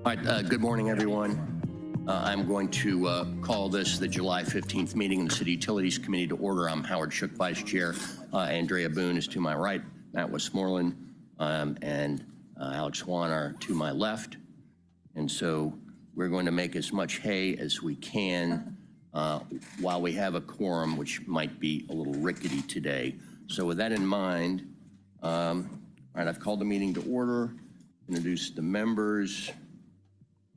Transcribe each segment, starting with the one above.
All right, good morning, everyone. I'm going to call this the July 15th meeting of the City Utilities Committee to order. I'm Howard Shook, Vice Chair. Andrea Boone is to my right, Matt Westmoreland, and Alex Swan are to my left. And so we're going to make as much hay as we can while we have a quorum, which might be a little rickety today. So with that in mind, all right, I've called the meeting to order, introduced the members.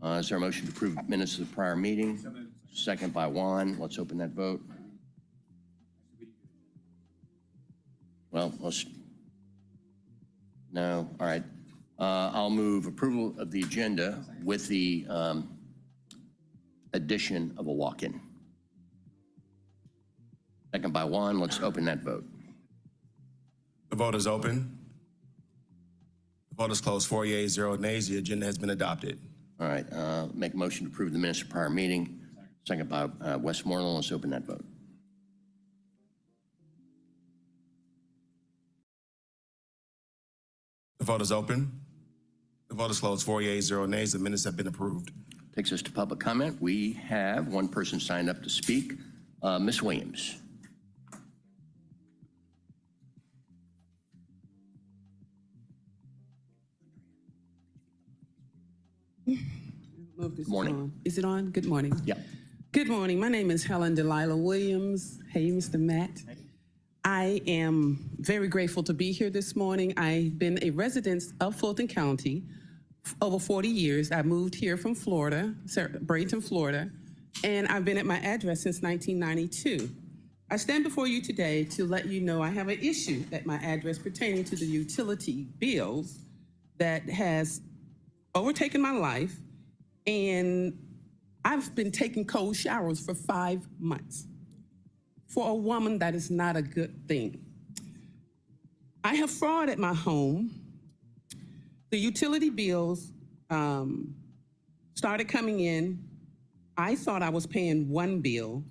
Is there a motion to approve minutes of the prior meeting? Second by Juan. Let's open that vote. Well, no. All right. I'll move approval of the agenda with the addition of a walk-in. Second by Juan. Let's open that vote. The vote is open. The vote is closed. 4 yeas, 0 nays. The agenda has been adopted. All right, make a motion to approve the minutes of prior meeting. Second by Westmoreland. Let's open that vote. The vote is open. The vote is closed. 4 yeas, 0 nays. The minutes have been approved. Takes us to public comment. We have one person signed up to speak, Ms. Williams. Good morning. Is it on? Good morning. Yeah. Good morning. My name is Helen Delilah Williams. Hey, Mr. Matt. I am very grateful to be here this morning. I've been a resident of Fulton County over 40 years. I moved here from Florida, Bradenton, Florida, and I've been at my address since 1992. I stand before you today to let you know I have an issue at my address pertaining to the utility bills that has overtaken my life. And I've been taking cold showers for 5 months. For a woman, that is not a good thing. I have fraud at my home. The utility bills started coming in. I thought I was paying one bill,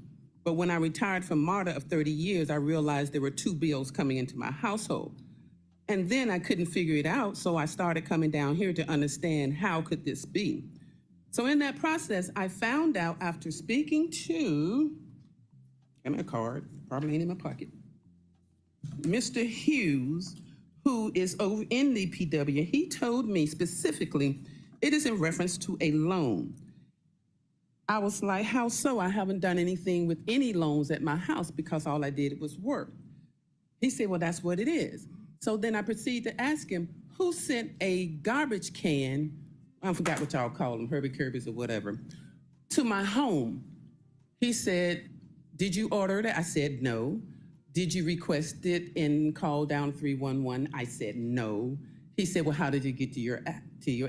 but when I retired from MARTA of 30 years, I realized there were 2 bills coming into my household. And then I couldn't figure it out, so I started coming down here to understand how could this be. So in that process, I found out after speaking to, got my card, probably ain't in my pocket, Mr. Hughes, who is over in the PW, he told me specifically, it is in reference to a loan. I was like, how so? I haven't done anything with any loans at my house because all I did was work. He said, well, that's what it is. So then I proceeded to ask him, who sent a garbage can, I forgot what y'all call them, Herbie Kirby's or whatever, to my home? He said, did you order it? I said, no. Did you request it and call down 311? I said, no. He said, well, how did you get to your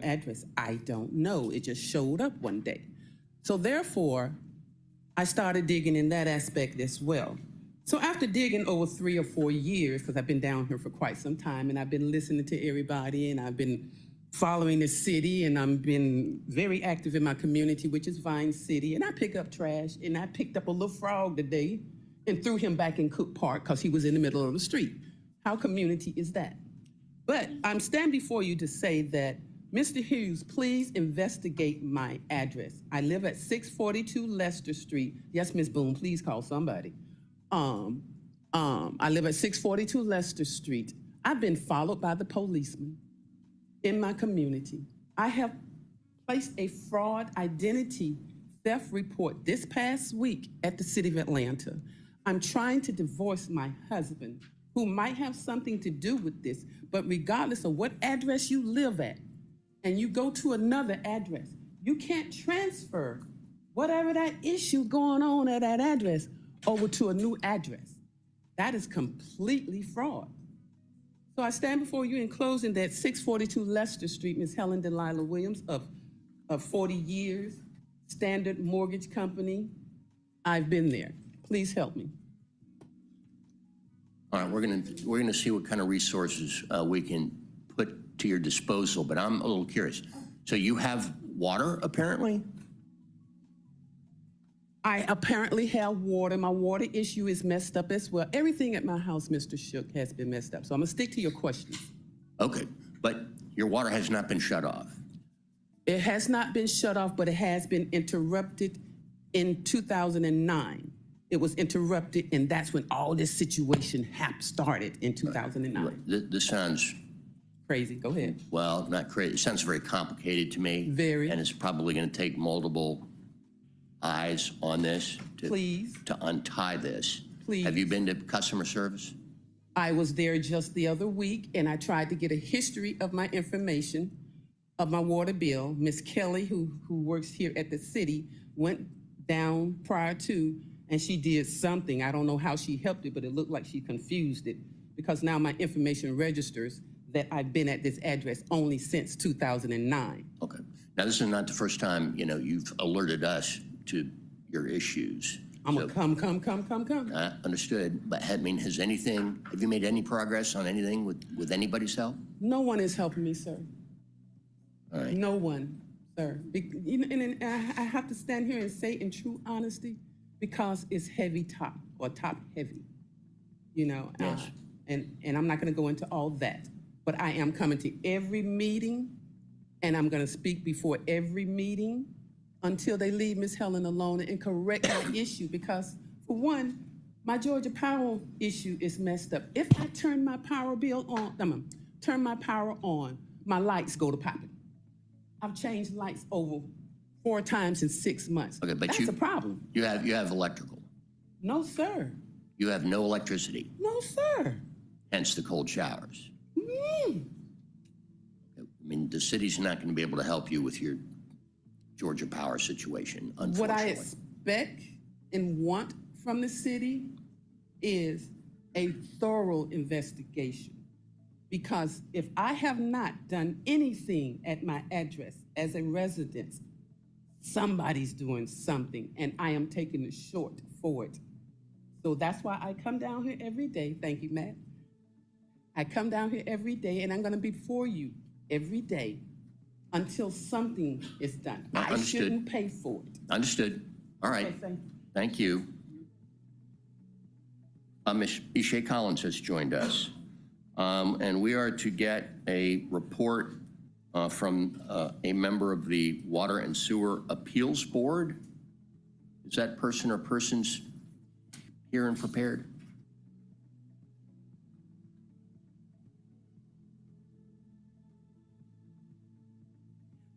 address? I don't know. It just showed up one day. So therefore, I started digging in that aspect as well. So after digging over 3 or 4 years, because I've been down here for quite some time, and I've been listening to everybody, and I've been following the city, and I've been very active in my community, which is Vine City, and I pick up trash, and I picked up a little frog today and threw him back in Cook Park because he was in the middle of the street. How community is that? But I'm standing before you to say that, Mr. Hughes, please investigate my address. I live at 642 Lester Street. Yes, Ms. Boone, please call somebody. I live at 642 Lester Street. I've been followed by the policeman in my community. I have placed a fraud identity theft report this past week at the City of Atlanta. I'm trying to divorce my husband, who might have something to do with this, but regardless of what address you live at, and you go to another address, you can't transfer whatever that issue going on at that address over to a new address. That is completely fraud. So I stand before you in closing that 642 Lester Street, Ms. Helen Delilah Williams of 40 years, Standard Mortgage Company. I've been there. Please help me. All right, we're gonna see what kind of resources we can put to your disposal, but I'm a little curious. So you have water, apparently? I apparently have water. My water issue is messed up as well. Everything at my house, Mr. Shook, has been messed up. So I'm gonna stick to your questions. Okay, but your water has not been shut off. It has not been shut off, but it has been interrupted in 2009. It was interrupted, and that's when all this situation started in 2009. This sounds, Crazy. Go ahead. well, not crazy. It sounds very complicated to me. Very. And it's probably going to take multiple eyes on this Please. to untie this. Please. Have you been to customer service? I was there just the other week, and I tried to get a history of my information, of my water bill. Miss Kelly, who works here at the city, went down prior to, and she did something. I don't know how she helped it, but it looked like she confused it, because now my information registers that I've been at this address only since 2009. Okay. Now, this is not the first time, you've alerted us to your issues. I'm gonna come. Understood, but have you made any progress on anything with anybody's help? No one is helping me, sir. All right. No one, sir. And I have to stand here and say in true honesty, because it's heavy top, or top heavy, Yes. And I'm not gonna go into all that, but I am coming to every meeting, and I'm gonna speak before every meeting until they leave Ms. Helen alone and correct my issue, because for one, my Georgia Power issue is messed up. If I turn my power bill on, turn my power on, my lights go to popping. I've changed lights over 4 times in 6 months. Okay, but that's a problem. You have electrical. No, sir. You have no electricity, No, sir. hence the cold showers. Mm. The city's not going to be able to help you with your Georgia Power situation, unfortunately. What I expect and want from the city is a thorough investigation. Because if I have not done anything at my address as a resident, somebody's doing something, and I am taking the short for it. So that's why I come down here every day. Thank you, Matt. I come down here every day, and I'm going to be before you every day until something is done. I Understood. shouldn't pay for it. Understood. All right. Okay, Thank you. Ms. Ishay Collins has joined us. And we are to get a report from a member of the Water and Sewer Appeals Board. Is that person or persons here and prepared?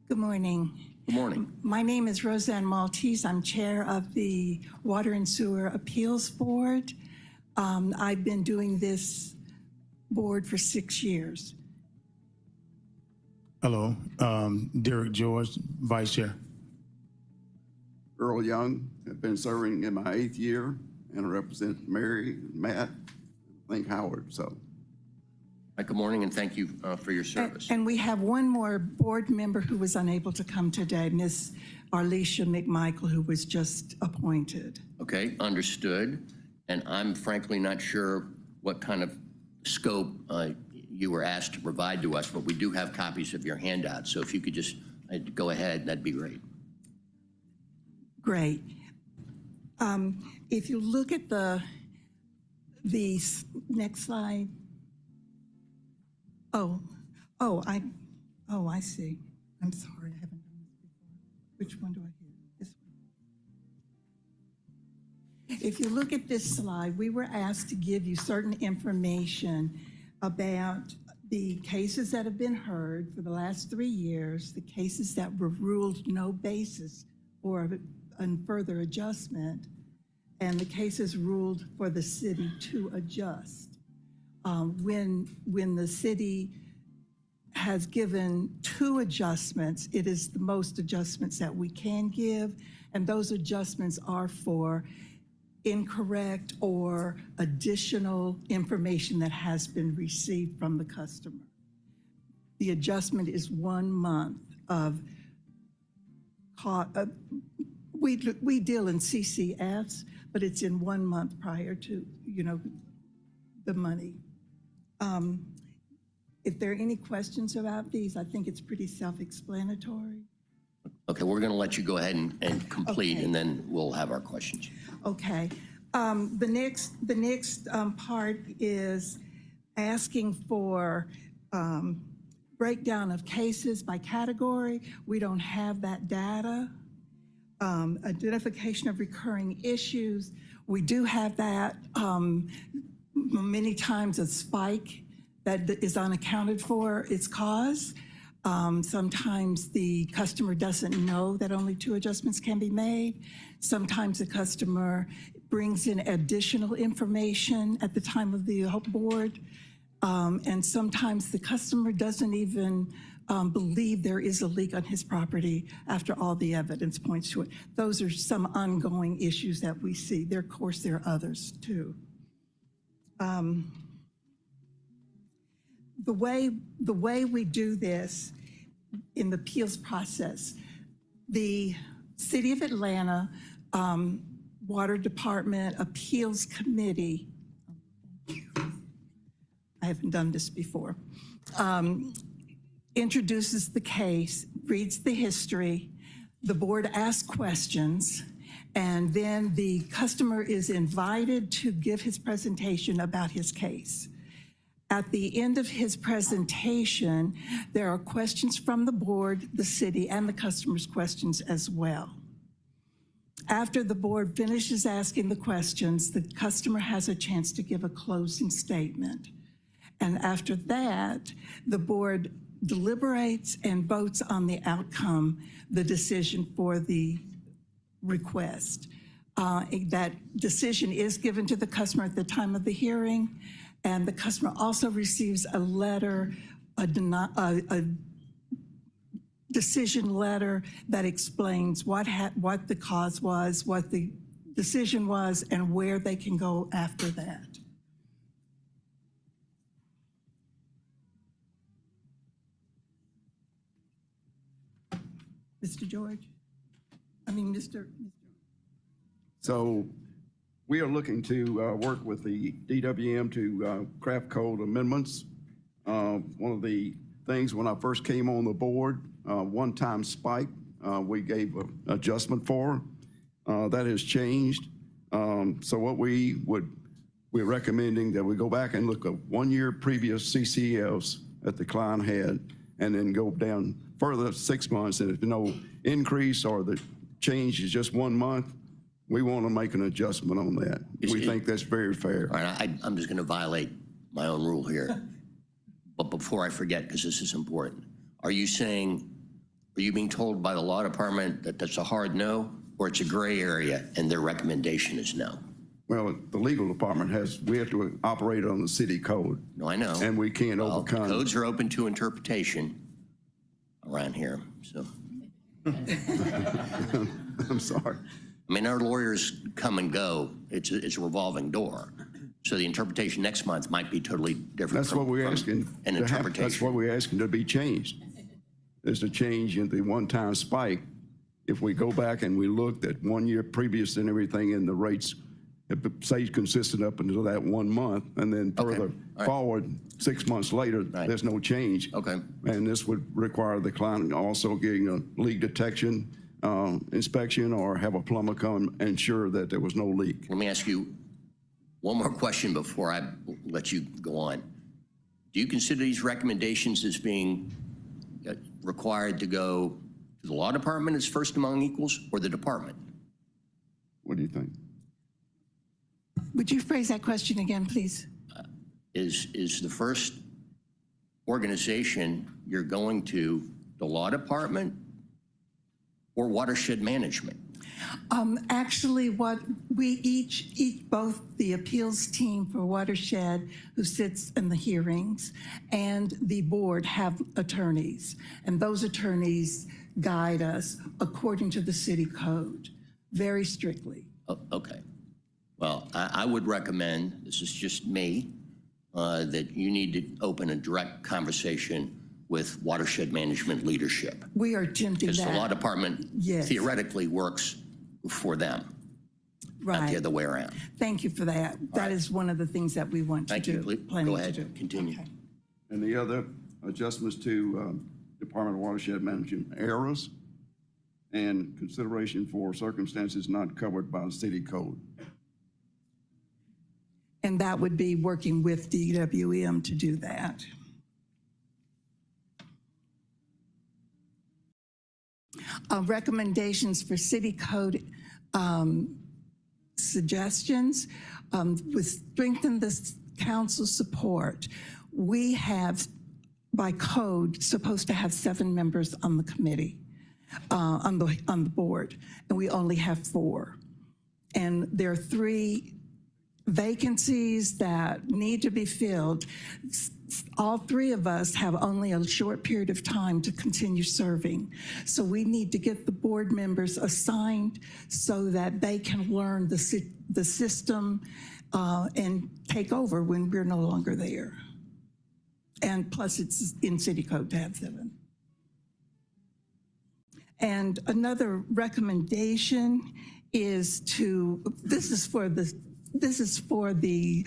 Good morning. Good morning. My name is Roseanne Maltese. I'm chair of the Water and Sewer Appeals Board. I've been doing this board for 6 years. Hello, Derek George, Vice Chair. Earl Young, have been serving in my 8th year, and I represent Mary, Matt, I think Howard, so. Good morning, and thank you for your service. And we have one more board member who was unable to come today, Miss Arlisha McMichael, who was just appointed. Okay, understood. And I'm frankly not sure what kind of scope you were asked to provide to us, but we do have copies of your handout. So if you could just go ahead, that'd be great. Great. If you look at the next slide. I see. I'm sorry, I haven't done this before. Which one do I hit? This one. If you look at this slide, we were asked to give you certain information about the cases that have been heard for the last 3 years, the cases that were ruled no basis for a further adjustment, and the cases ruled for the city to adjust. When the city has given 2 adjustments, it is the most adjustments that we can give, and those adjustments are for incorrect or additional information that has been received from the customer. The adjustment is 1 month of, we deal in CCFs, but it's in 1 month prior to, the money. If there are any questions about these, I think it's pretty self-explanatory. Okay, we're going to let you go ahead and complete, Okay. and then we'll have our questions. Okay. The next part is asking for breakdown of cases by category. We don't have that data. Identification of recurring issues. We do have that. Many times a spike that is unaccounted for its cause. Sometimes the customer doesn't know that only 2 adjustments can be made. Sometimes the customer brings in additional information at the time of the board. And sometimes the customer doesn't even believe there is a leak on his property after all the evidence points to it. Those are some ongoing issues that we see. Of course, there are others too. The way we do this in the appeals process, the City of Atlanta Water Department Appeals Committee, I haven't done this before, introduces the case, reads the history, the board asks questions, and then the customer is invited to give his presentation about his case. At the end of his presentation, there are questions from the board, the city, and the customer's questions as well. After the board finishes asking the questions, the customer has a chance to give a closing statement. And after that, the board deliberates and votes on the outcome, the decision for the request. That decision is given to the customer at the time of the hearing, and the customer also receives a letter, a decision letter that explains what the cause was, what the decision was, and where they can go after that. Mr. George? Mr. So we are looking to work with the DWM to craft code amendments. One of the things when I first came on the board, one-time spike, we gave an adjustment for. That has changed. So what we're recommending that we go back and look at 1 year previous CCLs that the client had, and then go down further 6 months. And if no increase or the change is just 1 month, we want to make an adjustment on that. We think that's very fair. All right, I'm just going to violate my own rule here. But before I forget, because this is important, are you being told by the law department that that's a hard no, or it's a gray area and their recommendation is no? Well, the legal department we have to operate on the city code. No, I know. And we can't overcome. Codes are open to interpretation around here, so. I'm sorry. I mean, our lawyers come and go. It's a revolving door. So the interpretation next month might be totally different. That's what we're asking. An interpretation. That's what we're asking to be changed. There's a change in the one-time spike. If we go back and we looked at 1 year previous and everything, and the rates have stayed consistent up until that 1 month, and then further forward 6 months later, there's no change. Okay. And this would require the client also getting a leak detection inspection, or have a plumber come and ensure that there was no leak. Let me ask you one more question before I let you go on. Do you consider these recommendations as being required to go to the law department as first among equals, or the department? What do you think? Would you phrase that question again, please? Is the first organization you're going to the law department or Watershed Management? Actually, what we both the appeals team for Watershed, who sits in the hearings, and the board have attorneys, and those attorneys guide us according to the city code, very strictly. Oh, okay. Well, I would recommend, this is just me, that you need to open a direct conversation with Watershed Management leadership. We are attempting that. Because the law department theoretically works for them, not the other way around. Thank you for that. That is one of the things that we want to do. Thank you. Go ahead. Continue. Okay. And the other adjustments to Department of Watershed Management errors and consideration for circumstances not covered by the city code. And that would be working with DWM to do that. Recommendations for city code suggestions. With strengthen the council support, we have, by code, supposed to have 7 members on the committee, on the board, and we only have 4. And there are 3 vacancies that need to be filled. All 3 of us have only a short period of time to continue serving. So we need to get the board members assigned so that they can learn the system and take over when we're no longer there. And plus it's in city code to have 7. And another recommendation is this is for the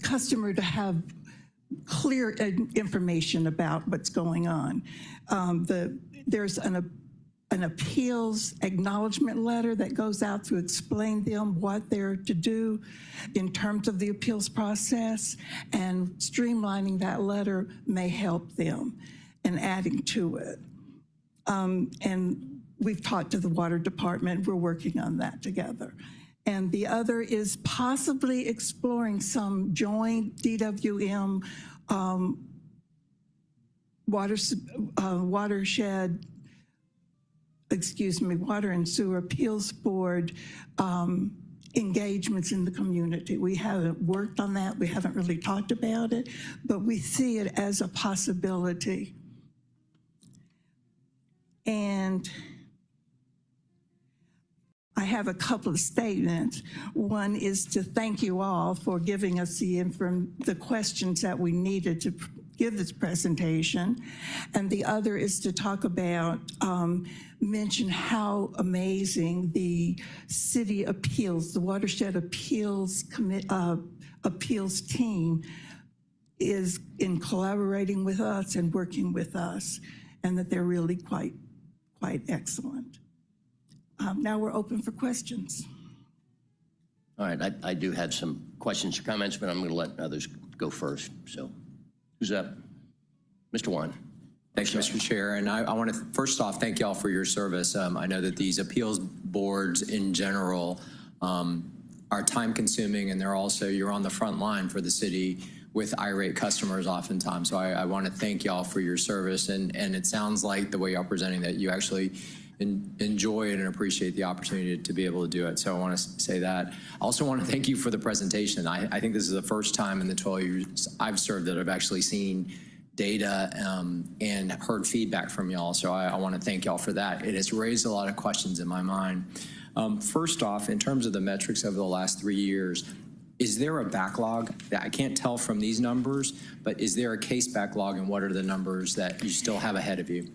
customer to have clear information about what's going on. There's an appeals acknowledgement letter that goes out to explain them what they're to do in terms of the appeals process, and streamlining that letter may help them and adding to it. And we've talked to the water department. We're working on that together. And the other is possibly exploring some joint DWM watershed, water and sewer appeals board engagements in the community. We haven't worked on that. We haven't really talked about it, but we see it as a possibility. And I have a couple of statements. One is to thank you all for giving us the questions that we needed to give this presentation. And the other is to talk about, mention how amazing the city appeals, the Watershed Appeals team is in collaborating with us and working with us, and that they're really quite excellent. Now we're open for questions. All right, I do have some questions or comments, but I'm going to let others go first. So who's up? Mr. Juan. Thanks, Mr. Chair. And I want to first off thank y'all for your service. I know that these appeals boards in general are time consuming, and you're on the front line for the city with irate customers oftentimes. So I want to thank y'all for your service. And it sounds like the way y'all presenting that you actually enjoy it and appreciate the opportunity to be able to do it. So I want to say that. I also want to thank you for the presentation. I think this is the first time in the 12 years I've served that I've actually seen data and heard feedback from y'all. So I want to thank y'all for that. It has raised a lot of questions in my mind. First off, in terms of the metrics over the last 3 years, is there a backlog? I can't tell from these numbers, but is there a case backlog, and what are the numbers that you still have ahead of you?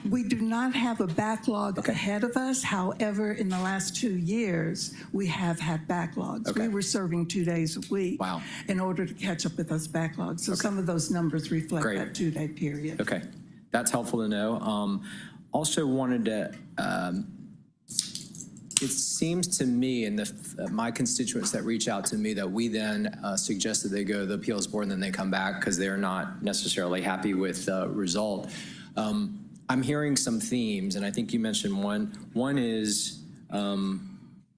We do not have a backlog ahead of us. However, in the last 2 years, we have had backlogs. We were serving 2 days a week in order to catch up with those backlogs. So some of those numbers reflect that 2-day period. Okay, that's helpful to know. Also wanted to, it seems to me and my constituents that reach out to me that we then suggest that they go to the appeals board and then they come back because they're not necessarily happy with the result. I'm hearing some themes, and I think you mentioned one. One is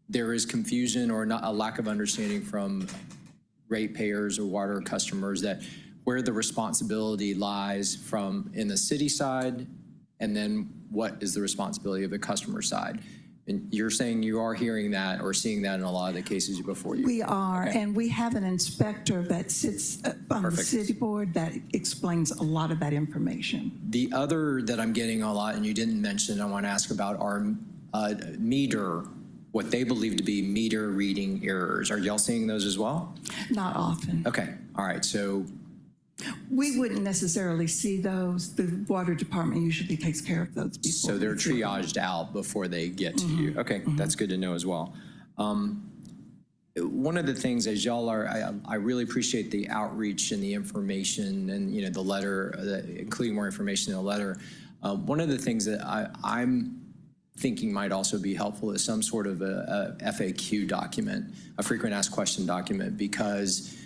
there is confusion or not a lack of understanding from ratepayers or water customers that where the responsibility lies from in the city side, and then what is the responsibility of the customer side. And you're saying you are hearing that or seeing that in a lot of the cases before you? We are, and we have an inspector that sits on the city board that explains a lot of that information. The other that I'm getting a lot, and you didn't mention, I want to ask about are what they believe to be meter reading errors. Are y'all seeing those as well? Not often. Okay, all right, so. We wouldn't necessarily see those. The water department usually takes care of those before. So they're triaged out before they get to you. Okay, that's good to know as well. One of the things as y'all are, I really appreciate the outreach and the information and the letter, including more information in the letter. One of the things that I'm thinking might also be helpful is some sort of a FAQ document, a frequent asked question document, because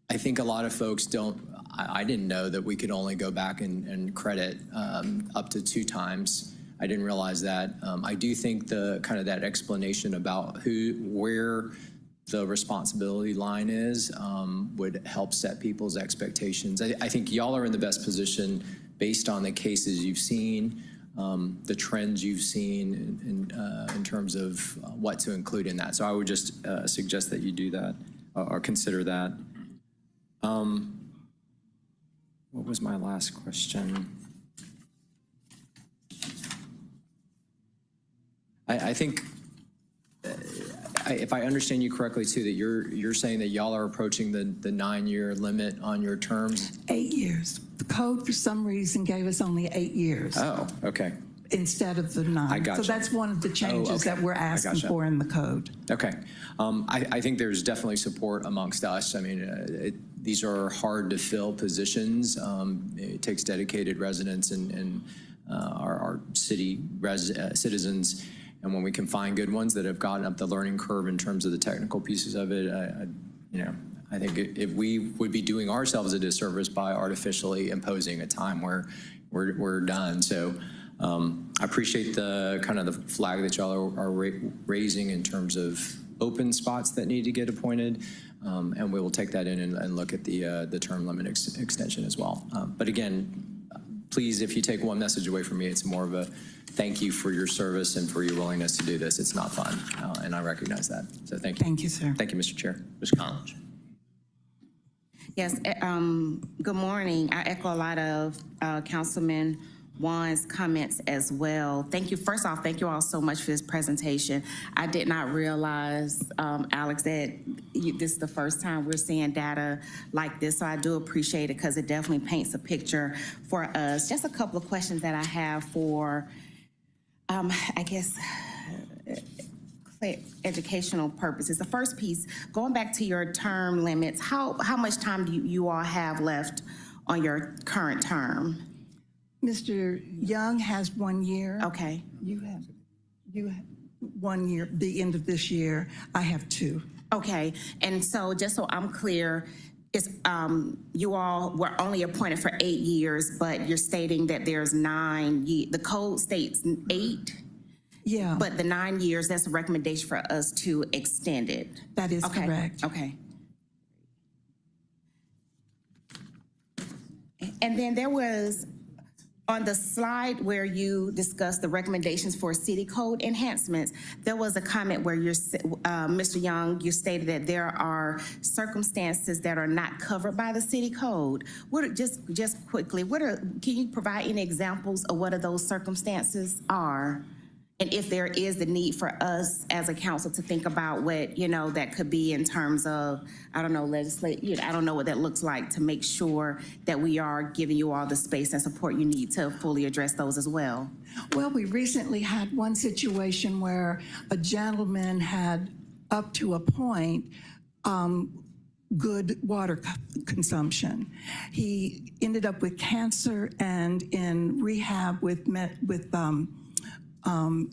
I think a lot of folks don't, I didn't know that we could only go back and credit up to 2 times. I didn't realize that. I do think the kind of that explanation about where the responsibility line is would help set people's expectations. I think y'all are in the best position based on the cases you've seen, the trends you've seen in terms of what to include in that. So I would just suggest that you do that or consider that. What was my last question? I think, if I understand you correctly too, that you're saying that y'all are approaching the 9-year limit on your terms? 8 years. The code, for some reason, gave us only 8 years. Oh, okay. Instead of the 9. I gotcha. So that's one of the changes that we're asking for in the code. Okay. I think there's definitely support amongst us. I mean, these are hard to fill positions. It takes dedicated residents and our city citizens. And when we can find good ones that have gotten up the learning curve in terms of the technical pieces of it, I think if we would be doing ourselves a disservice by artificially imposing a time where we're done. So I appreciate the kind of the flag that y'all are raising in terms of open spots that need to get appointed. And we will take that in and look at the term limit extension as well. But again, please, if you take one message away from me, it's more of a thank you for your service and for your willingness to do this. It's not fun, and I recognize that. So thank you. Thank you, sir. Thank you, Mr. Chair. Ms. Collins. Yes, good morning. I echo a lot of Councilman Juan's comments as well. Thank you. First off, thank you all so much for this presentation. I did not realize, Alex, that this is the first time we're seeing data like this, so I do appreciate it because it definitely paints a picture for us. Just a couple of questions that I have for, I guess, educational purposes. The first piece, going back to your term limits, how much time do you all have left on your current term? Mr. Young has 1 year. Okay. You have 1 year, the end of this year. I have 2. Okay, and so just so I'm clear, it's, you all were only appointed for 8 years, but you're stating that there's 9 years. The code states 8? Yeah. But the 9 years, that's a recommendation for us to extend it. That is Okay. correct. Okay. And then there was, on the slide where you discussed the recommendations for city code enhancements, there was a comment where you're, Mr. Young, you stated that there are circumstances that are not covered by the city code. What are, just quickly, can you provide any examples of what are those circumstances are? And if there is the need for us as a council to think about what, that could be in terms of, I don't know, legislate, I don't know what that looks like to make sure that we are giving you all the space and support you need to fully address those as well. Well, we recently had one situation where a gentleman had, up to a point, good water consumption. He ended up with cancer and in rehab with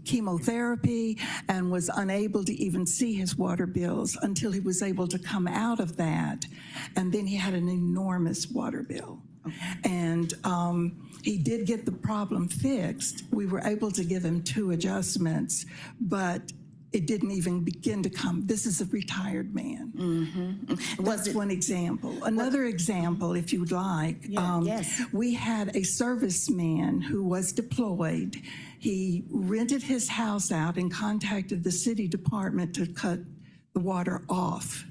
chemotherapy and was unable to even see his water bills until he was able to come out of that. And then he had an enormous water bill. Okay. And he did get the problem fixed. We were able to give him 2 adjustments, but it didn't even begin to come. This is a retired man. Mm-hmm. That's one example. Another example, if you'd like, yes. We had a serviceman who was deployed. He rented his house out and contacted the city department to cut the water off.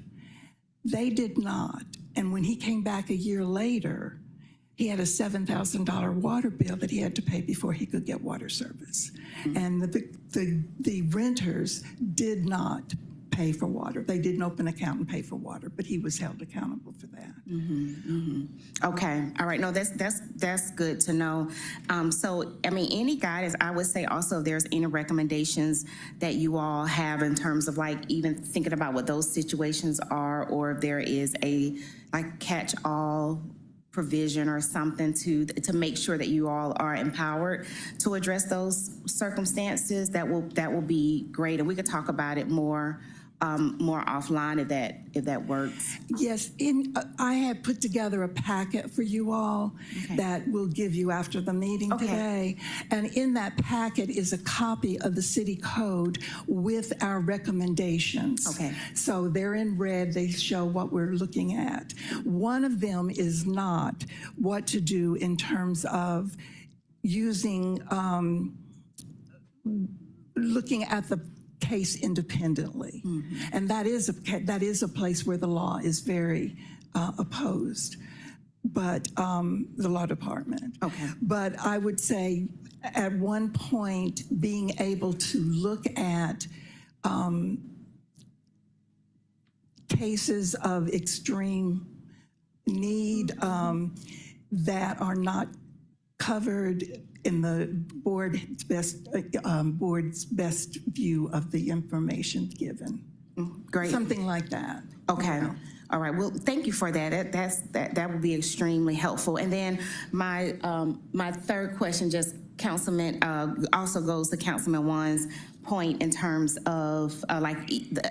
They did not. And when he came back a year later, he had a $7,000 water bill that he had to pay before he could get water service. Mm-hmm. And the renters did not pay for water. They didn't open an account and pay for water, but he was held accountable for that. Mm-hmm, mm-hmm. Okay, all right. No, that's good to know. So, I mean, any guidance, I would say also if there's any recommendations that you all have in terms of like even thinking about what those situations are, or if there is a like catch-all provision or something to make sure that you all are empowered to address those circumstances, that will be great. And we could talk about it more more offline if that works. Yes, I had put together a packet for you all that we'll give you after the meeting today. And in that packet is a copy of the city code with our recommendations. Okay. So they're in red, they show what we're looking at. One of them is not what to do in terms of using, looking at the case independently. And that is a place where the law is very opposed, but the law department. Okay. But I would say at one point being able to look at cases of extreme need that are not covered in the board's best view of the information given. Great. Something like that. Okay. All right. Well, thank you for that. That would be extremely helpful. And then my my third question, just Councilman, also goes to Councilman Wan's point in terms of like the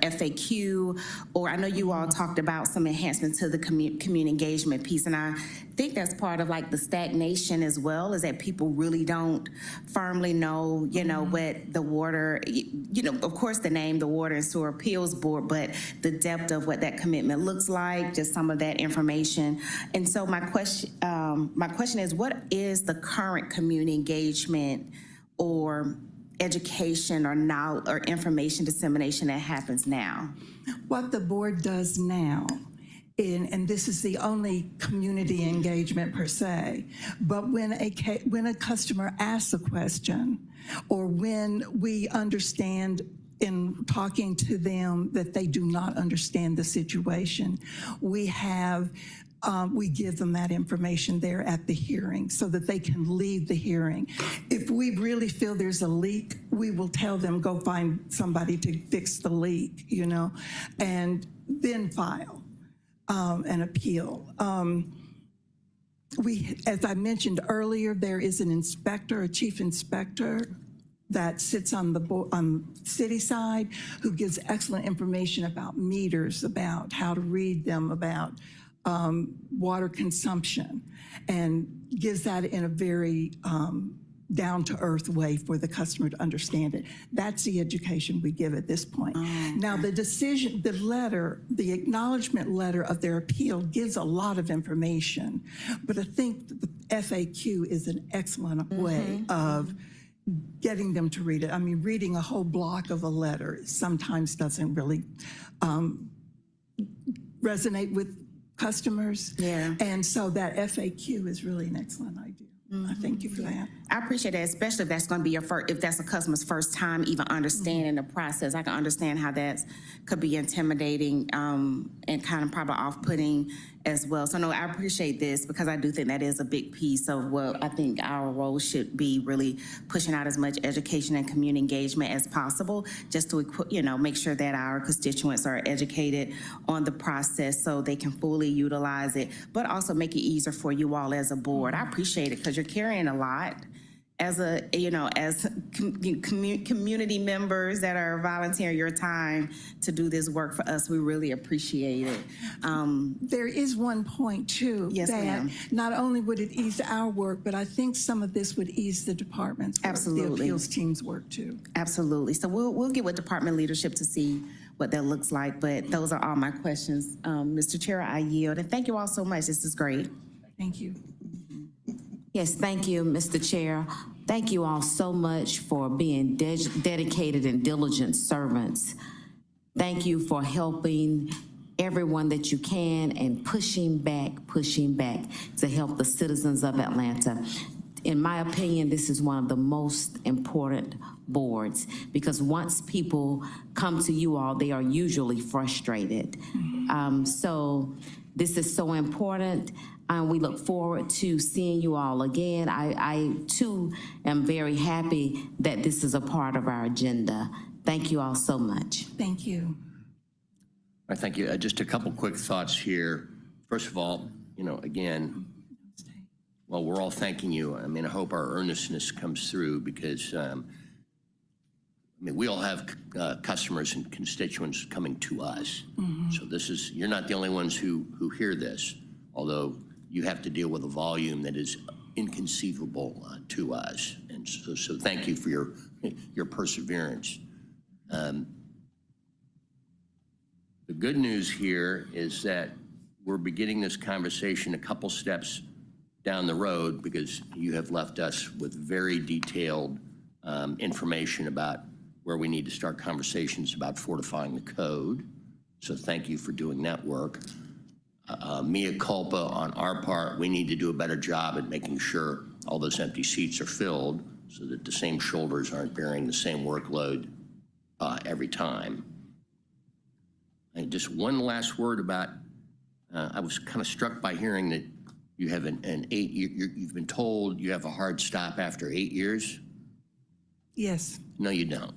FAQ, or I know you all talked about some enhancements to the community engagement piece, and I think that's part of like the stagnation as well, is that people really don't firmly know, you know, what the water, you know, of course the name, the Water and Sewer Appeals Board, but the depth of what that commitment looks like, just some of that information. And so my question is, what is the current community engagement or education or knowledge or information dissemination that happens now? What the board does now, and this is the only community engagement per se, but when a customer asks a question, or when we understand in talking to them that they do not understand the situation, we give them that information there at the hearing so that they can lead the hearing. If we really feel there's a leak, we will tell them, go find somebody to fix the leak, you know, and then file an appeal. As I mentioned earlier, there is an inspector, a chief inspector, that sits on the city side, who gives excellent information about meters, about how to read them, about water consumption, and gives that in a very down-to-earth way for the customer to understand it. That's the education we give at this point. Now, the decision, the letter, the acknowledgement letter of their appeal gives a lot of information, but I think the FAQ is an excellent way of getting them to read it. I mean, reading a whole block of a letter sometimes doesn't really resonate with customers. Yeah. And so that FAQ is really an excellent idea. I thank you for that. I appreciate that, especially if that's going to be your first, if that's a customer's first time even understanding the process. I can understand how that could be intimidating and kind of probably off-putting as well. So no, I appreciate this, because I do think that is a big piece of what I think our role should be, really pushing out as much education and community engagement as possible, just to, you know, make sure that our constituents are educated on the process so they can fully utilize it, but also make it easier for you all as a board. I appreciate it, because you're carrying a lot as a, you know, as community members that are volunteering your time to do this work for us. We really appreciate it. There is one point too, yes, that not only would it ease our work, but I think some of this would ease the department's work, absolutely, the appeals team's work too. Absolutely. So we'll get with department leadership to see what that looks like. But those are all my questions. Mr. Chair, I yield. And thank you all so much. This is great. Thank you. Yes, thank you, Mr. Chair. Thank you all so much for being dedicated and diligent servants. Thank you for helping everyone that you can and pushing back to help the citizens of Atlanta. In my opinion, this is one of the most important boards, because once people come to you all, they are usually frustrated. So this is so important. We look forward to seeing you all again. I too am very happy that this is a part of our agenda. Thank you all so much. Thank you. I thank you. Just a couple quick thoughts here. First of all, you know, again, well, we're all thanking you. I mean, I hope our earnestness comes through, because I mean, we all have customers and constituents coming to us. So this is, you're not the only ones who hear this, although you have to deal with a volume that is inconceivable to us. And so thank you for your perseverance. The good news here is that we're beginning this conversation a couple steps down the road, because you have left us with very detailed information about where we need to start conversations about fortifying the code. So thank you for doing that work. Mea culpa on our part, we need to do a better job at making sure all those empty seats are filled so that the same shoulders aren't bearing the same workload every time. And just one last word about, I was kind of struck by hearing that you have you've been told you have a hard stop after 8 years. Yes. No, you don't.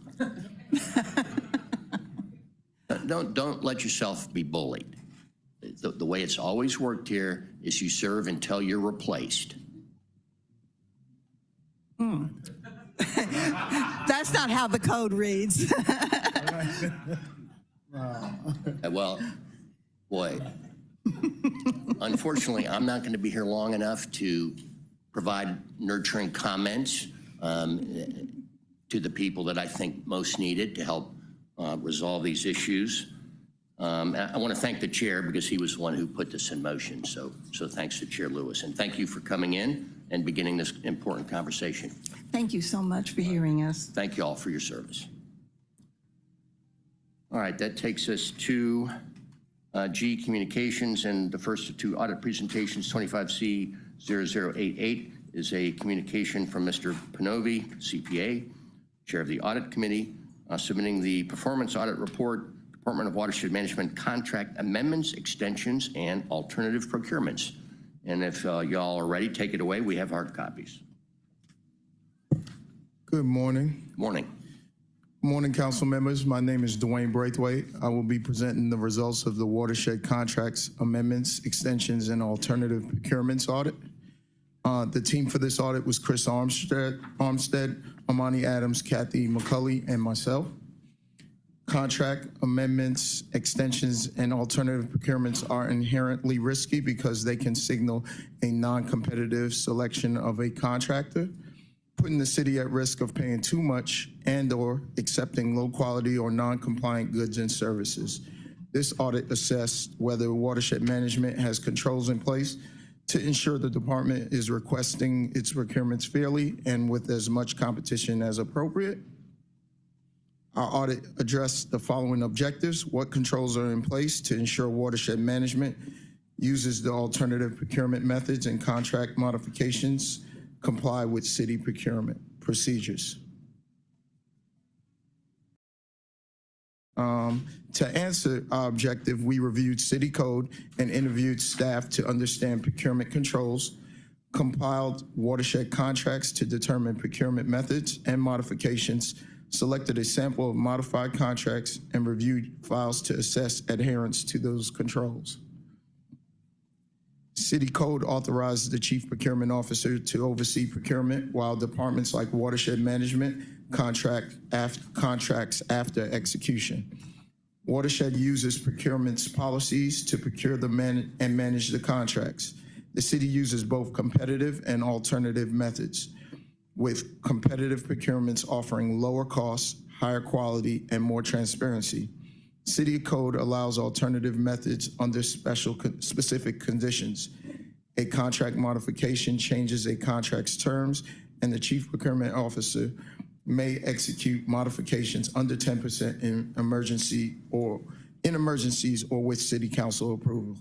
Don't let yourself be bullied. The way it's always worked here is you serve until you're replaced. That's not how the code reads. Well, boy, unfortunately, I'm not going to be here long enough to provide nurturing comments to the people that I think most need it to help resolve these issues. I want to thank the chair, because he was the one who put this in motion. So thanks to Chair Lewis, and thank you for coming in and beginning this important conversation. Thank you so much for hearing us. Thank you all for your service. All right, that takes us to G, communications, and the first of two audit presentations. 25C 0088 is a communication from Mr. Panovi, CPA, Chair of the Audit Committee, submitting the performance audit report, Department of Watershed Management contract amendments, extensions, and alternative procurements. And if y'all are ready, take it away. We have hard copies. Good morning. Morning. Morning, council members. My name is Dwayne Braithwaite. I will be presenting the results of the watershed contracts, amendments, extensions, and alternative procurements audit. The team for this audit was Chris Armstead, Amani Adams, Kathy McCulley, and myself. Contract amendments, extensions, and alternative procurements are inherently risky because they can signal a non-competitive selection of a contractor, putting the city at risk of paying too much and/or accepting low-quality or non-compliant goods and services. This audit assessed whether Watershed Management has controls in place to ensure the department is requesting its procurements fairly and with as much competition as appropriate. Our audit addressed the following objectives: what controls are in place to ensure Watershed Management uses the alternative procurement methods and contract modifications comply with city procurement procedures. To answer our objective, we reviewed city code and interviewed staff to understand procurement controls, compiled watershed contracts to determine procurement methods and modifications, selected a sample of modified contracts, and reviewed files to assess adherence to those controls. City code authorizes the chief procurement officer to oversee procurement, while departments like Watershed Management contracts after execution. Watershed uses procurement policies to procure and manage the contracts. The city uses both competitive and alternative methods, with competitive procurements offering lower costs, higher quality, and more transparency. City code allows alternative methods under specific conditions. A contract modification changes a contract's terms, and the chief procurement officer may execute modifications under 10% in emergencies or with city council approval.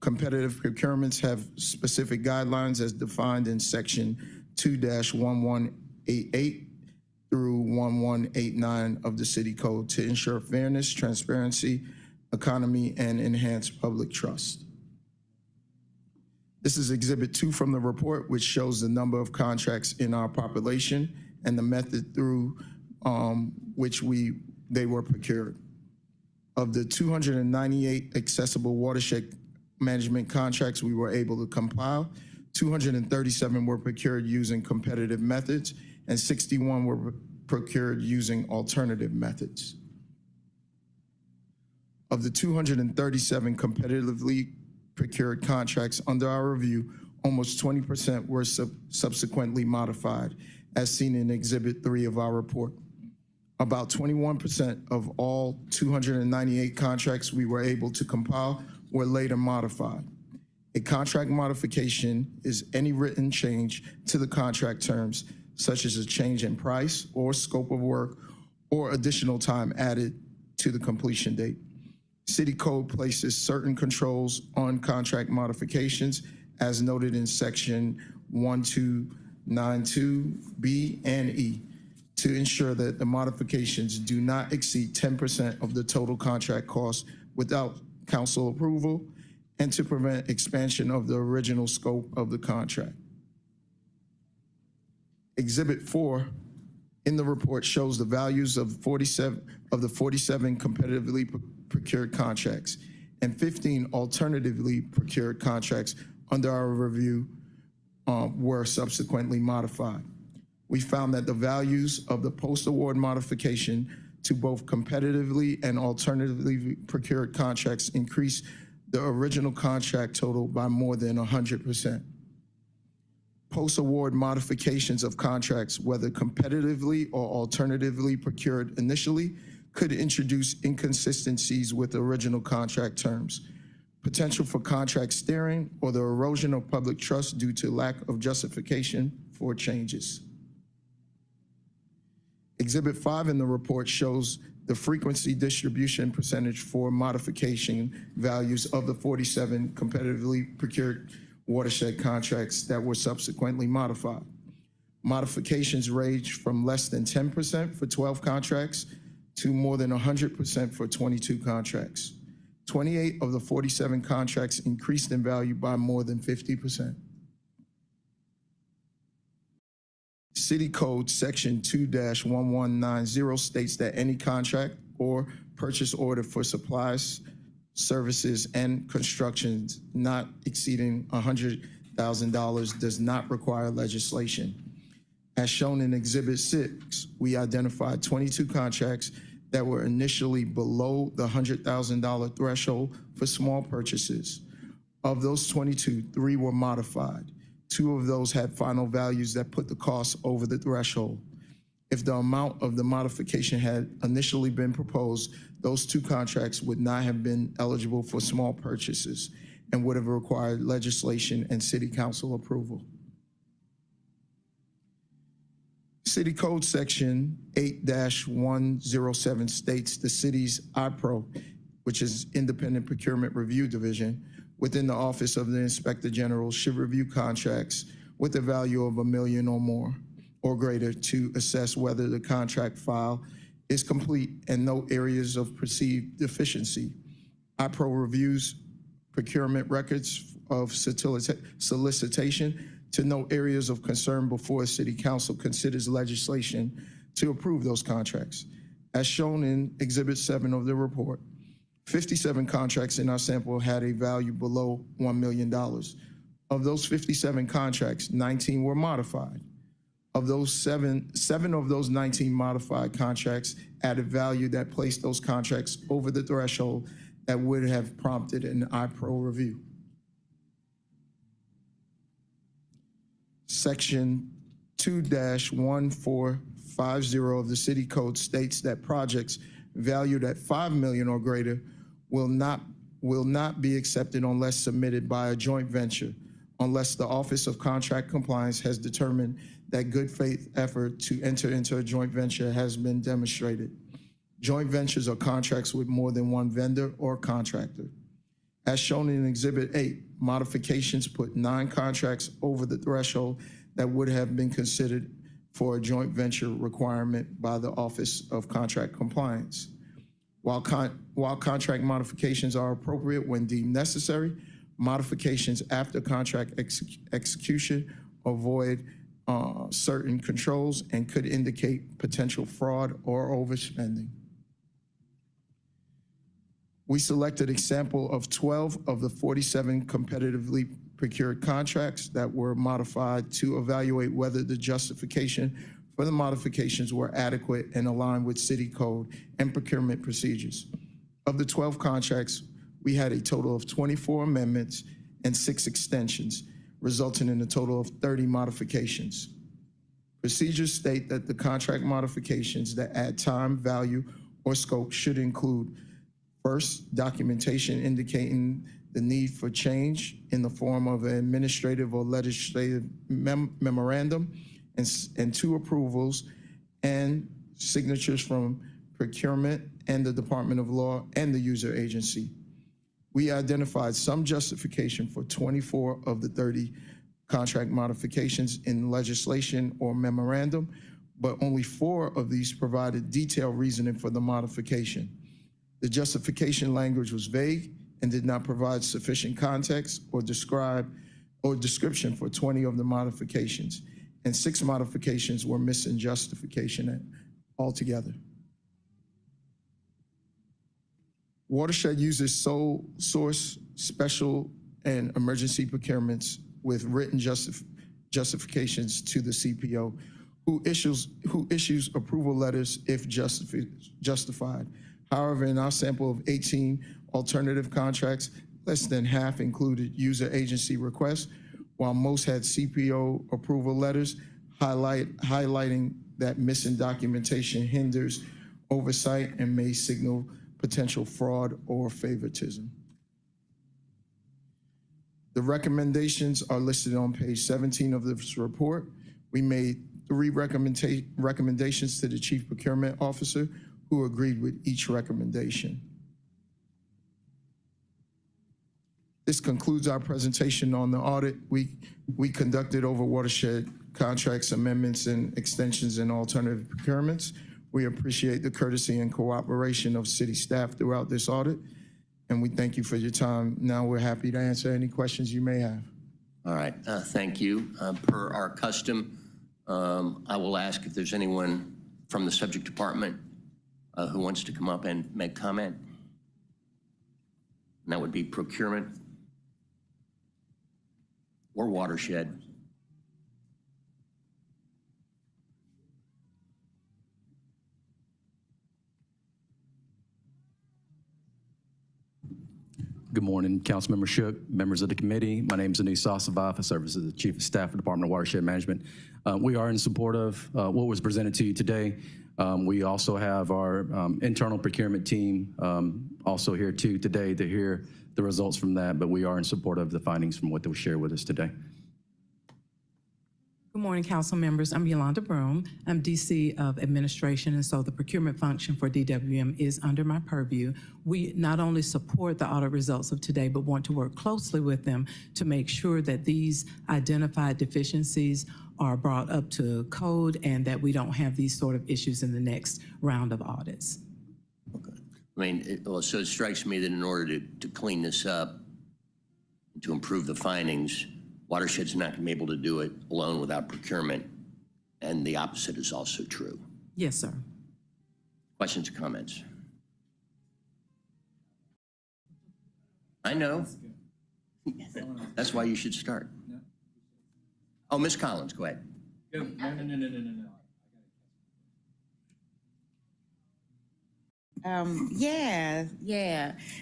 Competitive procurements have specific guidelines as defined in section 2-1188 through 1189 of the city code to ensure fairness, transparency, economy, and enhance public trust. This is Exhibit 2 from the report, which shows the number of contracts in our population and the method through which they were procured. Of the 298 accessible watershed management contracts we were able to compile, 237 were procured using competitive methods, and 61 were procured using alternative methods. Of the 237 competitively procured contracts under our review, almost 20% were subsequently modified, as seen in Exhibit 3 of our report. About 21% of all 298 contracts we were able to compile were later modified. A contract modification is any written change to the contract terms, such as a change in price or scope of work or additional time added to the completion date. City Code places certain controls on contract modifications as noted in Section 1292B and E to ensure that the modifications do not exceed 10% of the total contract cost without council approval and to prevent expansion of the original scope of the contract. Exhibit 4 in the report shows the values of the 47 competitively procured contracts and 15 alternatively procured contracts under our review were subsequently modified. We found that the values of the post-award modification to both competitively and alternatively procured contracts increased the original contract total by more than 100%. Post-award modifications of contracts, whether competitively or alternatively procured initially, could introduce inconsistencies with the original contract terms, potential for contract steering, or the erosion of public trust due to lack of justification for changes. Exhibit 5 in the report shows the frequency distribution percentage for modification values of the 47 competitively procured watershed contracts that were subsequently modified. Modifications range from less than 10% for 12 contracts to more than 100% for 22 contracts. 28 of the 47 contracts increased in value by more than 50%. City Code Section 2-1190 states that any contract or purchase order for supplies, services, and constructions not exceeding $100,000 does not require legislation. As shown in Exhibit 6, we identified 22 contracts that were initially below the $100,000 threshold for small purchases. Of those 22, 3 were modified. 2 of those had final values that put the cost over the threshold. If the amount of the modification had initially been proposed, those 2 contracts would not have been eligible for small purchases and would have required legislation and city council approval. City Code Section 8-107 states the city's IPRO, which is Independent Procurement Review Division, within the Office of the Inspector General should review contracts with a value of $1 million or more or greater to assess whether the contract file is complete and no areas of perceived deficiency. IPRO reviews procurement records of solicitation to know areas of concern before City Council considers legislation to approve those contracts. As shown in Exhibit 7 of the report, 57 contracts in our sample had a value below $1 million. Of those 57 contracts, 19 were modified. Of those seven of those 19 modified contracts added value that placed those contracts over the threshold that would have prompted an IPRO review. Section 2-1450 of the City Code states that projects valued at $5 million or greater will not be accepted unless submitted by a joint venture, unless the Office of Contract Compliance has determined that good faith effort to enter into a joint venture has been demonstrated. Joint ventures are contracts with more than one vendor or contractor. As shown in Exhibit 8, modifications put 9 contracts over the threshold that would have been considered for a joint venture requirement by the Office of Contract Compliance. While contract modifications are appropriate when deemed necessary, modifications after contract execution avoid certain controls and could indicate potential fraud or overspending. We selected a sample of 12 of the 47 competitively procured contracts that were modified to evaluate whether the justification for the modifications were adequate and aligned with city code and procurement procedures. Of the 12 contracts, we had a total of 24 amendments and 6 extensions, resulting in a total of 30 modifications. Procedures state that the contract modifications that add time, value, or scope should include, first, documentation indicating the need for change in the form of an administrative or legislative memorandum, and 2 approvals and signatures from procurement and the Department of Law and the user agency. We identified some justification for 24 of the 30 contract modifications in legislation or memorandum, but only 4 of these provided detailed reasoning for the modification. The justification language was vague and did not provide sufficient context or description for 20 of the modifications, and 6 modifications were missing justification altogether. Watershed uses sole source, special, and emergency procurements with written justifications to the CPO, who issues approval letters if justified. However, in our sample of 18 alternative contracts, less than half included user agency requests, while most had CPO approval letters, highlighting that missing documentation hinders oversight and may signal potential fraud or favoritism. The recommendations are listed on page 17 of this report. We made 3 recommendations to the Chief Procurement Officer, who agreed with each recommendation. This concludes our presentation on the audit we conducted over watershed contracts, amendments, and extensions and alternative procurements. We appreciate the courtesy and cooperation of city staff throughout this audit, and we thank you for your time. Now we're happy to answer any questions you may have. All right, thank you. Per our custom, I will ask if there's anyone from the subject department who wants to come up and make comment. And that would be procurement or watershed. Good morning, Councilmember Shook, members of the committee. My name is Anis Sasavath. I serve as the Chief of Staff for the Department of Watershed Management. We are in support of what was presented to you today. We also have our internal procurement team also here too today to hear the results from that, but we are in support of the findings from what they will share with us today. Good morning, council members. I'm Yolanda Broome. I'm DC of Administration, and so the procurement function for DWM is under my purview. We not only support the audit results of today, but want to work closely with them to make sure that these identified deficiencies are brought up to code and that we don't have these sort of issues in the next round of audits. Okay. I mean, so it strikes me that in order to clean this up, to improve the findings, Watershed's not going to be able to do it alone without procurement, and the opposite is also true. Yes, sir. Questions or comments? I know. That's why you should start. Oh, Ms. Collins, go ahead. No.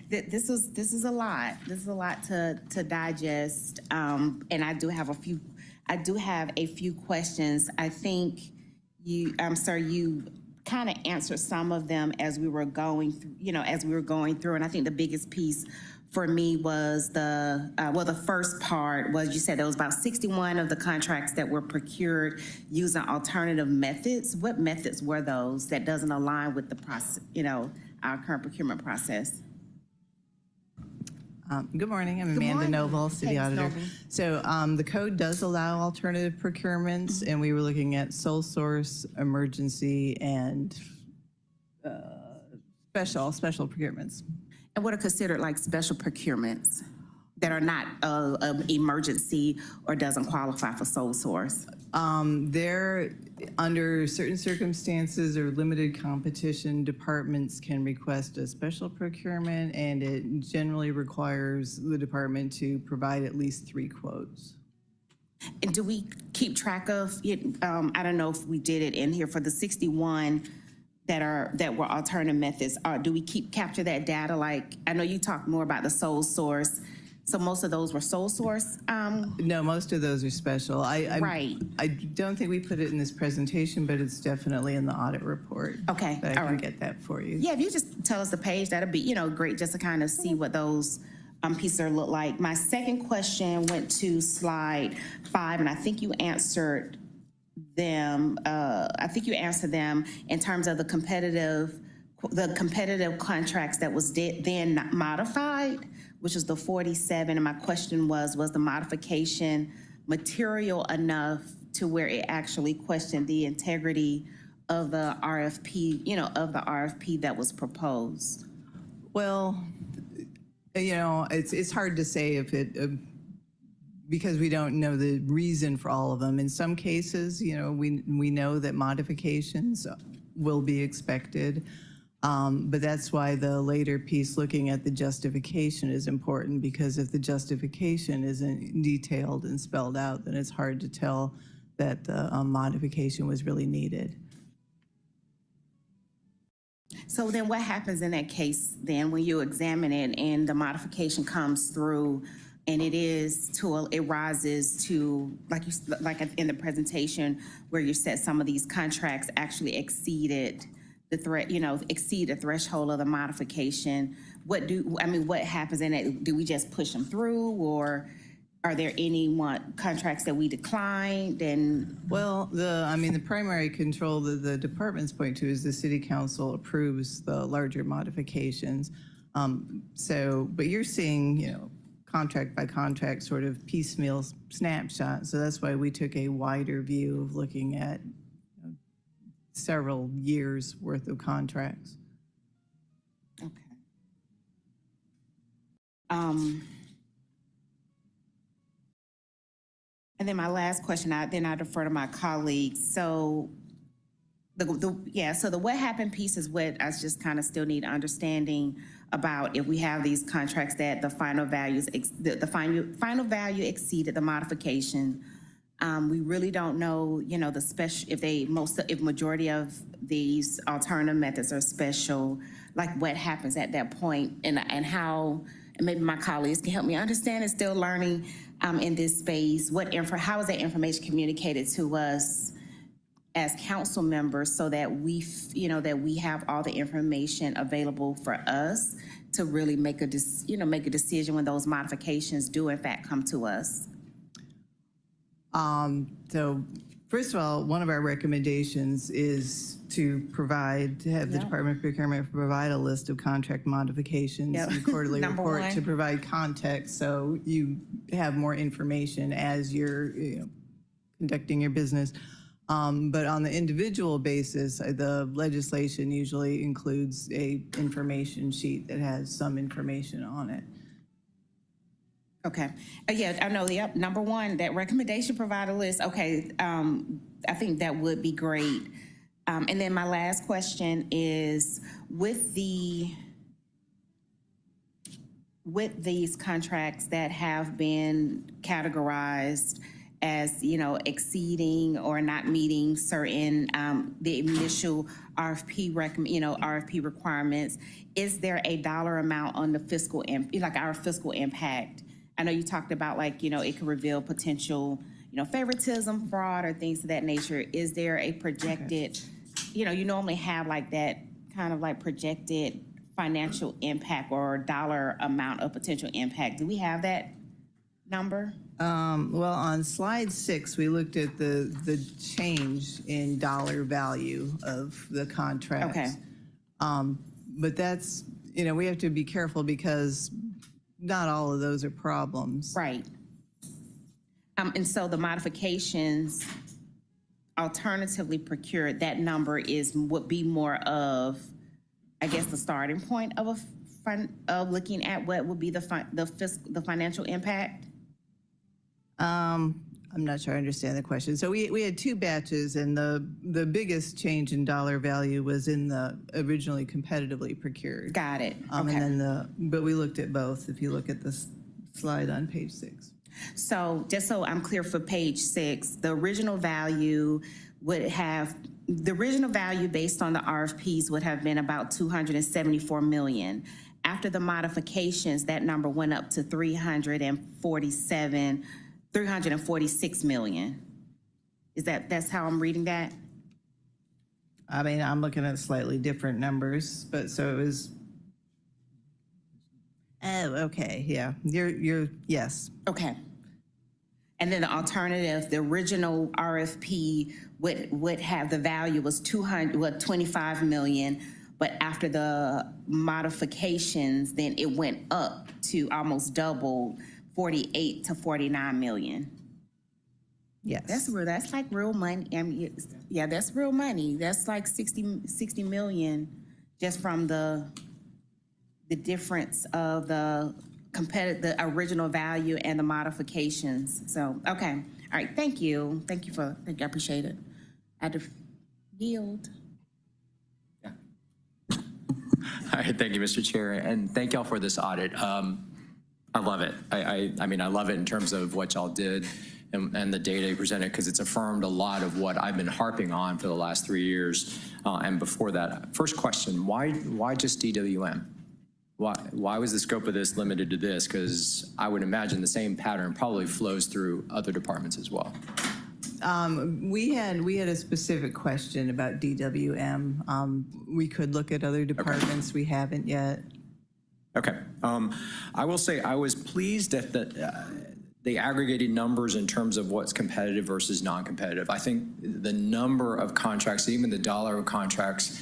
This is a lot. This is a lot to digest, and I do have a few questions. I think you, sir, you kind of answered some of them as we were going through, and I think the biggest piece for me was the first part was you said there was about 61 of the contracts that were procured using alternative methods. What methods were those that doesn't align with the process, our current procurement process? Good morning, I'm Amanda Noble, City Auditor. Noble. So the code does allow alternative procurements, and we were looking at sole source, emergency, and special procurements. And what are considered like special procurements that are not emergency or doesn't qualify for sole source? They're under certain circumstances or limited competition, departments can request a special procurement, and it generally requires the department to provide at least 3 quotes. And do we keep track of, I don't know if we did it in here for the 61 that were alternative methods, do we capture that data? Like, I know you talked more about the sole source, so most of those were sole source? No, most of those are special. Right. I don't think we put it in this presentation, but it's definitely in the audit report. Okay, But I all can right. get that for you. Yeah, if you just tell us the page, that'd be, great, just to kind of see what those pieces are look like. My second question went to slide 5, and I think you answered them. I think you answered them in terms of the competitive contracts that was then modified, which was the 47. And my question was the modification material enough to where it actually questioned the integrity of the RFP, of the RFP that was proposed? Well, it's hard to say if it, because we don't know the reason for all of them. In some cases, we know that modifications will be expected. But that's why the later piece looking at the justification is important, because if the justification isn't detailed and spelled out, then it's hard to tell that the modification was really needed. So then what happens in that case then when you examine it and the modification comes through and it rises to, like in the presentation where you said some of these contracts actually exceeded the threshold of the modification? What happens in it? Do we just push them through, or are there any contracts that we declined? And Well, the primary control that the departments point to is the city council approves the larger modifications. But you're seeing, contract by contract sort of piecemeal snapshot. So that's why we took a wider view of looking at several years worth of contracts. okay. And then my last question, I defer to my colleagues. So so the what happened piece is what I just kind of still need understanding about. If we have these contracts that the final value exceeded the modification, we really don't know, the special, if majority of these alternative methods are special, like what happens at that point, and how, and maybe my colleagues can help me understand, and still learning in this space, how is that information communicated to us as council members, so that we have all the information available for us to really make a decision when those modifications do in fact come to us? So first of all, one of our recommendations is to have the Department of Procurement provide a list of contract modifications in the quarterly Number report one. to provide context, so you have more information as you're conducting your business. But on the individual basis, the legislation usually includes a information sheet that has some information on it. Okay. Yeah, I know. Yep. Number one, that recommendation provider list. Okay. I think that would be great. And then my last question is, with these contracts that have been categorized as, exceeding or not meeting certain, the initial RFP requirements, is there a dollar amount on the our fiscal impact? I know you talked about it could reveal potential, favoritism, fraud, or things of that nature. Is there a projected, you normally have that kind of projected financial impact or dollar amount of potential impact? Do we have that number? Well, on slide 6, we looked at the change in dollar value of the contracts. Okay. But that's, we have to be careful because not all of those are problems. Right. And so the modifications alternatively procured, that number would be more of, I guess, the starting point of looking at what would be the financial impact. I'm not sure I understand the question. So we had 2 batches, and the biggest change in dollar value was in the originally competitively procured. Got it. Okay. And then but we looked at both, if you look at the slide on page 6. So just so I'm clear for page 6, the original value based on the RFPs would have been about 274 million. After the modifications, that number went up to 346 million. That's how I'm reading that? I mean, I'm looking at slightly different numbers, but so it was, oh, okay, yeah, yes. Okay. And then the alternative, the original RFP would have the value was 25 million, but after the modifications, then it went up to almost double, 48 to 49 million. Yes. That's like real money. I mean, yeah, that's real money. That's like 60 million just from the difference of the original value and the modifications. So, okay. All right. Thank you. I appreciate it. I had to yield. Yeah. All right. Thank you, Mr. Chair. And thank y'all for this audit. I love it. I mean, I love it in terms of what y'all did and the data you presented, because it's affirmed a lot of what I've been harping on for the last 3 years. And before that, first question, why just DWM? Why was the scope of this limited to this? Because I would imagine the same pattern probably flows through other departments as well. We had a specific question about DWM. We could look at other departments. We haven't yet. Okay. I will say I was pleased at the aggregated numbers in terms of what's competitive versus non-competitive. I think the number of contracts, even the dollar of contracts,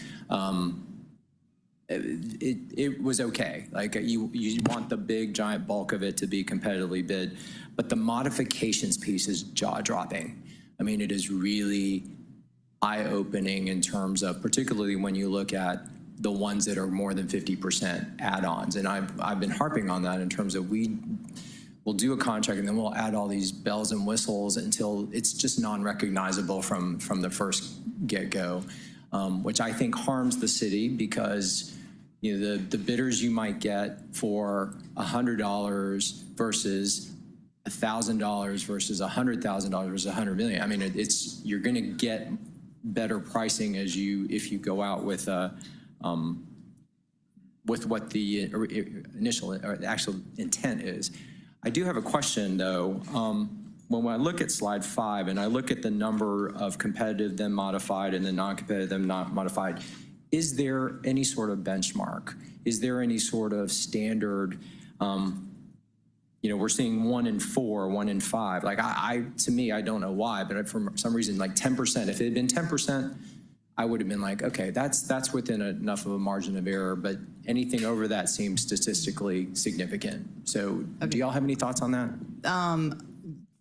it was okay. Like you want the big giant bulk of it to be competitively bid, but the modifications piece is jaw-dropping. I mean, it is really eye-opening in terms of, particularly when you look at the ones that are more than 50% add-ons. And I've been harping on that in terms of we'll do a contract and then we'll add all these bells and whistles until it's just non-recognizable from the first get-go, which I think harms the city because the bidders you might get for $100 versus $1,000 versus $100,000 versus $100 million. I mean, you're going to get better pricing if you go out with what the initial or the actual intent is. I do have a question though. When I look at slide 5 and I look at the number of competitive then modified and the non-competitive then not modified, is there any sort of benchmark? Is there any sort of standard? We're seeing 1 in 4, 1 in 5. Like to me, I don't know why, but for some reason, like 10%. If it had been 10%, I would have been like, okay, that's within enough of a margin of error. But anything over that seems statistically significant. So, do y'all have any thoughts on that?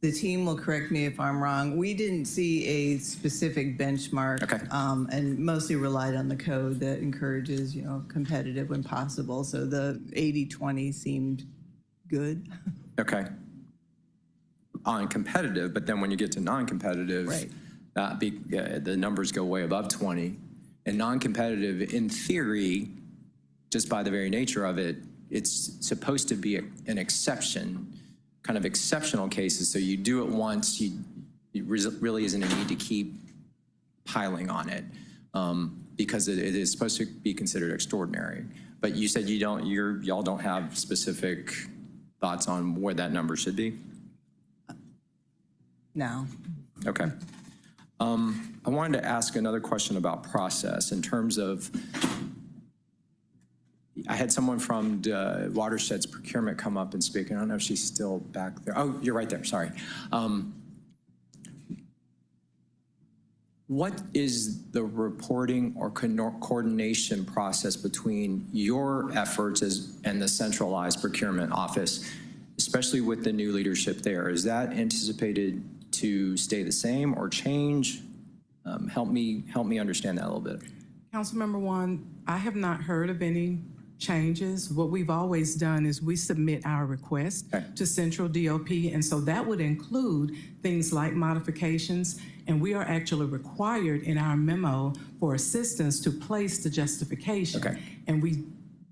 The team will correct me if I'm wrong. We didn't see a specific benchmark, okay. And mostly relied on the code that encourages, competitive when possible. So the 80-20 seemed good. Okay. On competitive, but then when you get to non-competitive, right. The numbers go way above 20. And non-competitive, in theory, just by the very nature of it, it's supposed to be an exception. Kind of exceptional cases, so you do it once, it really isn't a need to keep piling on it because it is supposed to be considered extraordinary. But you said y'all don't have specific thoughts on where that number should be? No. Okay. I wanted to ask another question about process in terms of, I had someone from the Watershed's procurement come up and speak, and I don't know if she's still back there. Oh, you're right there, sorry. What is the reporting or coordination process between your efforts and the centralized procurement office, especially with the new leadership there? Is that anticipated to stay the same or change? Help me understand that a little bit. Councilmember Wan, I have not heard of any changes. What we've always done is we submit our request to Central DOP, and so that would include things like modifications, and we are actually required in our memo for assistance to place the justification. Okay. And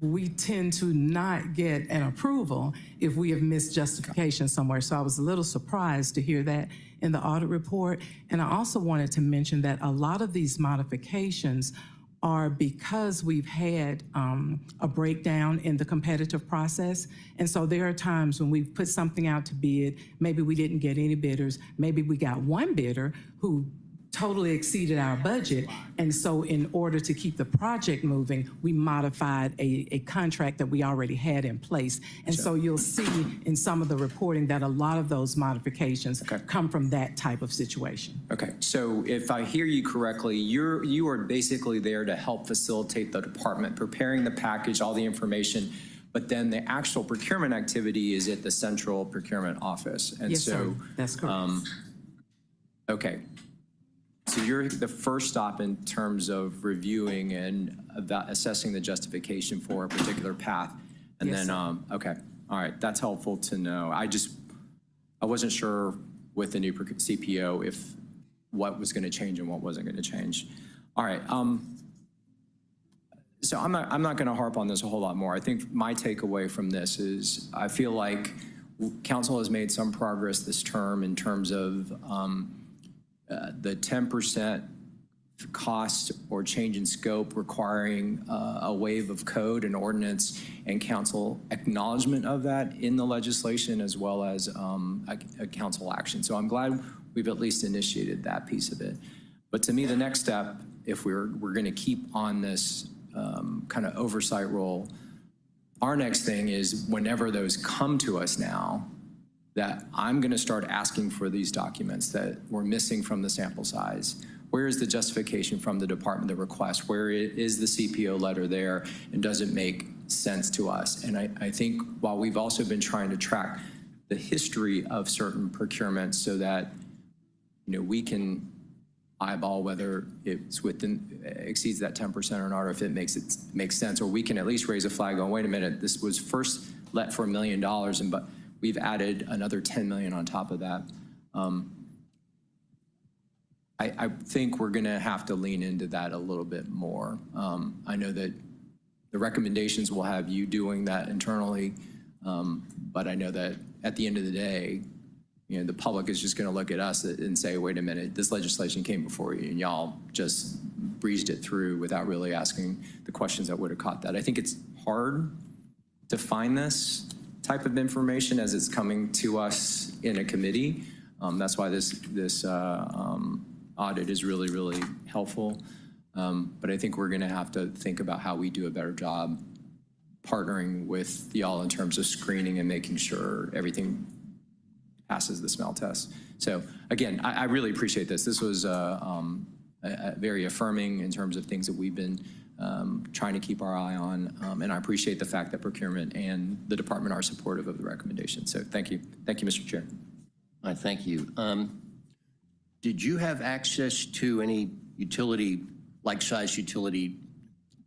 we tend to not get an approval if we have missed justification somewhere. So I was a little surprised to hear that in the audit report. And I also wanted to mention that a lot of these modifications are because we've had a breakdown in the competitive process. And so there are times when we've put something out to bid, maybe we didn't get any bidders, maybe we got one bidder who totally exceeded our budget. And so in order to keep the project moving, we modified a contract that we already had in place. And so you'll see in some of the reporting that a lot of those modifications come from that type of situation. Okay, so if I hear you correctly, you are basically there to help facilitate the department, preparing the package, all the information, but then the actual procurement activity is at the central procurement office. And Yes, so, sir. That's correct. Okay. So you're the first stop in terms of reviewing and assessing the justification for a particular path. And Yes, then, okay, all right, that's helpful to know. I wasn't sure with the new CPO if what was going to change and what wasn't going to change. All right, so I'm not going to harp on this a whole lot more. I think my takeaway from this is I feel like council has made some progress this term in terms of the 10% cost or change in scope requiring a waive of code and ordinance, and council acknowledgement of that in the legislation as well as a council action. So I'm glad we've at least initiated that piece of it. But to me, the next step, if we're going to keep on this kind of oversight role, our next thing is whenever those come to us now, that I'm going to start asking for these documents that were missing from the sample size. Where is the justification from the department, the request? Where is the CPO letter there? And does it make sense to us? And I think while we've also been trying to track the history of certain procurements so that we can eyeball whether it's exceeds that 10% or not, or if it makes sense, or we can at least raise a flag on, wait a minute, this was first let for $1 million, but we've added another 10 million on top of that. I think we're going to have to lean into that a little bit more. I know that the recommendations will have you doing that internally, but I know that at the end of the day, the public is just going to look at us and say, wait a minute, this legislation came before you and y'all just breezed it through without really asking the questions that would have caught that. I think it's hard to find this type of information as it's coming to us in a committee. That's why this audit is really, really helpful. But I think we're going to have to think about how we do a better job partnering with y'all in terms of screening and making sure everything passes the smell test. So again, I really appreciate this. This was very affirming in terms of things that we've been trying to keep our eye on. And I appreciate the fact that procurement and the department are supportive of the recommendation. So thank you. Thank you, Mr. Chair. All right, thank you. Did you have access to any like-size utility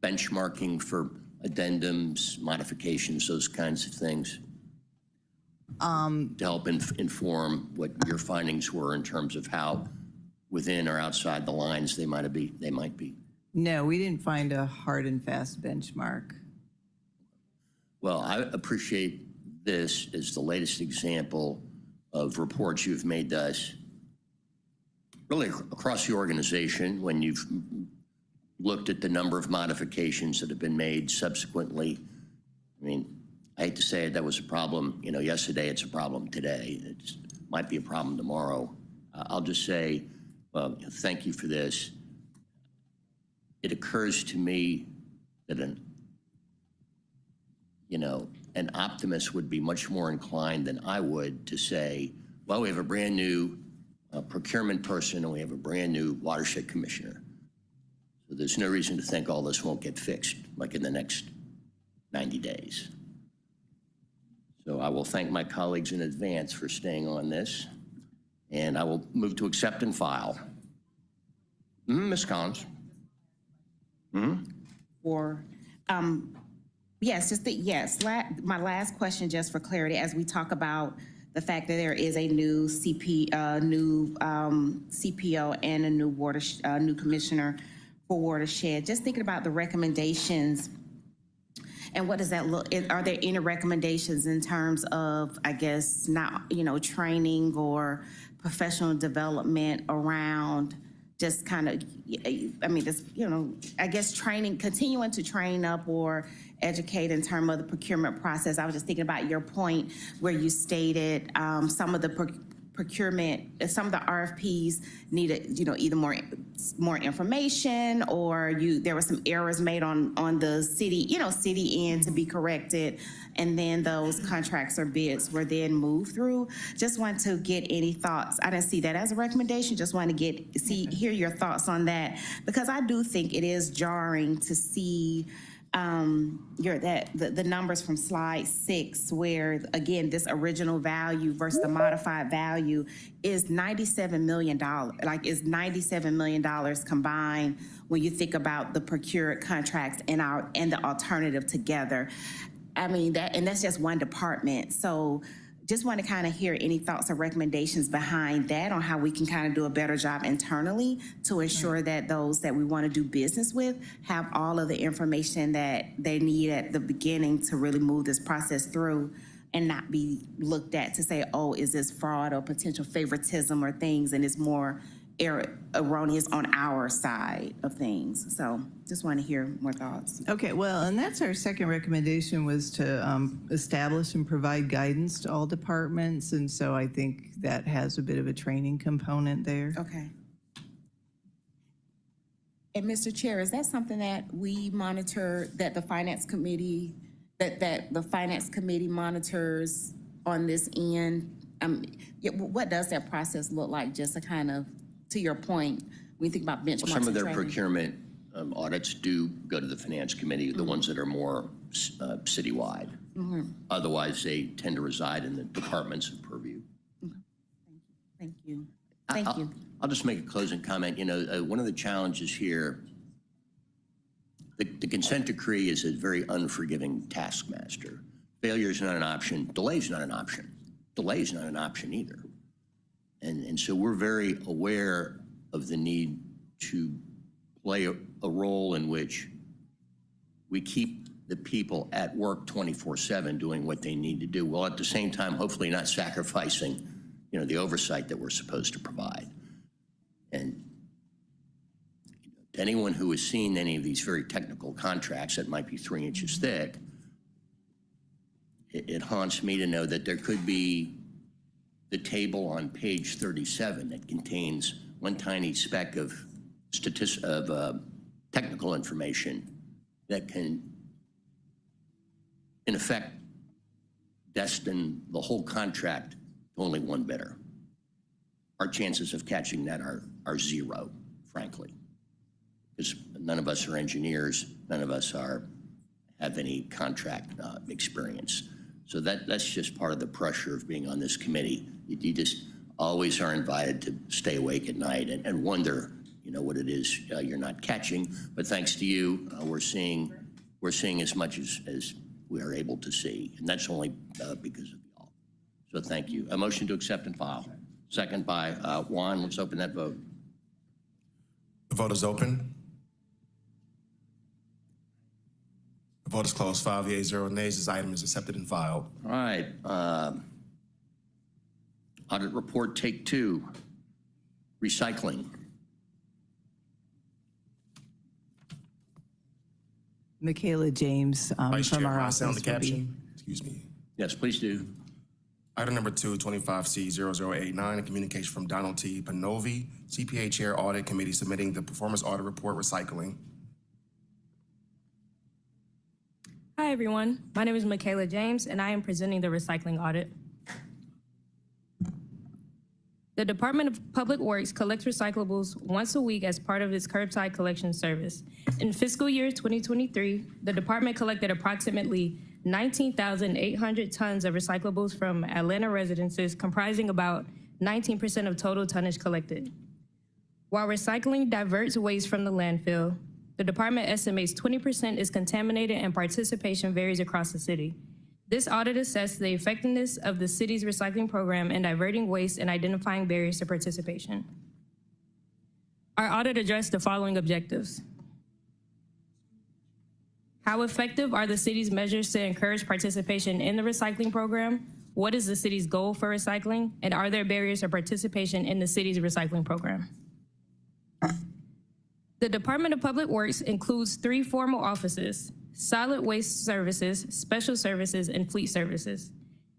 benchmarking for addendums, modifications, those kinds of things? To help inform what your findings were in terms of how within or outside the lines they might be. No, we didn't find a hard and fast benchmark. Well, I appreciate this as the latest example of reports you've made to us, really across the organization, when you've looked at the number of modifications that have been made subsequently. I mean, I hate to say it, that was a problem, yesterday, it's a problem today. It might be a problem tomorrow. I'll just say, well, thank you for this. It occurs to me that an optimist would be much more inclined than I would to say, well, we have a brand new procurement person and we have a brand new watershed commissioner. So there's no reason to think all this won't get fixed like in the next 90 days. So I will thank my colleagues in advance for staying on this, and I will move to accept and file. Ms. Collins. Yes, my last question, just for clarity, as we talk about the fact that there is a new CPO and a new commissioner for Watershed, just thinking about the recommendations And what does that look, are there any recommendations in terms of, I guess, not, training or professional development around just kind of, just, I guess training, continuing to train up or educate in terms of the procurement process? I was just thinking about your point where you stated some of the procurement, some of the RFPs needed, either more information, or there were some errors made on the city end to be corrected, and then those contracts or bids were then moved through. Just want to get any thoughts. I didn't see that as a recommendation. Just want to hear your thoughts on that, because I do think it is jarring to see the numbers from slide 6, where again this original value versus the modified value is $97 million. Is $97 million combined when you think about the procured contracts and the alternative together. That's just one department. So just want to kind of hear any thoughts or recommendations behind that on how we can kind of do a better job internally to ensure that those that we want to do business with have all of the information that they need at the beginning to really move this process through, and not be looked at to say, oh, is this fraud or potential favoritism or things, and it's more erroneous on our side of things. So just want to hear more thoughts. Okay, well, and that's our second recommendation, was to establish and provide guidance to all departments. And so I think that has a bit of a training component there. Okay. And Mr. Chair, is that something that we monitor, that the Finance Committee, that the Finance Committee monitors on this end? What does that process look like, just to kind of, to your point, when you think about benchmarks? Some of their training? procurement audits do go to the Finance Committee, the ones that are more citywide. Otherwise, they tend to reside in the departments of purview. Thank you. Thank you. I'll just make a closing comment. One of the challenges here, the consent decree is a very unforgiving taskmaster. Failure is not an option. Delay is not an option. Delay is not an option either. And so we're very aware of the need to play a role in which we keep the people at work 24/7 doing what they need to do, while at the same time hopefully not sacrificing the oversight that we're supposed to provide. And to anyone who has seen any of these very technical contracts that might be 3 inches thick, it haunts me to know that there could be the table on page 37 that contains one tiny speck of technical information that can, in effect, destine the whole contract to only one bidder. Our chances of catching that are zero, frankly, because none of us are engineers, none of us have any contract experience. So that's just part of the pressure of being on this committee. You just always are invited to stay awake at night and wonder, what it is you're not catching. But thanks to you, we're seeing as much as we are able to see, and that's only because of y'all. So thank you. A motion to accept and file. Second by Juan. Let's open that vote. The vote is open. The vote is closed. 5 yeas, 0 nays. This item is accepted and filed. All right. Audit report, take 2. Recycling. Michaela James Vice from Chair, our may I office. sound the will be- caption? Excuse me. Yes, please do. Item number 2, 25C0089, a communication from Donald T. Panovi, CPA Chair Audit Committee, submitting the performance audit report recycling. Hi, everyone. My name is Michaela James, and I am presenting the recycling audit. The Department of Public Works collects recyclables once a week as part of its curbside collection service. In fiscal year 2023, the department collected approximately 19,800 tons of recyclables from Atlanta residences, comprising about 19% of total tonnage collected. While recycling diverts waste from the landfill, the department estimates 20% is contaminated and participation varies across the city. This audit assessed the effectiveness of the city's recycling program in diverting waste and identifying barriers to participation. Our audit addressed the following objectives: How effective are the city's measures to encourage participation in the recycling program? What is the city's goal for recycling? And are there barriers to participation in the city's recycling program? The Department of Public Works includes 3 formal offices: Solid Waste Services, Special Services, and Fleet Services.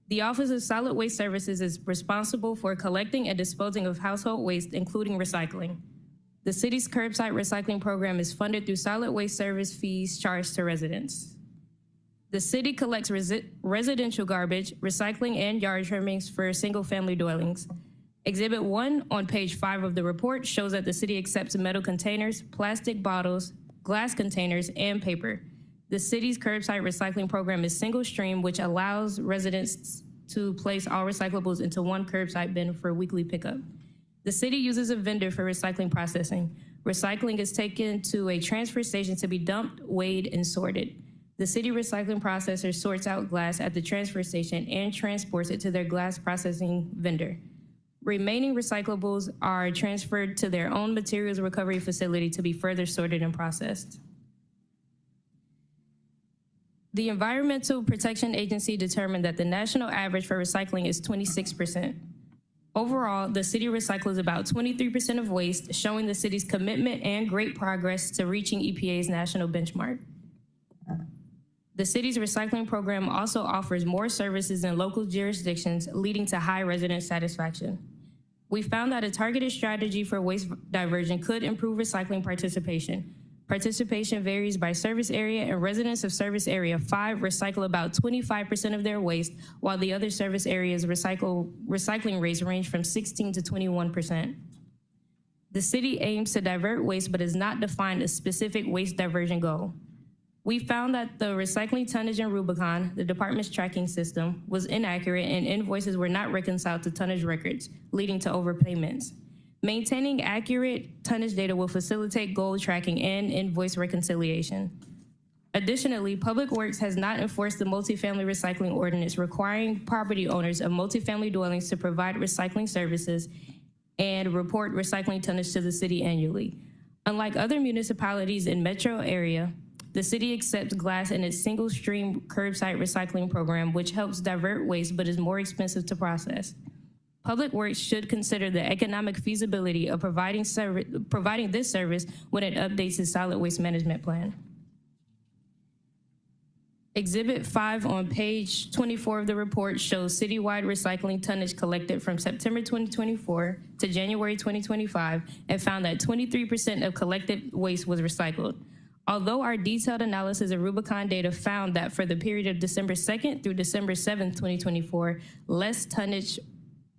The Office of Solid Waste Services is responsible for collecting and disposing of household waste, including recycling. The city's curbside recycling program is funded through solid waste service fees charged to residents. The city collects residential garbage, recycling, and yard trimmings for single-family dwellings. Exhibit 1 on page 5 of the report shows that the city accepts metal containers, plastic bottles, glass containers, and paper. The city's curbside recycling program is single stream, which allows residents to place all recyclables into one curbside bin for weekly pickup. The city uses a vendor for recycling processing. Recycling is taken to a transfer station to be dumped, weighed, and sorted. The city recycling processor sorts out glass at the transfer station and transports it to their glass processing vendor. Remaining recyclables are transferred to their own materials recovery facility to be further sorted and processed. The Environmental Protection Agency determined that the national average for recycling is 26%. Overall, the city recycles about 23% of waste, showing the city's commitment and great progress to reaching EPA's national benchmark. The city's recycling program also offers more services in local jurisdictions, leading to high resident satisfaction. We found that a targeted strategy for waste diversion could improve recycling participation. Participation varies by service area, and residents of service area 5 recycle about 25% of their waste, while the other service areas' recycling rates range from 16 to 21%. The city aims to divert waste but has not defined a specific waste diversion goal. We found that the recycling tonnage in Rubicon, the department's tracking system, was inaccurate and invoices were not reconciled to tonnage records, leading to overpayments. Maintaining accurate tonnage data will facilitate goal tracking and invoice reconciliation. Additionally, Public Works has not enforced the multifamily recycling ordinance, requiring property owners of multifamily dwellings to provide recycling services and report recycling tonnage to the city annually. Unlike other municipalities in metro area, the city accepts glass in its single stream curbside recycling program, which helps divert waste but is more expensive to process. Public Works should consider the economic feasibility of providing this service when it updates its solid waste management plan. Exhibit 5 on page 24 of the report shows citywide recycling tonnage collected from September 2024 to January 2025 and found that 23% of collected waste was recycled. Although our detailed analysis of Rubicon data found that for the period of December 2nd through December 7th, 2024, less tonnage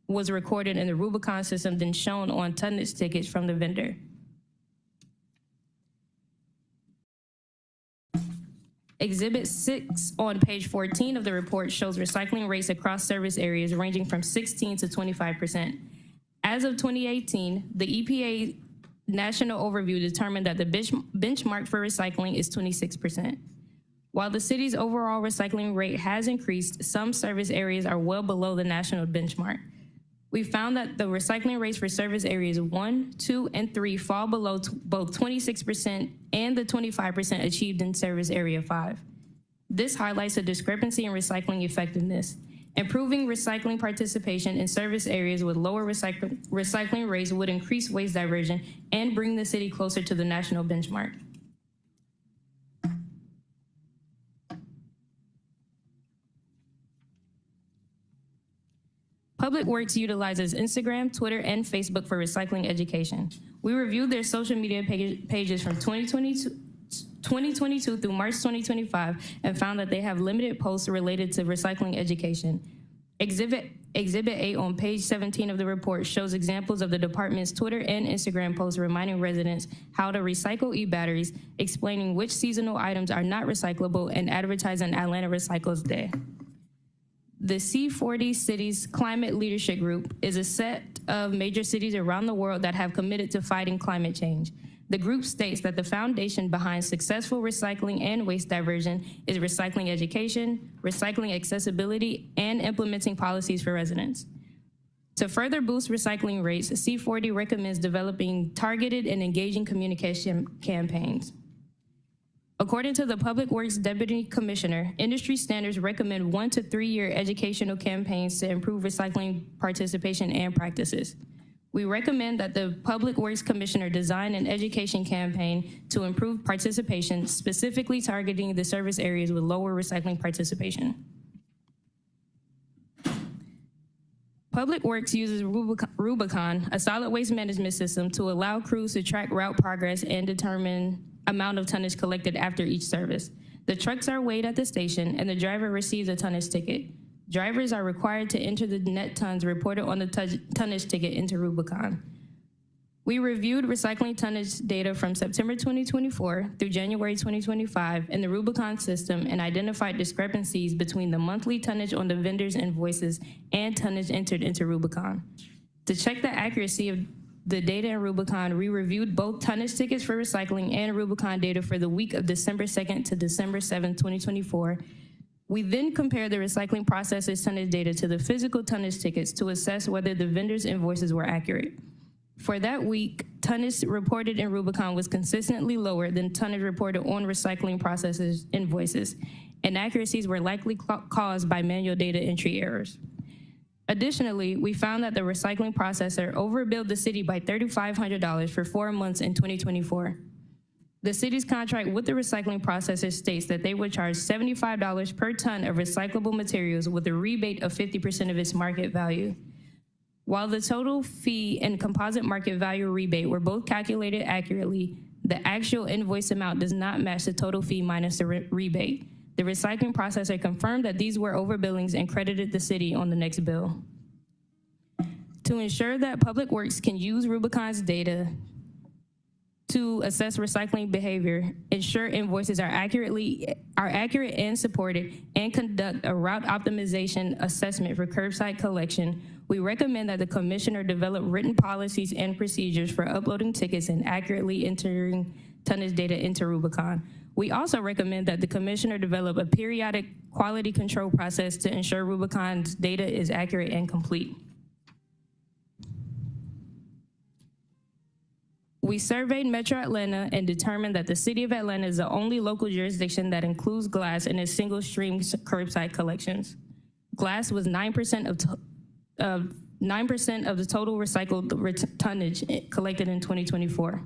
was recorded in the Rubicon system than shown on tonnage tickets from the vendor. Exhibit 6 on page 14 of the report shows recycling rates across service areas ranging from 16 to 25%. As of 2018, the EPA National Overview determined that the benchmark for recycling is 26%. While the city's overall recycling rate has increased, some service areas are well below the national benchmark. We found that the recycling rates for service areas 1, 2, and 3 fall below both 26% and the 25% achieved in service area 5. This highlights a discrepancy in recycling effectiveness. Improving recycling participation in service areas with lower recycling rates would increase waste diversion and bring the city closer to the national benchmark. Public Works utilizes Instagram, Twitter, and Facebook for recycling education. We reviewed their social media pages from 2022 through March 2025 and found that they have limited posts related to recycling education. Exhibit 8 on page 17 of the report shows examples of the department's Twitter and Instagram posts reminding residents how to recycle e-batteries, explaining which seasonal items are not recyclable, and advertising Atlanta Recycles Day. The C40 Cities Climate Leadership Group is a set of major cities around the world that have committed to fighting climate change. The group states that the foundation behind successful recycling and waste diversion is recycling education, recycling accessibility, and implementing policies for residents. To further boost recycling rates, C40 recommends developing targeted and engaging communication campaigns. According to the Public Works Deputy Commissioner, industry standards recommend 1 to 3 year educational campaigns to improve recycling participation and practices. We recommend that the Public Works Commissioner design an education campaign to improve participation, specifically targeting the service areas with lower recycling participation. Public Works uses Rubicon, a solid waste management system, to allow crews to track route progress and determine amount of tonnage collected after each service. The trucks are weighed at the station and the driver receives a tonnage ticket. Drivers are required to enter the net tons reported on the tonnage ticket into Rubicon. We reviewed recycling tonnage data from September 2024 through January 2025 in the Rubicon system and identified discrepancies between the monthly tonnage on the vendor's invoices and tonnage entered into Rubicon. To check the accuracy of the data in Rubicon, we reviewed both tonnage tickets for recycling and Rubicon data for the week of December 2nd to December 7th, 2024. We then compared the recycling processor's tonnage data to the physical tonnage tickets to assess whether the vendor's invoices were accurate. For that week, tonnage reported in Rubicon was consistently lower than tonnage reported on recycling processor's invoices. Inaccuracies were likely caused by manual data entry errors. Additionally, we found that the recycling processor overbilled the city by $3,500 for 4 months in 2024. The city's contract with the recycling processor states that they would charge $75 per ton of recyclable materials with a rebate of 50% of its market value. While the total fee and composite market value rebate were both calculated accurately, the actual invoice amount does not match the total fee minus the rebate. The recycling processor confirmed that these were overbillings and credited the city on the next bill. To ensure that Public Works can use Rubicon's data to assess recycling behavior, ensure invoices are accurate and supported, and conduct a route optimization assessment for curbside collection, we recommend that the commissioner develop written policies and procedures for uploading tickets and accurately entering tonnage data into Rubicon. We also recommend that the commissioner develop a periodic quality control process to ensure Rubicon's data is accurate and complete. We surveyed Metro Atlanta and determined that the city of Atlanta is the only local jurisdiction that includes glass in its single stream curbside collections. Glass was 9% of the total recycled tonnage collected in 2024.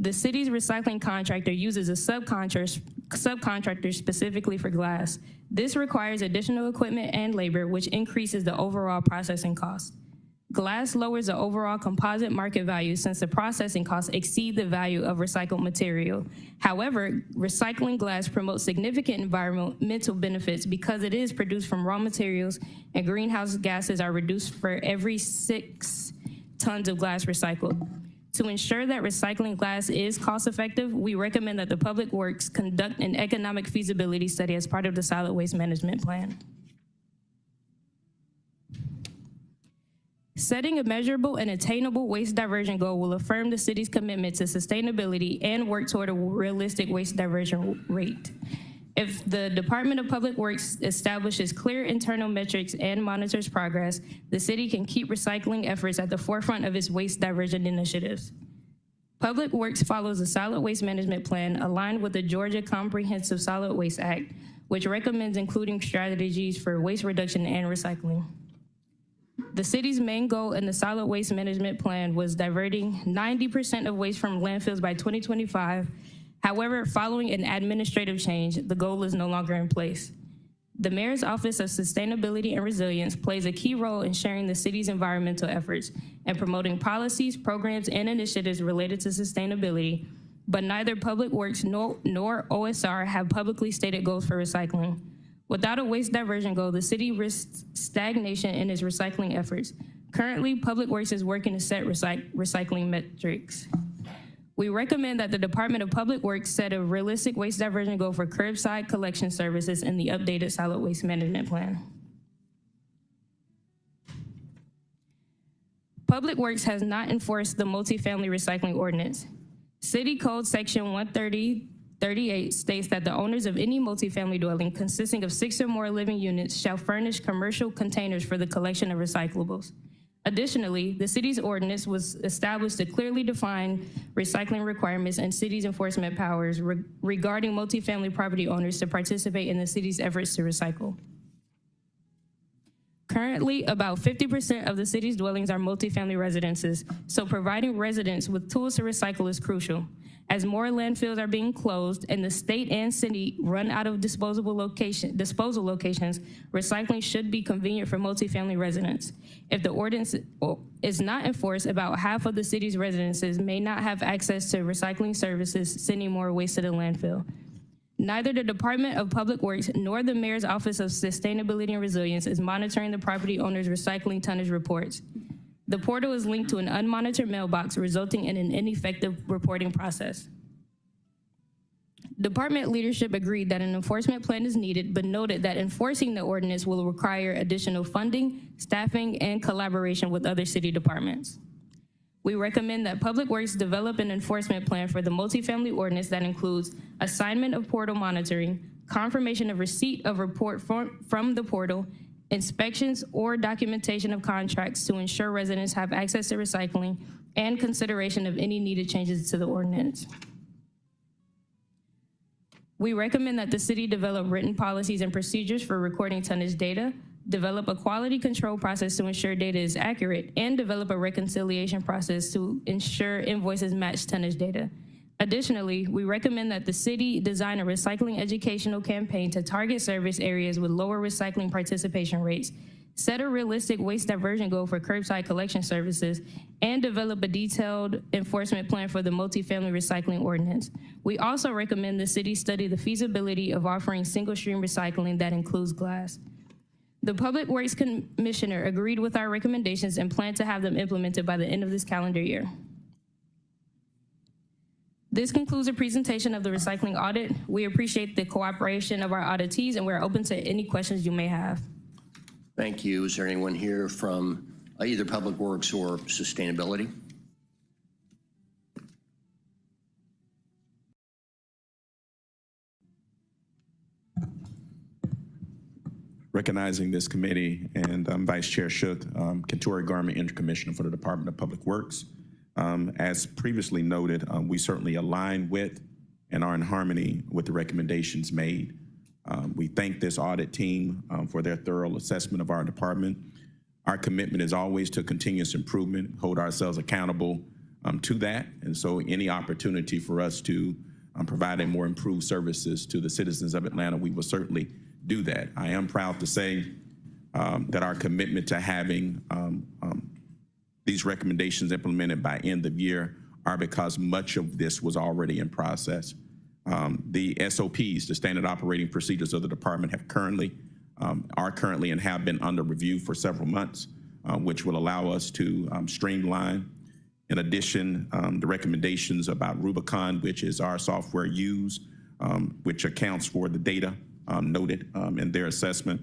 The city's recycling contractor uses a subcontractor specifically for glass. This requires additional equipment and labor, which increases the overall processing cost. Glass lowers the overall composite market value since the processing costs exceed the value of recycled material. However, recycling glass promotes significant environmental benefits because it is produced from raw materials and greenhouse gases are reduced for every 6 tons of glass recycled. To ensure that recycling glass is cost-effective, we recommend that the Public Works conduct an economic feasibility study as part of the solid waste management plan. Setting a measurable and attainable waste diversion goal will affirm the city's commitment to sustainability and work toward a realistic waste diversion rate. If the Department of Public Works establishes clear internal metrics and monitors progress, the city can keep recycling efforts at the forefront of its waste diversion initiatives. Public Works follows a solid waste management plan aligned with the Georgia Comprehensive Solid Waste Act, which recommends including strategies for waste reduction and recycling. The city's main goal in the solid waste management plan was diverting 90% of waste from landfills by 2025. However, following an administrative change, the goal is no longer in place. The Mayor's Office of Sustainability and Resilience plays a key role in sharing the city's environmental efforts and promoting policies, programs, and initiatives related to sustainability, but neither Public Works nor OSR have publicly stated goals for recycling. Without a waste diversion goal, the city risks stagnation in its recycling efforts. Currently, Public Works is working to set recycling metrics. We recommend that the Department of Public Works set a realistic waste diversion goal for curbside collection services in the updated solid waste management plan. Public Works has not enforced the multifamily recycling ordinance. City Code Section 130-38 states that the owners of any multifamily dwelling consisting of 6 or more living units shall furnish commercial containers for the collection of recyclables. Additionally, the city's ordinance was established to clearly define recycling requirements and city's enforcement powers regarding multifamily property owners to participate in the city's efforts to recycle. Currently, about 50% of the city's dwellings are multifamily residences, so providing residents with tools to recycle is crucial. As more landfills are being closed and the state and city run out of disposal locations, recycling should be convenient for multifamily residents. If the ordinance is not enforced, about half of the city's residences may not have access to recycling services, sending more waste to the landfill. Neither the Department of Public Works nor the Mayor's Office of Sustainability and Resilience is monitoring the property owner's recycling tonnage reports. The portal is linked to an unmonitored mailbox, resulting in an ineffective reporting process. Department leadership agreed that an enforcement plan is needed, but noted that enforcing the ordinance will require additional funding, staffing, and collaboration with other city departments. We recommend that Public Works develop an enforcement plan for the multifamily ordinance that includes assignment of portal monitoring, confirmation of receipt of report from the portal, inspections or documentation of contracts to ensure residents have access to recycling, and consideration of any needed changes to the ordinance. We recommend that the city develop written policies and procedures for recording tonnage data, develop a quality control process to ensure data is accurate, and develop a reconciliation process to ensure invoices match tonnage data. Additionally, we recommend that the city design a recycling educational campaign to target service areas with lower recycling participation rates, set a realistic waste diversion goal for curbside collection services, and develop a detailed enforcement plan for the multifamily recycling ordinance. We also recommend the city study the feasibility of offering single stream recycling that includes glass. The Public Works Commissioner agreed with our recommendations and planned to have them implemented by the end of this calendar year. This concludes the presentation of the recycling audit. We appreciate the cooperation of our auditees, and we're open to any questions you may have. Thank you. Is there anyone here from either Public Works or Sustainability? Recognizing this committee, and Vice Chair Shook, Kentori Garment, Intercommissioner for the Department of Public Works. As previously noted, we certainly align with and are in harmony with the recommendations made. We thank this audit team for their thorough assessment of our department. Our commitment is always to continuous improvement, hold ourselves accountable to that. And so any opportunity for us to provide a more improved services to the citizens of Atlanta, we will certainly do that. I am proud to say that our commitment to having these recommendations implemented by end of year are because much of this was already in process. The SOPs, the standard operating procedures of the department are currently and have been under review for several months, which will allow us to streamline. In addition, the recommendations about Rubicon, which is our software used, which accounts for the data noted in their assessment.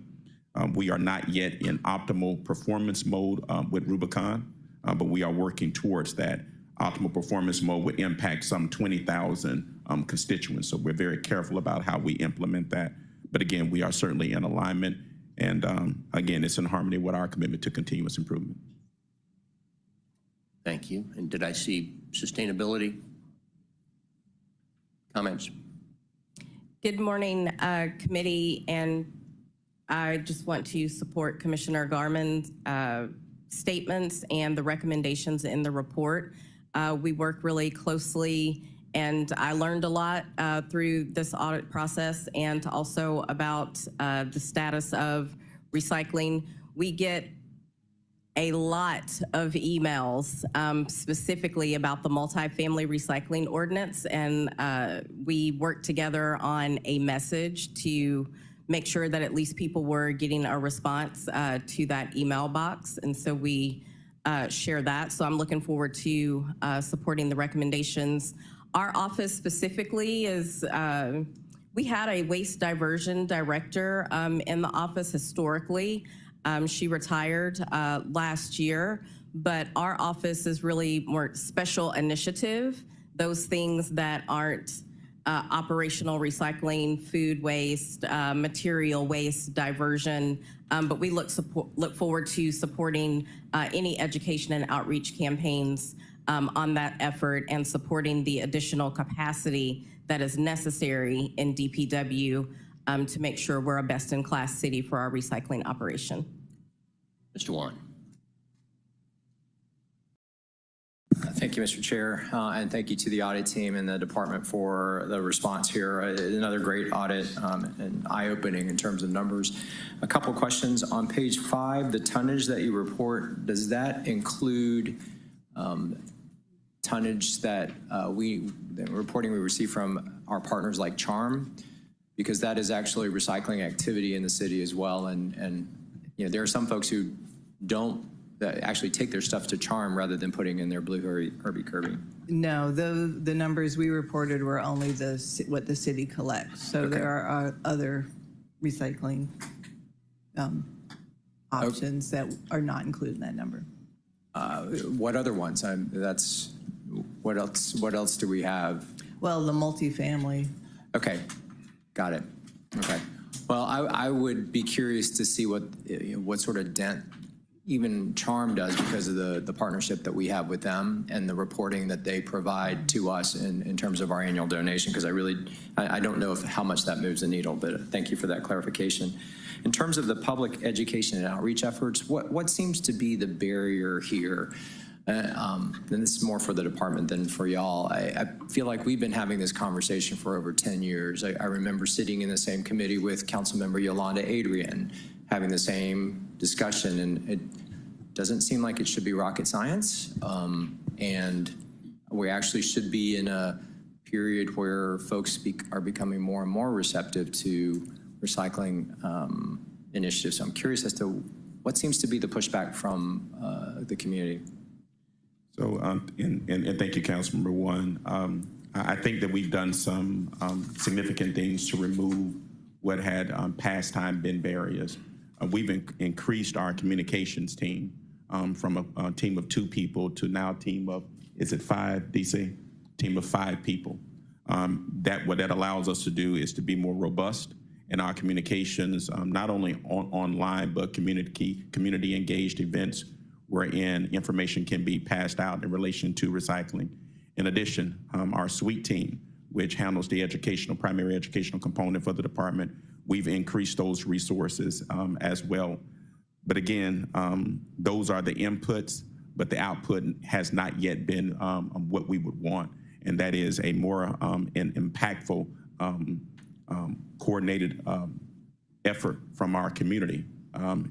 We are not yet in optimal performance mode with Rubicon, but we are working towards that. Optimal performance mode would impact some 20,000 constituents, so we're very careful about how we implement that. But again, we are certainly in alignment, and again, it's in harmony with our commitment to continuous improvement. Thank you. And did I see Sustainability comments? Good morning, committee, and I just want to support Commissioner Garman's statements and the recommendations in the report. We work really closely, and I learned a lot through this audit process, and also about the status of recycling. We get a lot of emails specifically about the multifamily recycling ordinance, and we worked together on a message to make sure that at least people were getting a response to that email box, and so we share that. So I'm looking forward to supporting the recommendations. Our office specifically is, we had a waste diversion director in the office historically. She retired last year, but our office is really more special initiative, those things that aren't operational recycling, food waste, material waste diversion, but we look forward to supporting any education and outreach campaigns on that effort and supporting the additional capacity that is necessary in DPW to make sure we're a best-in-class city for our recycling operation. Mr. Wan. Thank you, Mr. Chair, and thank you to the audit team and the department for the response here. Another great audit and eye-opening in terms of numbers. A couple questions. On page 5, the tonnage that you report, does that include tonnage that the reporting we receive from our partners like Charm? Because that is actually recycling activity in the city as well. And you know, there are some folks who don't that actually take their stuff to Charm rather than putting in their blue Herbie Kirby. No, the numbers we reported were only what the city collects. So Okay. there are other recycling options that are not included in that number. What other ones? What else do we have? Well, the multifamily. Okay, got it. Okay. Well, I would be curious to see what sort of dent even Charm does because of the partnership that we have with them and the reporting that they provide to us in terms of our annual donation, because I don't know how much that moves the needle, but thank you for that clarification. In terms of the public education and outreach efforts, what seems to be the barrier here? And this is more for the department than for y'all. I feel like we've been having this conversation for over 10 years. I remember sitting in the same committee with Councilmember Yolanda Adrian, having the same discussion, and it doesn't seem like it should be rocket science. And we actually should be in a period where folks are becoming more and more receptive to recycling initiatives. So I'm curious as to what seems to be the pushback from the community. So, and thank you, Councilmember One. I think that we've done some significant things to remove what had past time been barriers. We've increased our communications team from a team of 2 people to now a team of, is it 5, DC? Team of 5 people. What that allows us to do is to be more robust in our communications, not only online, but community engaged events wherein information can be passed out in relation to recycling. In addition, our SWEET team, which handles the primary educational component for the department, we've increased those resources as well. But again, those are the inputs, but the output has not yet been what we would want, and that is a more impactful, coordinated effort from our community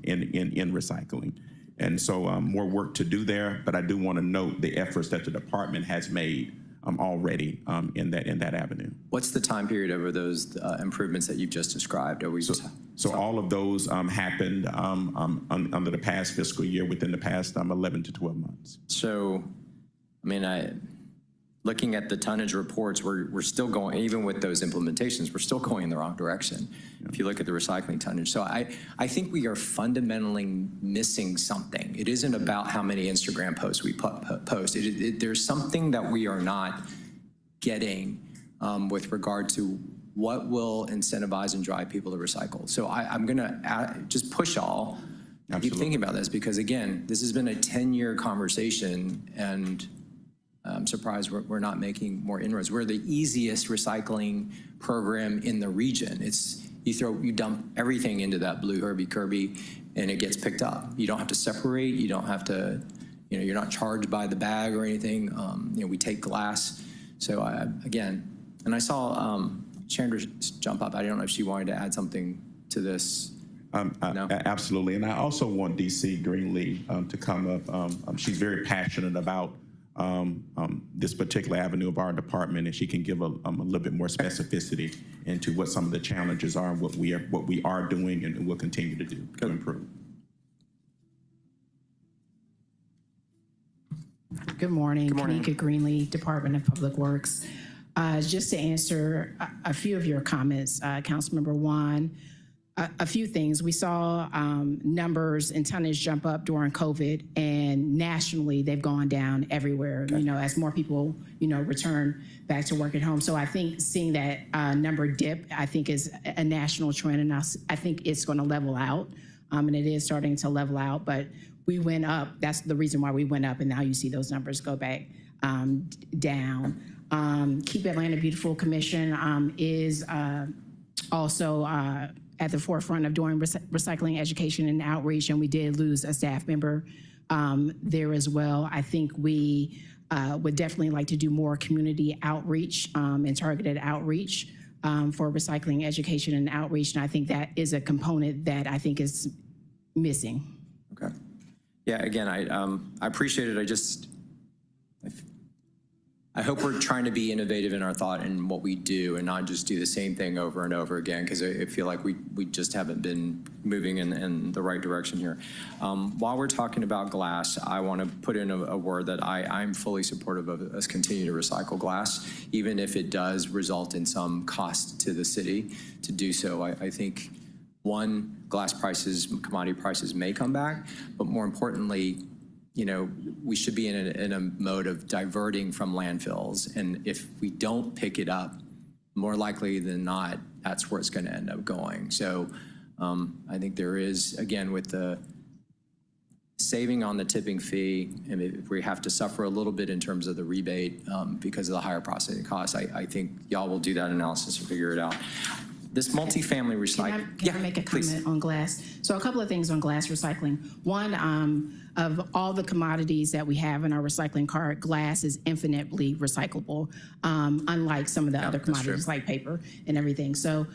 in recycling. And so more work to do there, but I do want to note the efforts that the department has made already in that avenue. What's the time period over those improvements that you've just described? So all of those happened under the past fiscal year, within the past 11 to 12 months. So, I mean, looking at the tonnage reports, we're still going, even with those implementations, we're still going in the wrong direction. If you look at the recycling tonnage. So I think we are fundamentally missing something. It isn't about how many Instagram posts we post. There's something that we are not getting with regard to what will incentivize and drive people to recycle. So I'm gonna just push all. Keep thinking about this, because again, this has been a 10-year conversation, and I'm surprised we're not making more inroads. We're the easiest recycling program in the region. You dump everything into that blue Herbie Kirby and it gets picked up. You don't have to separate. You don't have to, you're not charged by the bag or anything. We take glass. So again, and I saw Chandra jump up. I don't know if she wanted to add something to this. No? Absolutely. And I also want DC Greenlee to come up. She's very passionate about this particular avenue of our department, and she can give a little bit more specificity into what some of the challenges are, and what we are doing and will continue to do to improve. Good morning. Kanika Greenlee, Department of Public Works. Just to answer a few of your comments, Councilmember Juan, a few things. We saw numbers and tonnage jump up during COVID, and nationally they've gone down everywhere, as more people, return back to work at home. So I think seeing that number dip, I think is a national trend, and I think it's going to level out, and it is starting to level out, but we went up. That's the reason why we went up, and now you see those numbers go back down. Keep Atlanta Beautiful Commission is also at the forefront of doing recycling education and outreach, and we did lose a staff member there as well. I think we would definitely like to do more community outreach and targeted outreach for recycling education and outreach, and I think that is a component that I think is missing. Okay. Yeah, again, I appreciate it. I hope we're trying to be innovative in our thought and what we do and not just do the same thing over and over again, because I feel like we just haven't been moving in the right direction here. While we're talking about glass, I want to put in a word that I'm fully supportive of us continue to recycle glass, even if it does result in some cost to the city to do so. I think, one, glass prices, commodity prices may come back, but more importantly, we should be in a mode of diverting from landfills. And if we don't pick it up, more likely than not, that's where it's going to end up going. So I think there is, again, with the saving on the tipping fee, and if we have to suffer a little bit in terms of the rebate because of the higher processing costs, I think y'all will do that analysis and figure it out. This multifamily recycling. Can I make a comment on glass? So a couple of things on glass recycling. One, of all the commodities that we have in our recycling cart, glass is infinitely recyclable, unlike some of the other commodities like paper and everything. So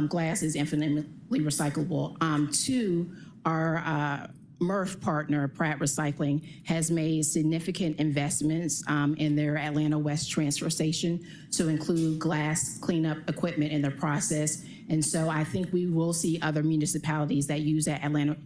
glass is infinitely recyclable. Two, our MRF partner, Pratt Recycling, has made significant investments in their Atlanta West transfer station to include glass cleanup equipment in their process. And so I think we will see other municipalities that use that Atlanta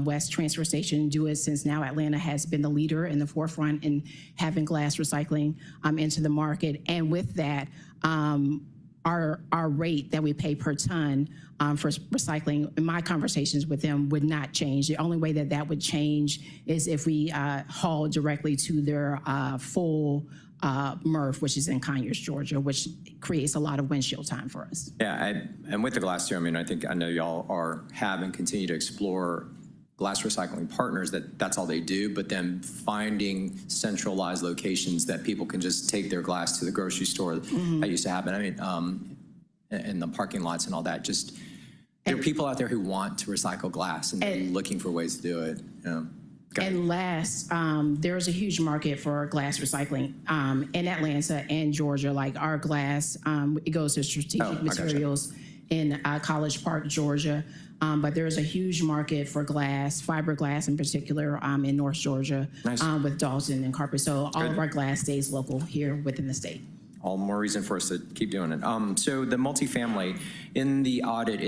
West transfer station do it, since now Atlanta has been the leader in the forefront in having glass recycling into the market. And with that, our rate that we pay per ton for recycling, in my conversations with them, would not change. The only way that would change is if we haul directly to their full MRF, which is in Conyers, Georgia, which creates a lot of windshield time for us. Yeah, and with the glass too, I know y'all have and continue to explore glass recycling partners that's all they do, but then finding centralized locations that people can just take their glass to the grocery store. That used to happen. In the parking lots and all that. Just there are people out there who want to recycle glass and they're looking for ways to do it. And last, there's a huge market for glass recycling in Atlanta and Georgia. Like our glass, it goes to strategic materials in College Park, Georgia. But there's a huge market for glass, fiberglass in particular, in North Georgia, with Dalton and Carpet. So all of our glass stays local here within the state. All more reason for us to keep doing it. So the multifamily, in the audit,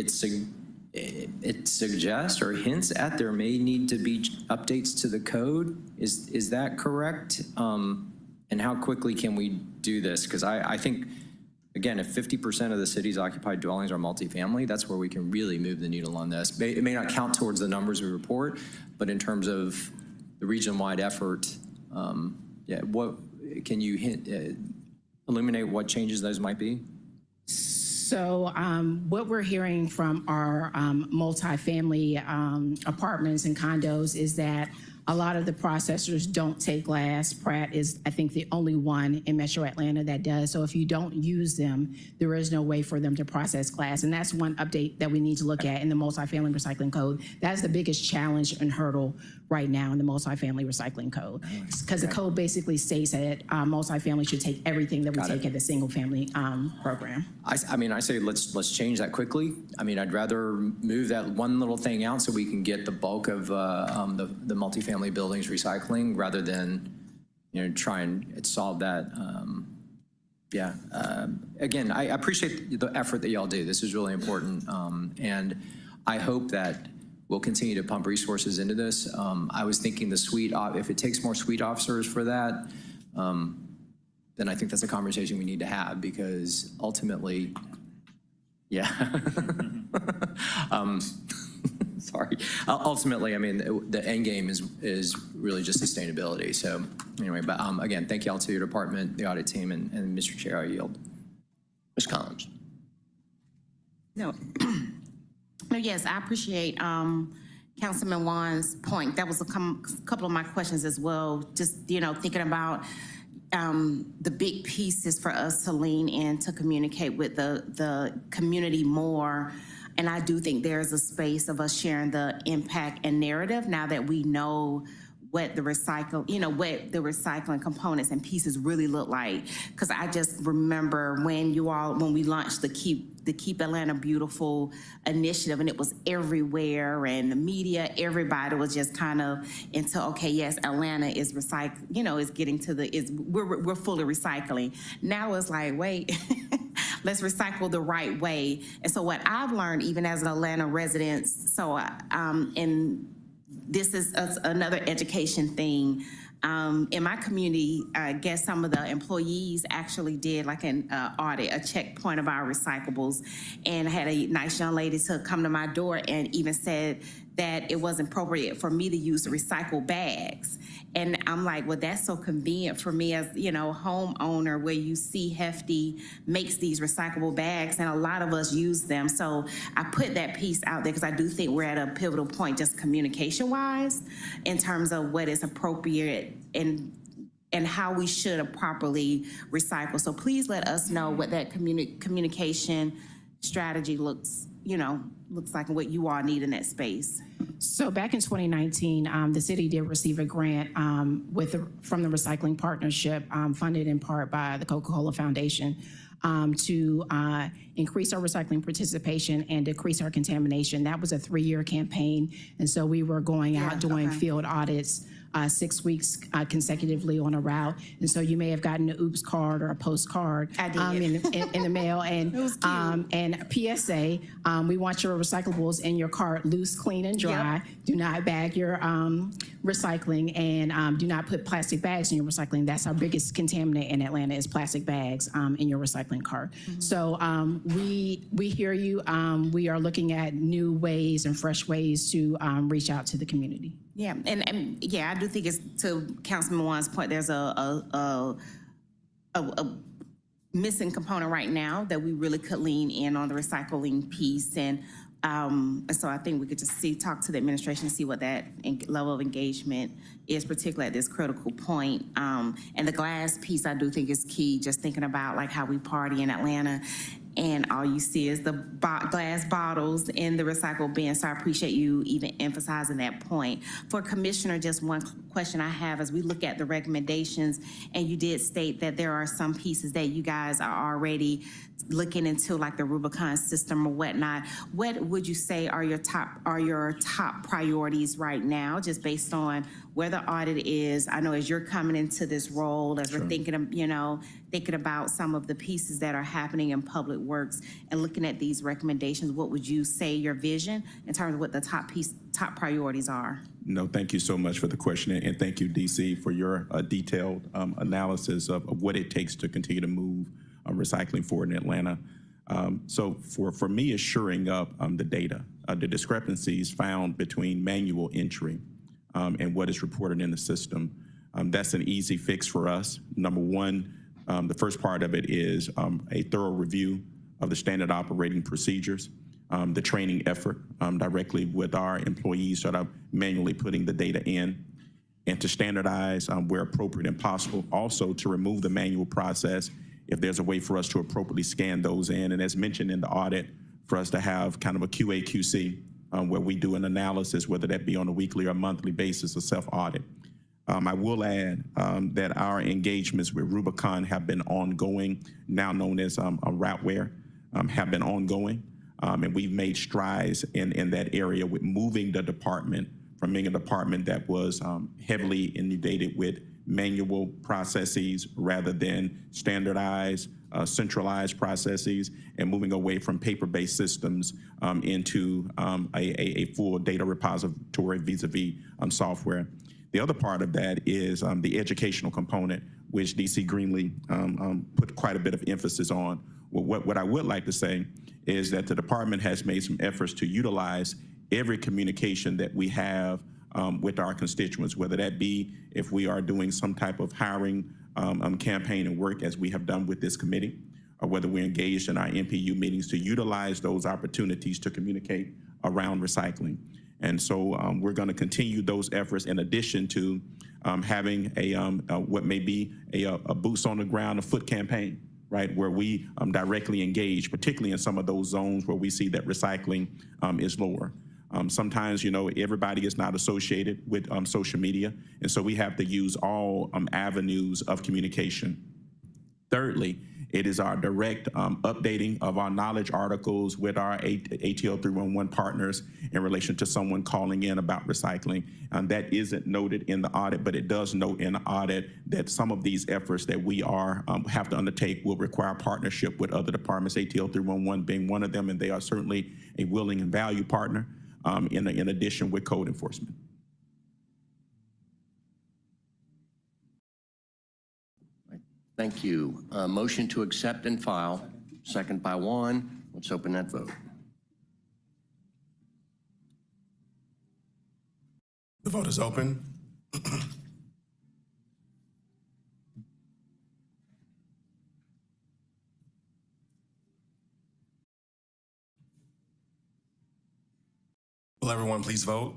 it suggests or hints at there may need to be updates to the code. Is that correct? And how quickly can we do this? Because I think, again, if 50% of the city's occupied dwellings are multifamily, that's where we can really move the needle on this. It may not count towards the numbers we report, but in terms of the region-wide effort, what can you illuminate what changes those might be? So what we're hearing from our multifamily apartments and condos is that a lot of the processors don't take glass. Pratt is, I think, the only one in Metro Atlanta that does. So if you don't use them, there is no way for them to process glass. And that's one update that we need to look at in the multifamily recycling code. That's the biggest challenge and hurdle right now in the multifamily recycling code. Because the code basically states that multifamily should take everything that we take at the single family program. I say let's change that quickly. I'd rather move that one little thing out so we can get the bulk of the multifamily buildings recycling rather than try and solve that. Again, I appreciate the effort that y'all do. This is really important, and I hope that we'll continue to pump resources into this. I was thinking if it takes more suite officers for that, then I think that's a conversation we need to have, because ultimately Yeah. Sorry. Ultimately, I mean, the end game is really just sustainability. So anyway, but again, thank you all to your department, the audit team, and Mr. Chair, I yield. Ms. Collins. No, yes, I appreciate Councilman Wan's point. That was a couple of my questions as well. Just, thinking about the big pieces for us to lean in to communicate with the community more. And I do think there's a space of us sharing the impact and narrative now that we know what the recycling components and pieces really look like. Because I just remember when we launched the Keep Atlanta Beautiful initiative, and it was everywhere, and the media, everybody was just kind of into, okay, yes, Atlanta is is getting to we're fully recycling. Now it's like, wait, let's recycle the right way. And so what I've learned, even as an Atlanta resident, this is another education thing. In my community, I guess some of the employees actually did like an audit, a checkpoint of our recyclables, and I had a nice young lady to come to my door and even said that it wasn't appropriate for me to use recycled bags. And I'm like, well, that's so convenient for me as, homeowner, where you see Hefty makes these recyclable bags, and a lot of us use them. So I put that piece out there because I do think we're at a pivotal point, just communication-wise, in terms of what is appropriate and how we should properly recycle. So please let us know what that communication strategy looks like and what you all need in that space. So back in 2019, the city did receive a grant from the Recycling Partnership, funded in part by the Coca-Cola Foundation, to increase our recycling participation and decrease our contamination. That was a 3-year campaign, and so we were going out doing field audits 6 weeks consecutively on a route. And so you may have gotten an oops card or a postcard in the mail. And it was cute. And PSA, we want your recyclables in your cart loose, clean, and dry. Yep. Do not bag your recycling, and do not put plastic bags in your recycling. That's our biggest contaminant in Atlanta, is plastic bags in your recycling cart. Mm-hmm. So we hear you. We are looking at new ways and fresh ways to reach out to the community. Yeah, and yeah, I do think it's, to Councilman Wan's point, there's a missing component right now that we really could lean in on, the recycling piece, and so I think we could just talk to the administration and see what that level of engagement is, particularly at this critical point. And the glass piece, I do think, is key. Just thinking about like how we party in Atlanta, and all you see is the glass bottles in the recycle bin. So I appreciate you even emphasizing that point. For Commissioner, just one question I have as we look at the recommendations, and you did state that there are some pieces that you guys are already looking into, like the Rubicon system or whatnot. What would you say are your top priorities right now, just based on where the audit is? I know as you're coming into this role, as we're thinking of, thinking about some of the pieces that are happening in public works and looking at these recommendations, what would you say your vision in terms of what the top priorities are? No, thank you so much for the question, and thank you, DC, for your detailed analysis of what it takes to continue to move recycling forward in Atlanta. So for me, it's shoring up the data, the discrepancies found between manual entry and what is reported in the system. That's an easy fix for us. Number one, the first part of it is a thorough review of the standard operating procedures, the training effort directly with our employees that are manually putting the data in, and to standardize where appropriate and possible, also to remove the manual process if there's a way for us to appropriately scan those in. And as mentioned in the audit, for us to have kind of a QA/QC where we do an analysis, whether that be on a weekly or monthly basis, a self-audit. I will add that our engagements with Rubicon have been ongoing, now known as Routeware, have been ongoing. And we've made strides in that area with moving the department from being a department that was heavily inundated with manual processes rather than standardized, centralized processes, and moving away from paper-based systems into a full data repository vis-a-vis software. The other part of that is the educational component, which DC Greenlee put quite a bit of emphasis on what I would like to say is that the department has made some efforts to utilize every communication that we have with our constituents, whether that be if we are doing some type of hiring campaign and work as we have done with this committee, or whether we're engaged in our MPU meetings, to utilize those opportunities to communicate around recycling. And so we're going to continue those efforts in addition to having what may be a boots on the ground, a foot campaign, right, where we directly engage, particularly in some of those zones where we see that recycling is lower. Sometimes, you know, everybody is not associated with social media, and so we have to use all avenues of communication. Thirdly, it is our direct updating of our knowledge articles with our ATL 311 partners in relation to someone calling in about recycling. That isn't noted in the audit, but it does note in the audit that some of these efforts that we have to undertake will require partnership with other departments, ATL 311 being one of them, and they are certainly a willing and valued partner in addition with code enforcement. Thank you. Motion to accept and file, second by Juan. Let's open that vote. The vote is open. Will everyone please vote?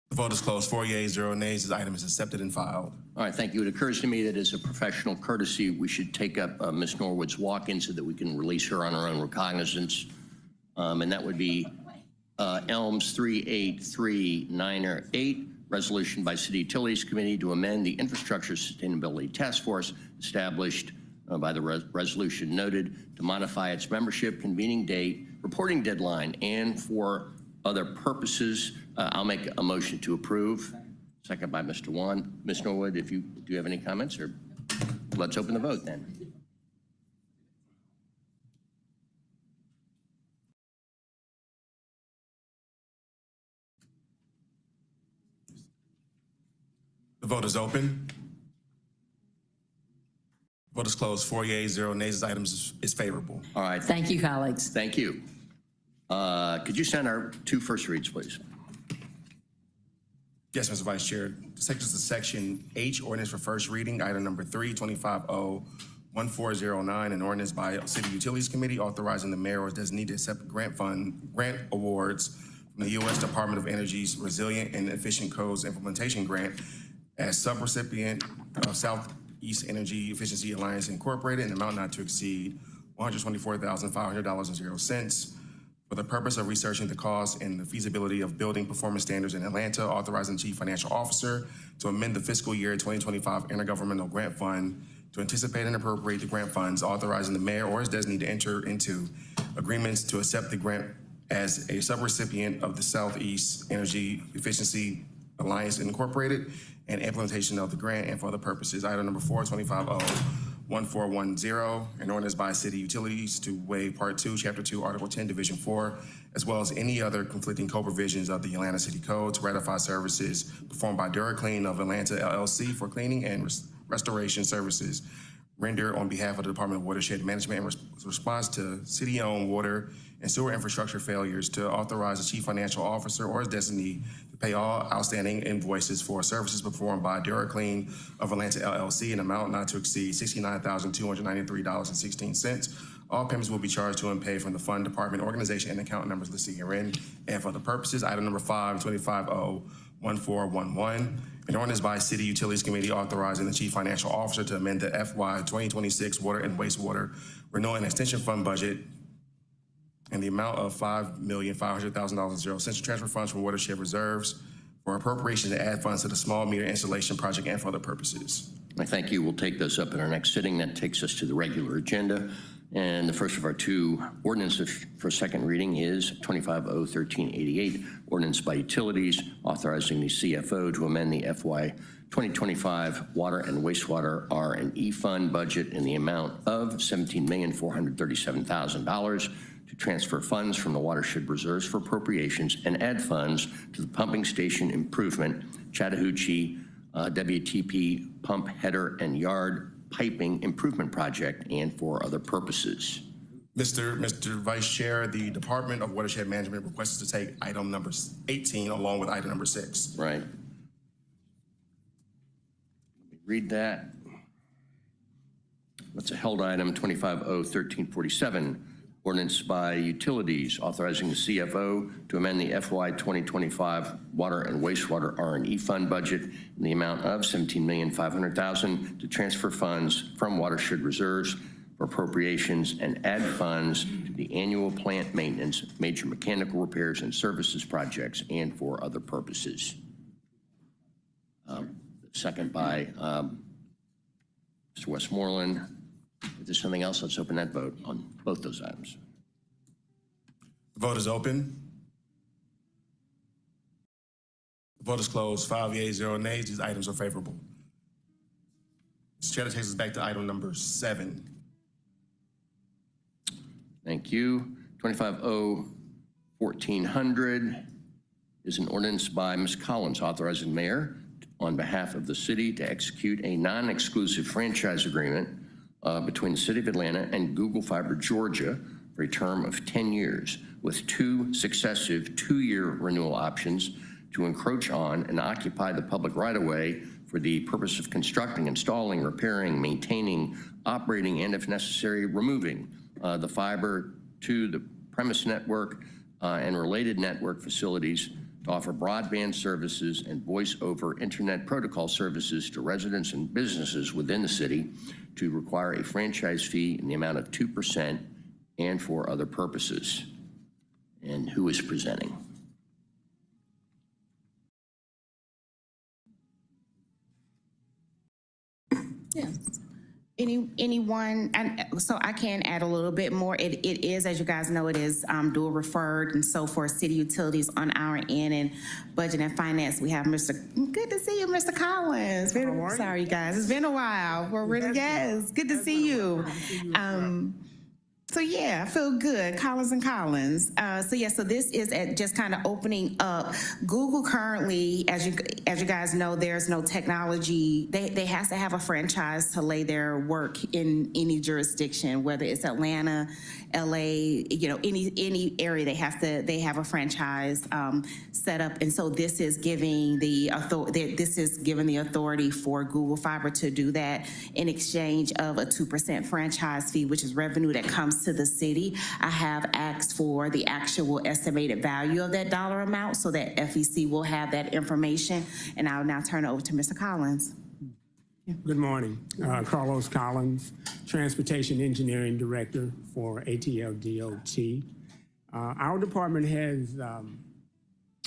The vote is closed. 4 yeas, 0 nays. This item is accepted and filed. All right, thank you. It occurs to me that as a professional courtesy, we should take up Ms. Norwood's walk-in so that we can release her on her own recognizance. And that would be ELMS 383908, resolution by City Utilities Committee to amend the Infrastructure Sustainability Task Force established by the resolution noted to modify its membership, convening date, reporting deadline, and for other purposes. I'll make a motion to approve. Second by Mr. Juan. Ms. Norwood, do you have any comments, or let's open the vote then. The vote is open. Vote is closed. 4 yeas, 0 nays. This item is favorable. All right. Thank you, colleagues. Thank you. Could you send our 2 first reads, please? Yes, Mr. Vice Chair. Sections of Section H, ordinance for first reading, item number 3, 250-1409, an ordinance by City Utilities Committee authorizing the mayor or designee to accept grant awards from the U.S. Department of Energy's Resilient and Efficient Codes Implementation Grant as subrecipient of Southeast Energy Efficiency Alliance Incorporated, in an amount not to exceed $124,500.00 for the purpose of researching the cost and the feasibility of building performance standards in Atlanta, authorizing the Chief Financial Officer to amend the fiscal year 2025 Intergovernmental Grant Fund to anticipate and appropriate the grant funds, authorizing the mayor or his designee to enter into agreements to accept the grant as a subrecipient of the Southeast Energy Efficiency Alliance Incorporated, and implementation of the grant and for other purposes. Item number 4, 250-1410, an ordinance by City Utilities to waive Part 2, Chapter 2, Article 10, Division 4, as well as any other conflicting code provisions of the Atlanta City Code to ratify services performed by DuraClean of Atlanta LLC for cleaning and restoration services rendered on behalf of the Department of Watershed Management in response to city-owned water and sewer infrastructure failures, to authorize the Chief Financial Officer or his designee to pay all outstanding invoices for services performed by DuraClean of Atlanta LLC, in an amount not to exceed $69,293.16. All payments will be charged to and paid from the fund, department, organization, and account numbers listed herein, and for the purposes. Item number 5, 250-1411, an ordinance by City Utilities Committee authorizing the Chief Financial Officer to amend the FY 2026 Water and Wastewater Renewal and Extension Fund budget in the amount of $5,500,000 to transfer funds from watershed reserves for appropriation to add funds to the small meter installation project and for other purposes. I thank you. We'll take those up in our next sitting. That takes us to the regular agenda. And the first of our 2 ordinances for second reading is 250-1388, ordinance by Utilities authorizing the CFO to amend the FY 2025 Water and Wastewater R&E Fund budget in the amount of $17,437,000 to transfer funds from the watershed reserves for appropriations and add funds to the pumping station improvement Chattahoochee WTP pump header and yard piping improvement project and for other purposes. Mr. Vice Chair, the Department of Watershed Management requests to take item number 18 along with item number 6. Right. Let me read that. That's a held item 25-0-1347, ordinance by utilities authorizing the CFO to amend the FY 2025 water and wastewater R&E fund budget in the amount of $17,500,000 to transfer funds from watershed reserves for appropriations and add funds to the annual plant maintenance, major mechanical repairs and services projects, and for other purposes. Second by Mr. Westmoreland. If there's something else, let's open that vote on both those items. The vote is open. The vote is closed. 5 yeas, 0 nays. These items are favorable. Mr. Chair, that takes us back to item number 7. Thank you. 25-0-1400 is an ordinance by Ms. Collins authorizing the mayor on behalf of the city to execute a non-exclusive franchise agreement between the City of Atlanta and Google Fiber Georgia for a term of 10 years with 2 successive 2-year renewal options to encroach on and occupy the public right-of-way for the purpose of constructing, installing, repairing, maintaining, operating, and if necessary, removing the fiber to the premise network and related network facilities to offer broadband services and voice over internet protocol services to residents and businesses within the city, to require a franchise fee in the amount of 2% and for other purposes. And who is presenting? Yes. Anyone, and so I can add a little bit more. It is, as you guys know, it is dual referred, and so for city utilities on our end and budget and finance, we have good to see you, Mr. Collins. Sorry, you guys, it's been a while. Yes, good to see you. So yeah, I feel good, Collins and Collins. So this is just kind of opening up. Google currently, as you guys know, there's no technology. They have to have a franchise to lay their work in any jurisdiction, whether it's Atlanta, LA, any area they have a franchise set up. And so this is giving the authority for Google Fiber to do that in exchange of a 2% franchise fee, which is revenue that comes to the city. I have asked for the actual estimated value of that dollar amount so that FEC will have that information. And I'll now turn it over to Mr. Collins. Good morning. Carlos Collins, Transportation Engineering Director for ATL DOT. Our department has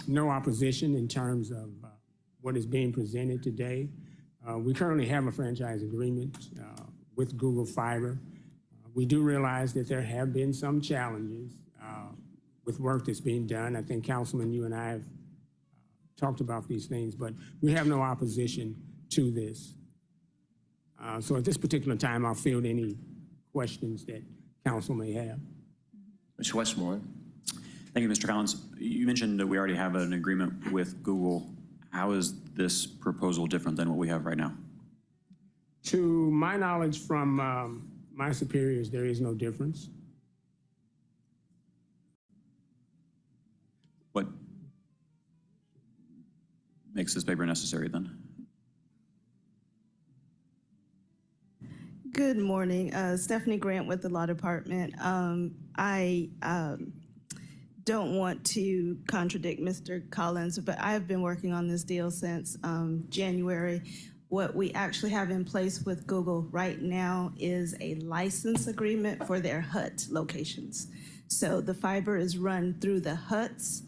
no opposition in terms of what is being presented today. We currently have a franchise agreement with Google Fiber. We do realize that there have been some challenges with work that's being done. I think, Councilman, you and I have talked about these things, but we have no opposition to this. So at this particular time, I'll field any questions that council may have. Mr. Westmoreland. Thank you, Mr. Collins. You mentioned that we already have an agreement with Google. How is this proposal different than what we have right now? To my knowledge from my superiors, there is no difference. What makes this paper necessary then? Good morning, Stephanie Grant with the Law Department. I don't want to contradict Mr. Collins, but I have been working on this deal since January. What we actually have in place with Google right now is a license agreement for their HUT locations. So the fiber is run through the HUTs.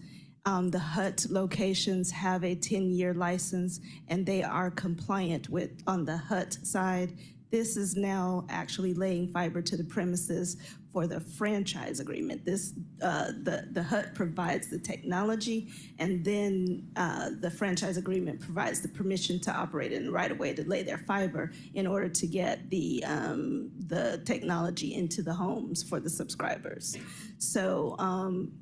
The HUT locations have a 10-year license, and they are compliant with, on the HUT side. This is now actually laying fiber to the premises for the franchise agreement. This, the HUT provides the technology, and then the franchise agreement provides the permission to operate in the right of way to lay their fiber in order to get the technology into the homes for the subscribers. So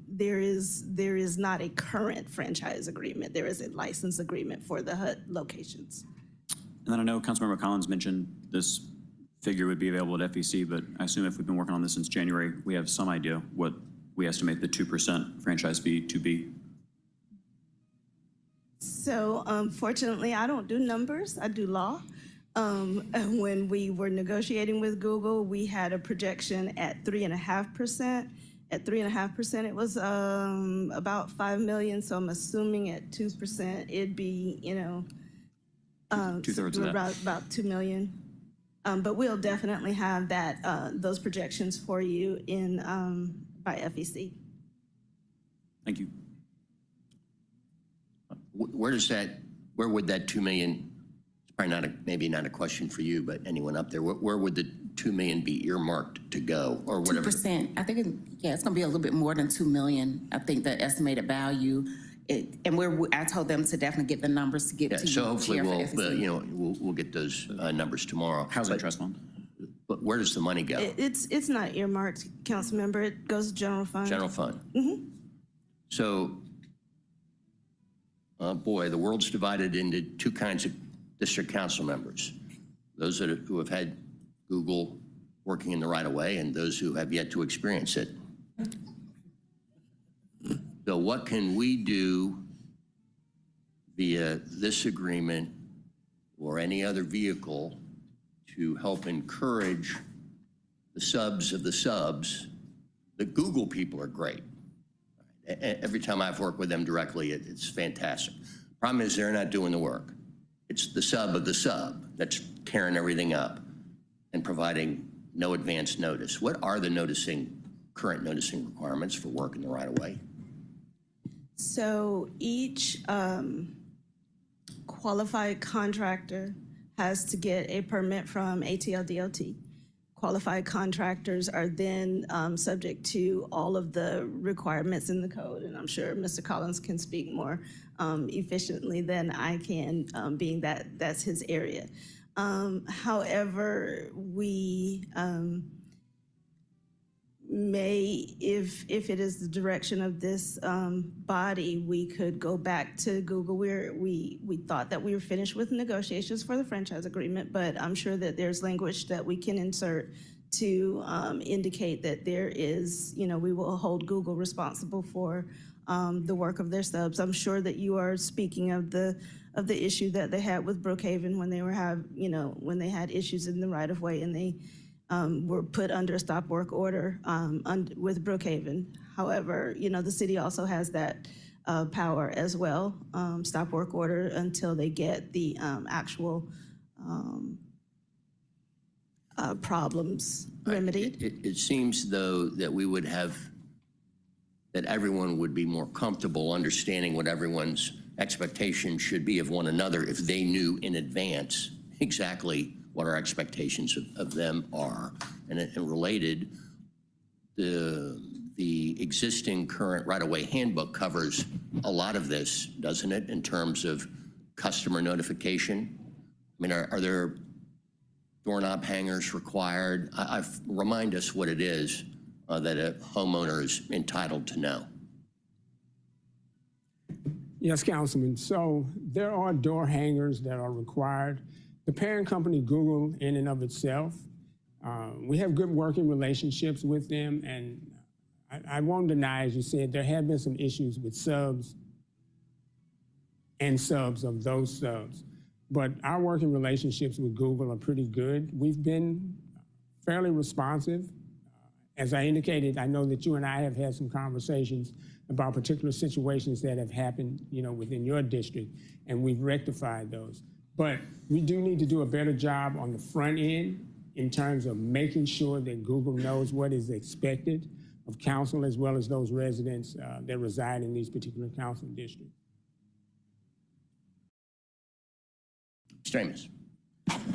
there is not a current franchise agreement. There is a license agreement for the HUT locations. And then I know Councilmember Collins mentioned this figure would be available at FEC, but I assume if we've been working on this since January, we have some idea what we estimate the 2% franchise fee to be. So fortunately, I don't do numbers, I do law. And when we were negotiating with Google, we had a projection at 3.5%. At 3.5%, it was about 5 million. So I'm assuming at 2%, it'd be, you know, Two-thirds of that. about 2 million. But we'll definitely have that those projections for you in by FEC. Thank you. Where would that 2 million, it's probably maybe not a question for you, but anyone up there, where would the 2 million be earmarked to go, or whatever? 2%. I think, it's going to be a little bit more than 2 million. I think the estimated value, and I told them to definitely get the numbers to get to you. So hopefully Chair, for we'll get those numbers tomorrow. Housing Trust Fund. But where does the money go? It's not earmarked, council member. It goes to general fund. General fund. So, boy, the world's divided into two kinds of district council members. Those who have had Google working in the right of way, and those who have yet to experience it. So what can we do via this agreement or any other vehicle to help encourage the subs of the subs? The Google people are great. Every time I've worked with them directly, it's fantastic. Problem is they're not doing the work. It's the sub of the sub that's tearing everything up and providing no advance notice. What are the current noticing requirements for work in the right of way? So each qualified contractor has to get a permit from ATL-DOT. Qualified contractors are then subject to all of the requirements in the code, and I'm sure Mr. Collins can speak more efficiently than I can, being that that's his area. However, we may, if it is the direction of this body, we could go back to Google. We thought that we were finished with negotiations for the franchise agreement, but I'm sure that there's language that we can insert to indicate that there is, we will hold Google responsible for the work of their subs. I'm sure that you are speaking of the issue that they had with Brookhaven when when they had issues in the right of way and they were put under a stop work order with Brookhaven. However, the city also has that power as well, stop work order until they get the actual problems remedied. It seems, though, that that everyone would be more comfortable understanding what everyone's expectations should be of one another if they knew in advance exactly what our expectations of them are. And related, the existing current right-of-way handbook covers a lot of this, doesn't it, in terms of customer notification? I mean, are there doorknob hangers required? Remind us what it is that a homeowner is entitled to know. Yes, Councilman. So there are door hangers that are required. The parent company, Google, in and of itself, we have good working relationships with them, and I won't deny, as you said, there have been some issues with subs and subs of those subs. But our working relationships with Google are pretty good. We've been fairly responsive. As I indicated, I know that you and I have had some conversations about particular situations that have happened, within your district, and we've rectified those. But we do need to do a better job on the front end in terms of making sure that Google knows what is expected of council as well as those residents that reside in these particular council districts. Mr. Amos.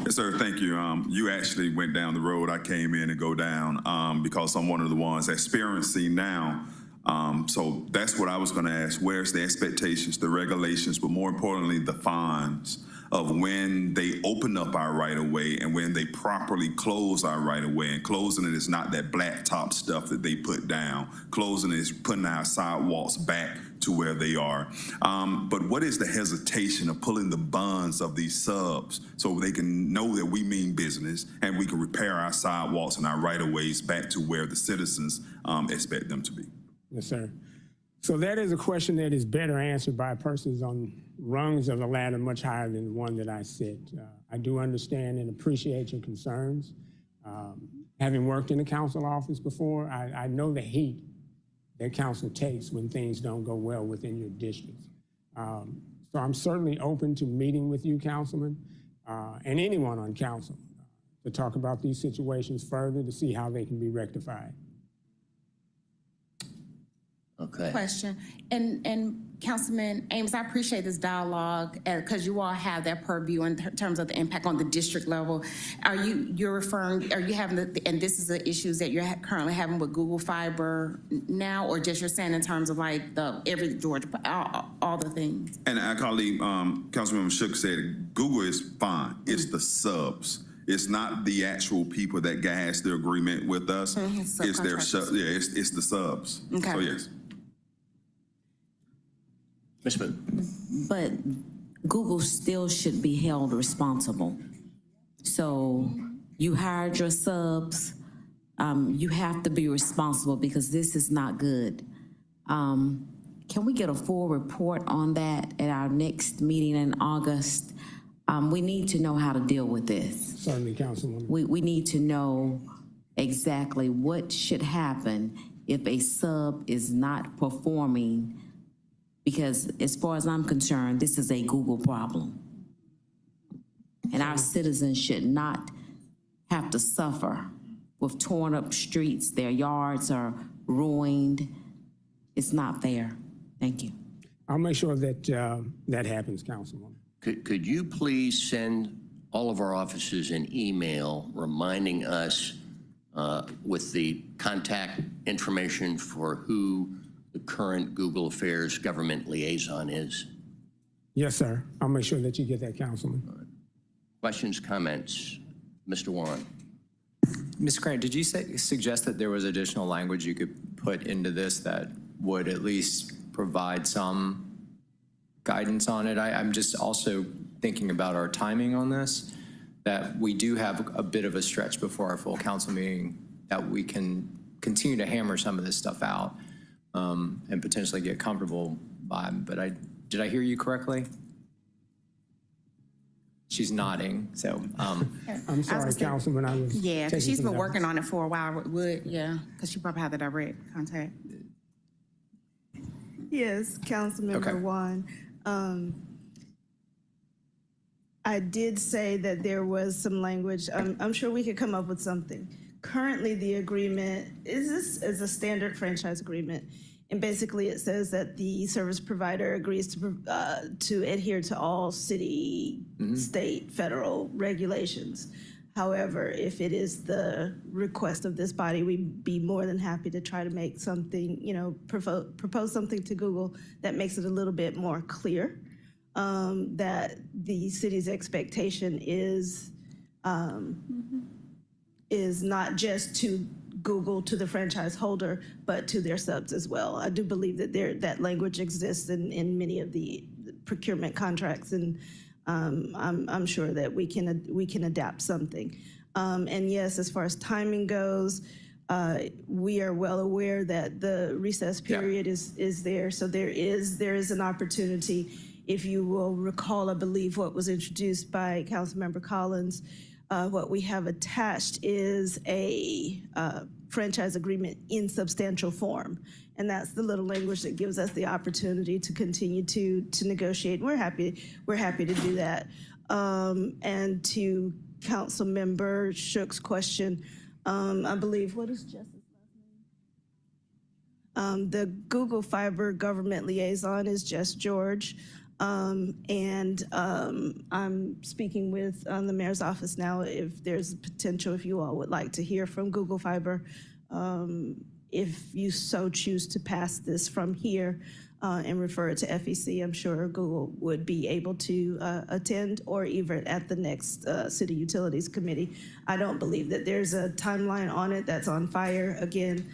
Yes, sir. Thank you. You actually went down the road I came in and go down because I'm one of the ones experiencing now. So that's what I was going to ask. Where's the expectations, the regulations, but more importantly, the fines of when they open up our right-of-way and when they properly close our right-of-way. And closing it is not that blacktop stuff that they put down. Closing it is putting our sidewalks back to where they are. But what is the hesitation of pulling the bonds of these subs so they can know that we mean business and we can repair our sidewalks and our right-of-ways back to where the citizens expect them to be? Yes, sir. So that is a question that is better answered by persons on rungs of the ladder much higher than the one that I sit. I do understand and appreciate your concerns. Having worked in the council office before, I know the heat that council takes when things don't go well within your districts. So I'm certainly open to meeting with you, Councilman, and anyone on council to talk about these situations further to see how they can be rectified. Okay. Question. And Councilman Ames, I appreciate this dialogue because you all have that purview in terms of the impact on the district level. Are you having and this is the issues that you're currently having with Google Fiber now, or just you're saying in terms of like every Georgia, all the things? And our colleague, Councilmember Shook said, Google is fine. It's the subs. It's not the actual people that has their agreement with us. It's their it's the subs. Okay. So yes. Ms. Boone. But Google still should be held responsible. So you hired your subs, you have to be responsible because this is not good. Can we get a full report on that at our next meeting in August? We need to know how to deal with this. Certainly, Councilwoman. We need to know exactly what should happen if a sub is not performing, because as far as I'm concerned, this is a Google problem. And our citizens should not have to suffer with torn up streets. Their yards are ruined. It's not fair. Thank you. I'll make sure that that happens, Councilwoman. Could you please send all of our offices an email reminding us with the contact information for who the current Google Affairs government liaison is? Yes, sir. I'll make sure that you get that, Councilman. Questions, comments? Mr. Warren. Ms. Grant, did you suggest that there was additional language you could put into this that would at least provide some guidance on it? I'm just also thinking about our timing on this, that we do have a bit of a stretch before our full council meeting that we can continue to hammer some of this stuff out and potentially get comfortable by. But did I hear you correctly? She's nodding, so. I'm sorry, Councilman, Yeah, because she's been working on it for a while, because she probably had the direct contact. Yes, Councilmember Juan. I did say that there was some language. I'm sure we could come up with something. Currently, the agreement is a standard franchise agreement, and basically it says that the service provider agrees to adhere to all city, state, federal regulations. However, if it is the request of this body, we'd be more than happy to try to make something, propose something to Google that makes it a little bit more clear that the city's expectation is not just to Google, to the franchise holder, but to their subs as well. I do believe that that language exists in many of the procurement contracts, and I'm sure that we can adapt something. And yes, as far as timing goes, we are well aware that the recess period is there, so there is an opportunity. If you will recall, I believe what was introduced by Councilmember Collins, what we have attached is a franchise agreement in substantial form. And that's the little language that gives us the opportunity to continue to negotiate. We're happy to do that. And to Councilmember Shook's question, I believe, what is Jess's last name? The Google Fiber government liaison is Jess George. And I'm speaking with the mayor's office now if there's potential, if you all would like to hear from Google Fiber, if you so choose to pass this from here and refer it to FEC, I'm sure Google would be able to attend, or even at the next City Utilities Committee. I don't believe that there's a timeline on it that's on fire. Again,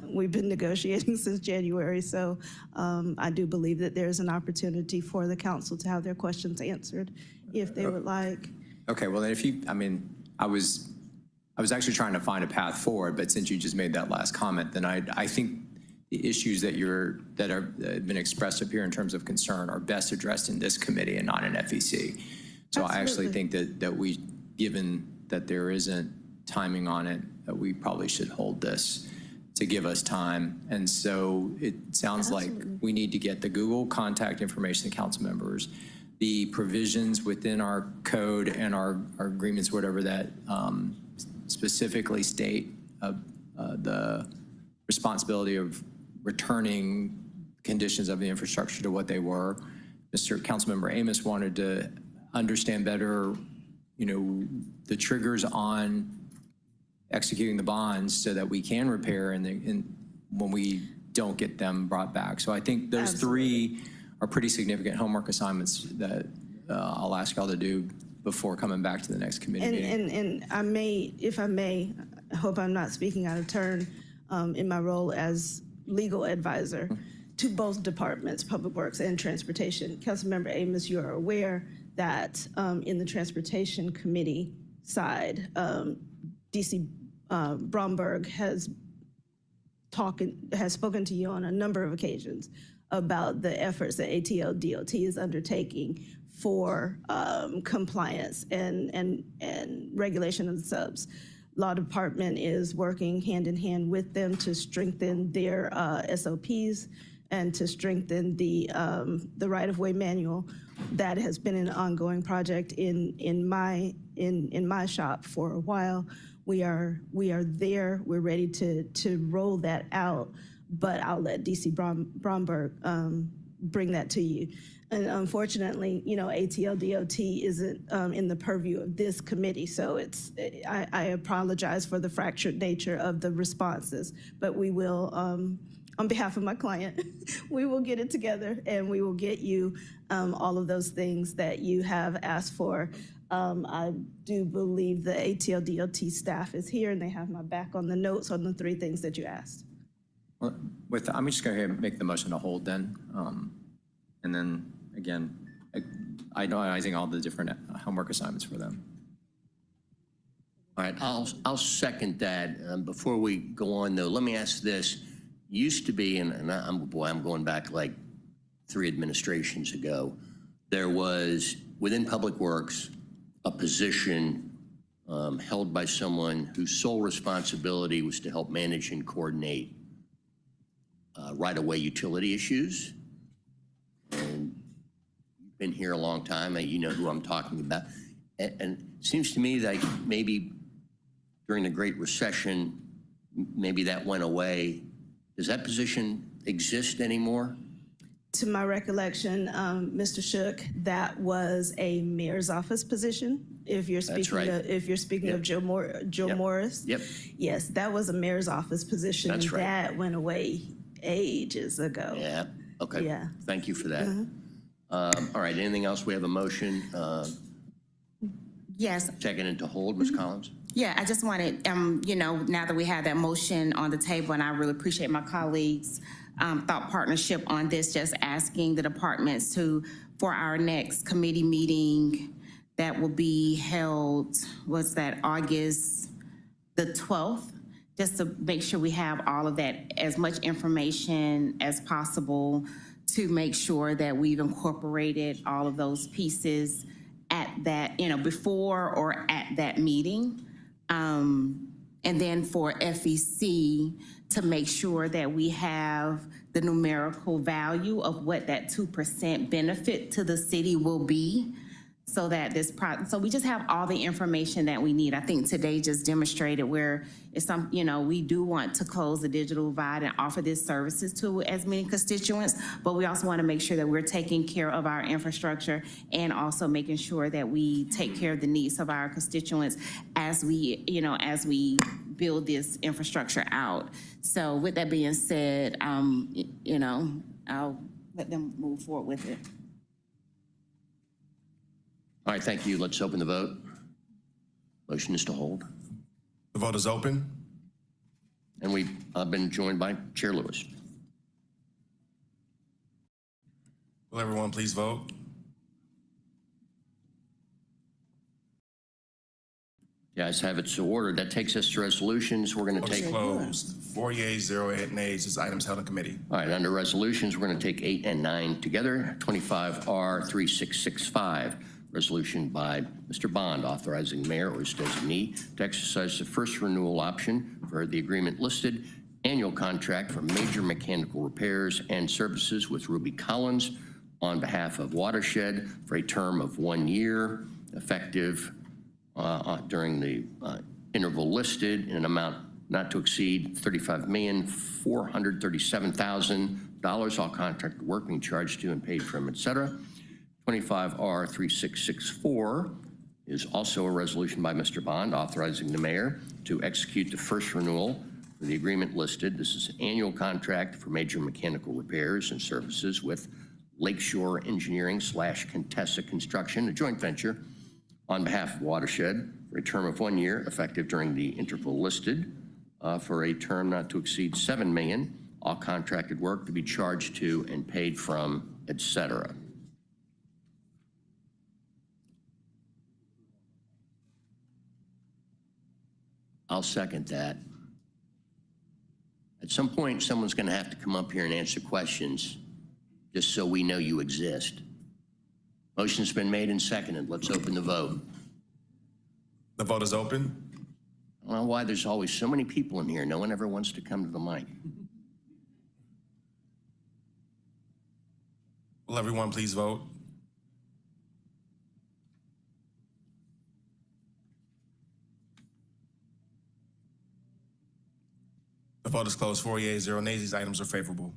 we've been negotiating since January, so I do believe that there's an opportunity for the council to have their questions answered if they would like. Okay, well, then if you, I mean, I was actually trying to find a path forward, but since you just made that last comment, then I think the issues that have been expressed up here in terms of concern are best addressed in this committee and not in FEC. So I actually think that we, given that there isn't timing on it, that we probably should hold this to give us time. And so it sounds like we need to get the Google contact information to council members, the provisions within our code and our agreements, whatever that specifically state the responsibility of returning conditions of the infrastructure to what they were. Mr. Councilmember Amos wanted to understand better, you know, the triggers on executing the bonds so that we can repair and when we don't get them brought back. So I think those three are pretty significant homework assignments that I'll ask y'all to do before coming back to the next committee meeting. And I may, if I may, I hope I'm not speaking out of turn in my role as legal advisor to both departments, Public Works and Transportation. Councilmember Amos, you are aware that in the Transportation Committee side, DC Bromberg has spoken to you on a number of occasions about the efforts that ATL DOT is undertaking for compliance and regulation of the subs. Law Department is working hand in hand with them to strengthen their SOPs and to strengthen the right-of-way manual. That has been an ongoing project in my shop for a while. We are there. We're ready to roll that out, but I'll let DC Bromberg bring that to you. And unfortunately, you know, ATL DOT isn't in the purview of this committee, so I apologize for the fractured nature of the responses, but we will, on behalf of my client, we will get it together and we will get you all of those things that you have asked for. I do believe the ATL DOT staff is here and they have my back on the notes on the three things that you asked. Well, I'm just going to make the motion to hold then. And then, again, itemizing all the different homework assignments for them. All right, I'll second that. Before we go on, though, let me ask this. Used to be, and I'm going back like 3 administrations ago, there was, within Public Works, a position held by someone whose sole responsibility was to help manage and coordinate right-of-way utility issues. And you've been here a long time, you know who I'm talking about. And it seems to me like maybe during the Great Recession, maybe that went away. Does that position exist anymore? To my recollection, Mr. Shook, that was a mayor's office position. If you're speaking, of Joe Morris, Yep. Yes, that was a mayor's office position. That's right. That went away ages ago. Yeah. Okay. Yeah. Thank you for that. All right. Anything else? We have a motion. Yes. Checking into hold, Ms. Collins. Yeah, I just wanted, you know, now that we have that motion on the table, and I really appreciate my colleagues' thought partnership on this, just asking the departments for our next committee meeting that will be held, what's that, August the 12th, just to make sure we have all of that, as much information as possible to make sure that we've incorporated all of those pieces at that, you know, before or at that meeting. And then for FEC to make sure that we have the numerical value of what that 2% benefit to the city will be, so that so we just have all the information that we need. I think today just demonstrated where it's you know, we do want to close the digital divide and offer these services to as many constituents, but we also want to make sure that we're taking care of our infrastructure and also making sure that we take care of the needs of our constituents as we, you know, as we build this infrastructure out. So with that being said, you know, I'll let them move forward with it. All right, thank you. Let's open the vote. Motion is to hold. The vote is open. And we've been joined by Chair Lewis. Will everyone please vote? The ayes have it, so ordered. That takes us to resolutions. We're going to Vote is take. closed. 4 yeas, 0 nays. This item's held in committee. All right, under resolutions, we're going to take 8 and 9 together. 25R3665, resolution by Mr. Bond authorizing the mayor or his designee to exercise the first renewal option for the agreement listed annual contract for major mechanical repairs and services with Ruby Collins on behalf of Watershed for a term of 1 year, effective during the interval listed in an amount not to exceed $35,437,000, all contract work being charged to and paid from, et cetera. 25R3664 is also a resolution by Mr. Bond authorizing the mayor to execute the first renewal for the agreement listed. This is an annual contract for major mechanical repairs and services with Lakeshore Engineering / Contessa Construction, a joint venture, on behalf of Watershed for a term of 1 year, effective during the interval listed, for a term not to exceed $7 million, all contracted work to be charged to and paid from, et cetera. I'll second that. At some point, someone's going to have to come up here and answer questions just so we know you exist. Motion's been made and seconded. Let's open the vote. The vote is open. I don't know why there's always so many people in here. No one ever wants to come to the mic. Will everyone please vote? The vote is closed. 4 yeas, 0 nays. These items are favorable.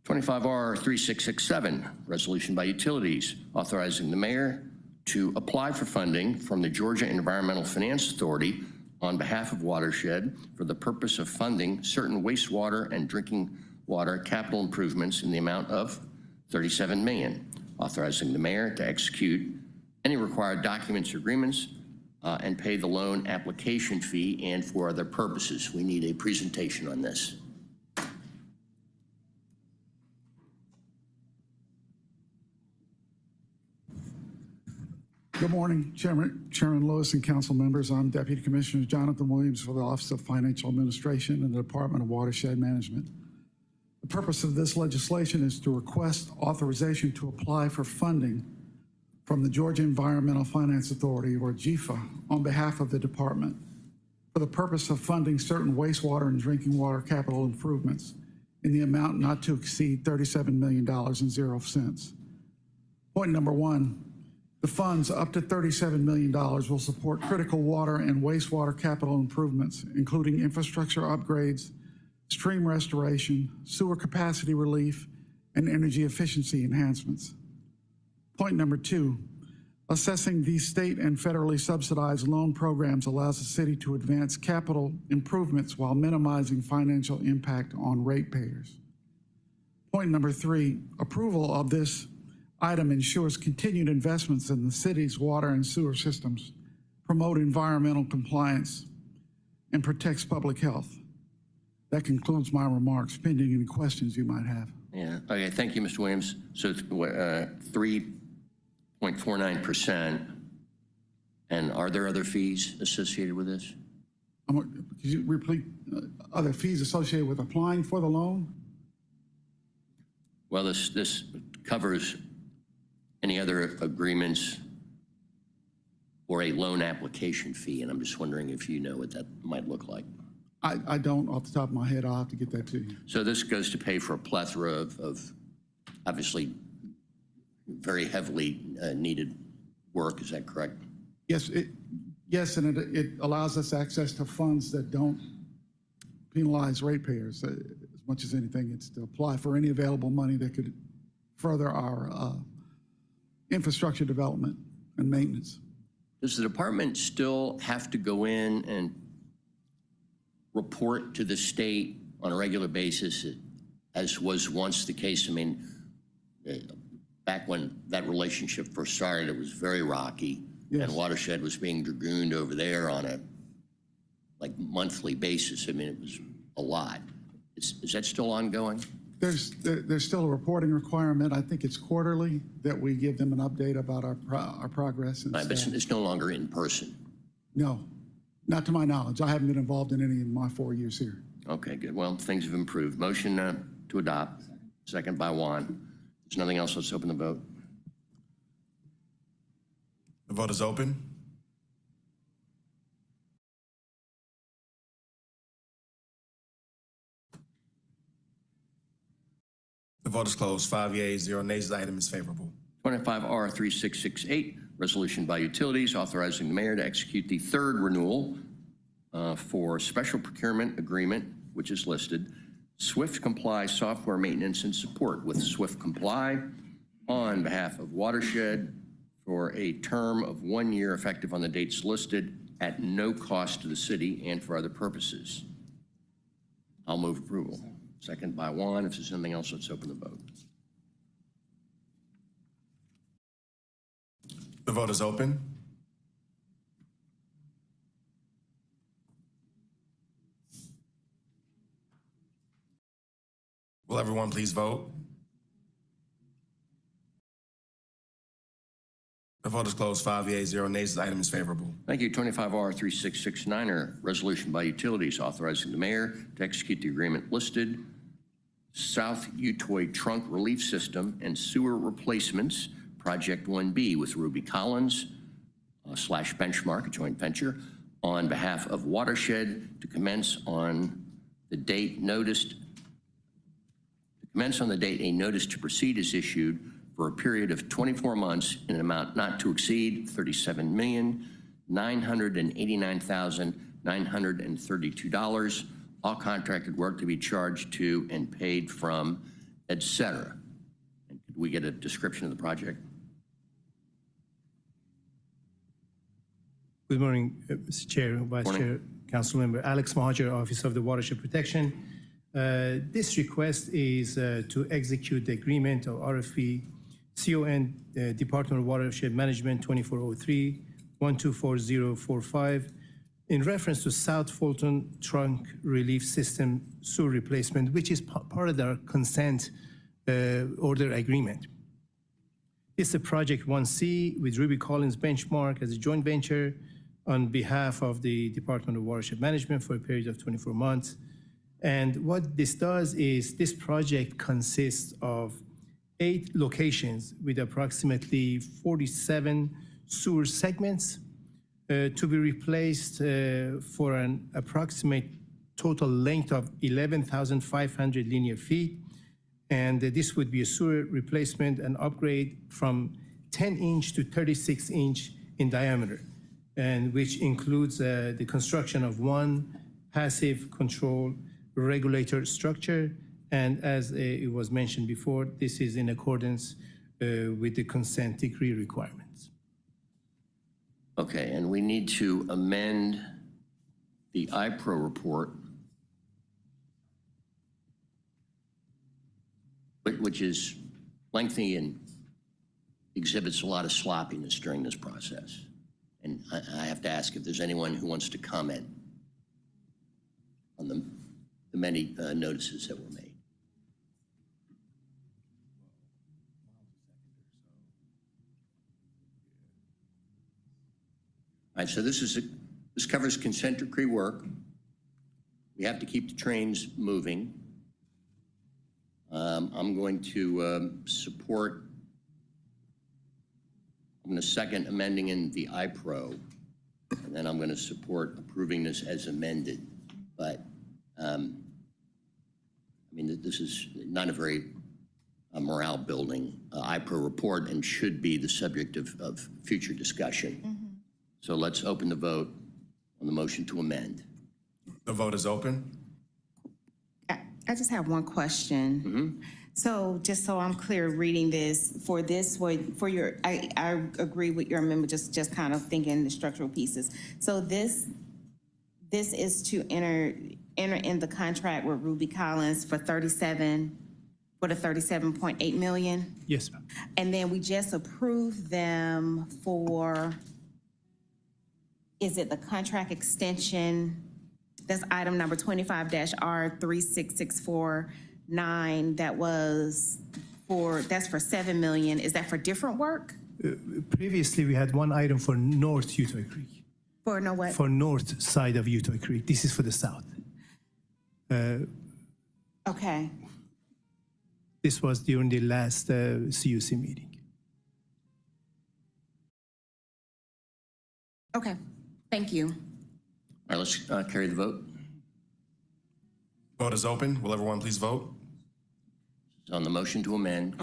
25R3667, resolution by utilities authorizing the mayor to apply for funding from the Georgia Environmental Finance Authority on behalf of Watershed for the purpose of funding certain wastewater and drinking water capital improvements in the amount of $37 million, authorizing the mayor to execute any required documents or agreements and pay the loan application fee and for other purposes. We need a presentation on this. Good morning, Chairman Lewis and council members. I'm Deputy Commissioner Jonathan Williams for the Office of Financial Administration in the Department of Watershed Management. The purpose of this legislation is to request authorization to apply for funding from the Georgia Environmental Finance Authority, or GEFA, on behalf of the department for the purpose of funding certain wastewater and drinking water capital improvements in the amount not to exceed $37,000.00. Point number one, the funds up to $37 million will support critical water and wastewater capital improvements, including infrastructure upgrades, stream restoration, sewer capacity relief, and energy efficiency enhancements. Point number two, assessing these state and federally subsidized loan programs allows the city to advance capital improvements while minimizing financial impact on ratepayers. Point number three, approval of this item ensures continued investments in the city's water and sewer systems, promote environmental compliance, and protects public health. That concludes my remarks, pending any questions you might have. Yeah, okay, thank you, Mr. Williams. So it's 3.49%. And are there other fees associated with this? Could you repeat other fees associated with applying for the loan? Well, this covers any other agreements or a loan application fee, and I'm just wondering if you know what that might look like. I don't off the top of my head. I'll have to get that to you. So this goes to pay for a plethora of obviously very heavily needed work. Is that correct? Yes, and it allows us access to funds that don't penalize ratepayers as much as anything. It's to apply for any available money that could further our infrastructure development and maintenance. Does the department still have to go in and report to the state on a regular basis, as was once the case? I mean, back when that relationship first started, it was very rocky, yes, and Watershed was being dragooned over there on a monthly basis. I mean, it was a lot. Is that still ongoing? There's still a reporting requirement. I think it's quarterly that we give them an update about our progress. And Right, but status. it's no longer in person. No, not to my knowledge. I haven't been involved in any of my 4 years here. Okay, good. Well, things have improved. Motion to adopt, second by Juan. There's nothing else. Let's open the vote. The vote is open. The vote is closed. 5 yeas, 0 nays. The item is favorable. 25R3668, resolution by utilities authorizing the mayor to execute the third renewal for special procurement agreement, which is listed, Swift Comply software maintenance and support with Swift Comply on behalf of Watershed for a term of 1 year effective on the dates listed at no cost to the city and for other purposes. I'll move approval. Second by Juan. If there's anything else, let's open the vote. The vote is open. Will everyone please vote? The vote is closed. 5 yeas, 0 nays. The item is favorable. Thank you. 25R3669, a resolution by utilities authorizing the mayor to execute the agreement listed, South Utoy Trunk Relief System and Sewer Replacements, Project 1B with Ruby Collins / Benchmark, a joint venture, on behalf of Watershed to commence on the date a notice to proceed is issued for a period of 24 months in an amount not to exceed $37,989,932, all contracted work to be charged to and paid from, et cetera. And could we get a description of the project? Good morning, Mr. Chair, Vice Chair, Councilmember Alex Mahajer, Office of the Watershed Protection. This request is to execute the agreement of RFP CON Department of Watershed Management 2403-124045 in reference to South Fulton Trunk Relief System sewer replacement, which is part of their consent order agreement. It's a Project 1C with Ruby Collins Benchmark as a joint venture on behalf of the Department of Watershed Management for a period of 24 months. And what this does is this project consists of 8 locations with approximately 47 sewer segments to be replaced for an approximate total length of 11,500 linear feet. And this would be a sewer replacement and upgrade from 10-inch to 36-inch in diameter, and which includes the construction of one passive control regulator structure. And as it was mentioned before, this is in accordance with the consent decree requirements. Okay, and we need to amend the IPRO report, which is lengthy and exhibits a lot of sloppiness during this process. And I have to ask if there's anyone who wants to comment on the many notices that were made. All right, so this covers consent decree work. We have to keep the trains moving. I'm going to support, I'm going to second amending in the IPRO, and then I'm going to support approving this as amended. But, I mean, this is not a very morale building IPRO report and should be the subject of future discussion. Mm-hmm. So let's open the vote on the motion to amend. The vote is open. I just have one question. Mm-hmm. So just so I'm clear reading this, I agree with your amendment, just kind of thinking the structural pieces. So this is to enter in the contract with Ruby Collins for the 37.8 million? Yes, ma'am. And then we just approved them for, is it the contract extension That's item number 25-R36649. That's for 7 million. Is that for different work? Previously, we had one item for North Utah Creek, For no what? for north side of Utah Creek. This is for the south. Okay. This was during the last CUC meeting. Okay. Thank you. All right, let's carry the vote. Vote is open. Will everyone please vote? On the motion to amend,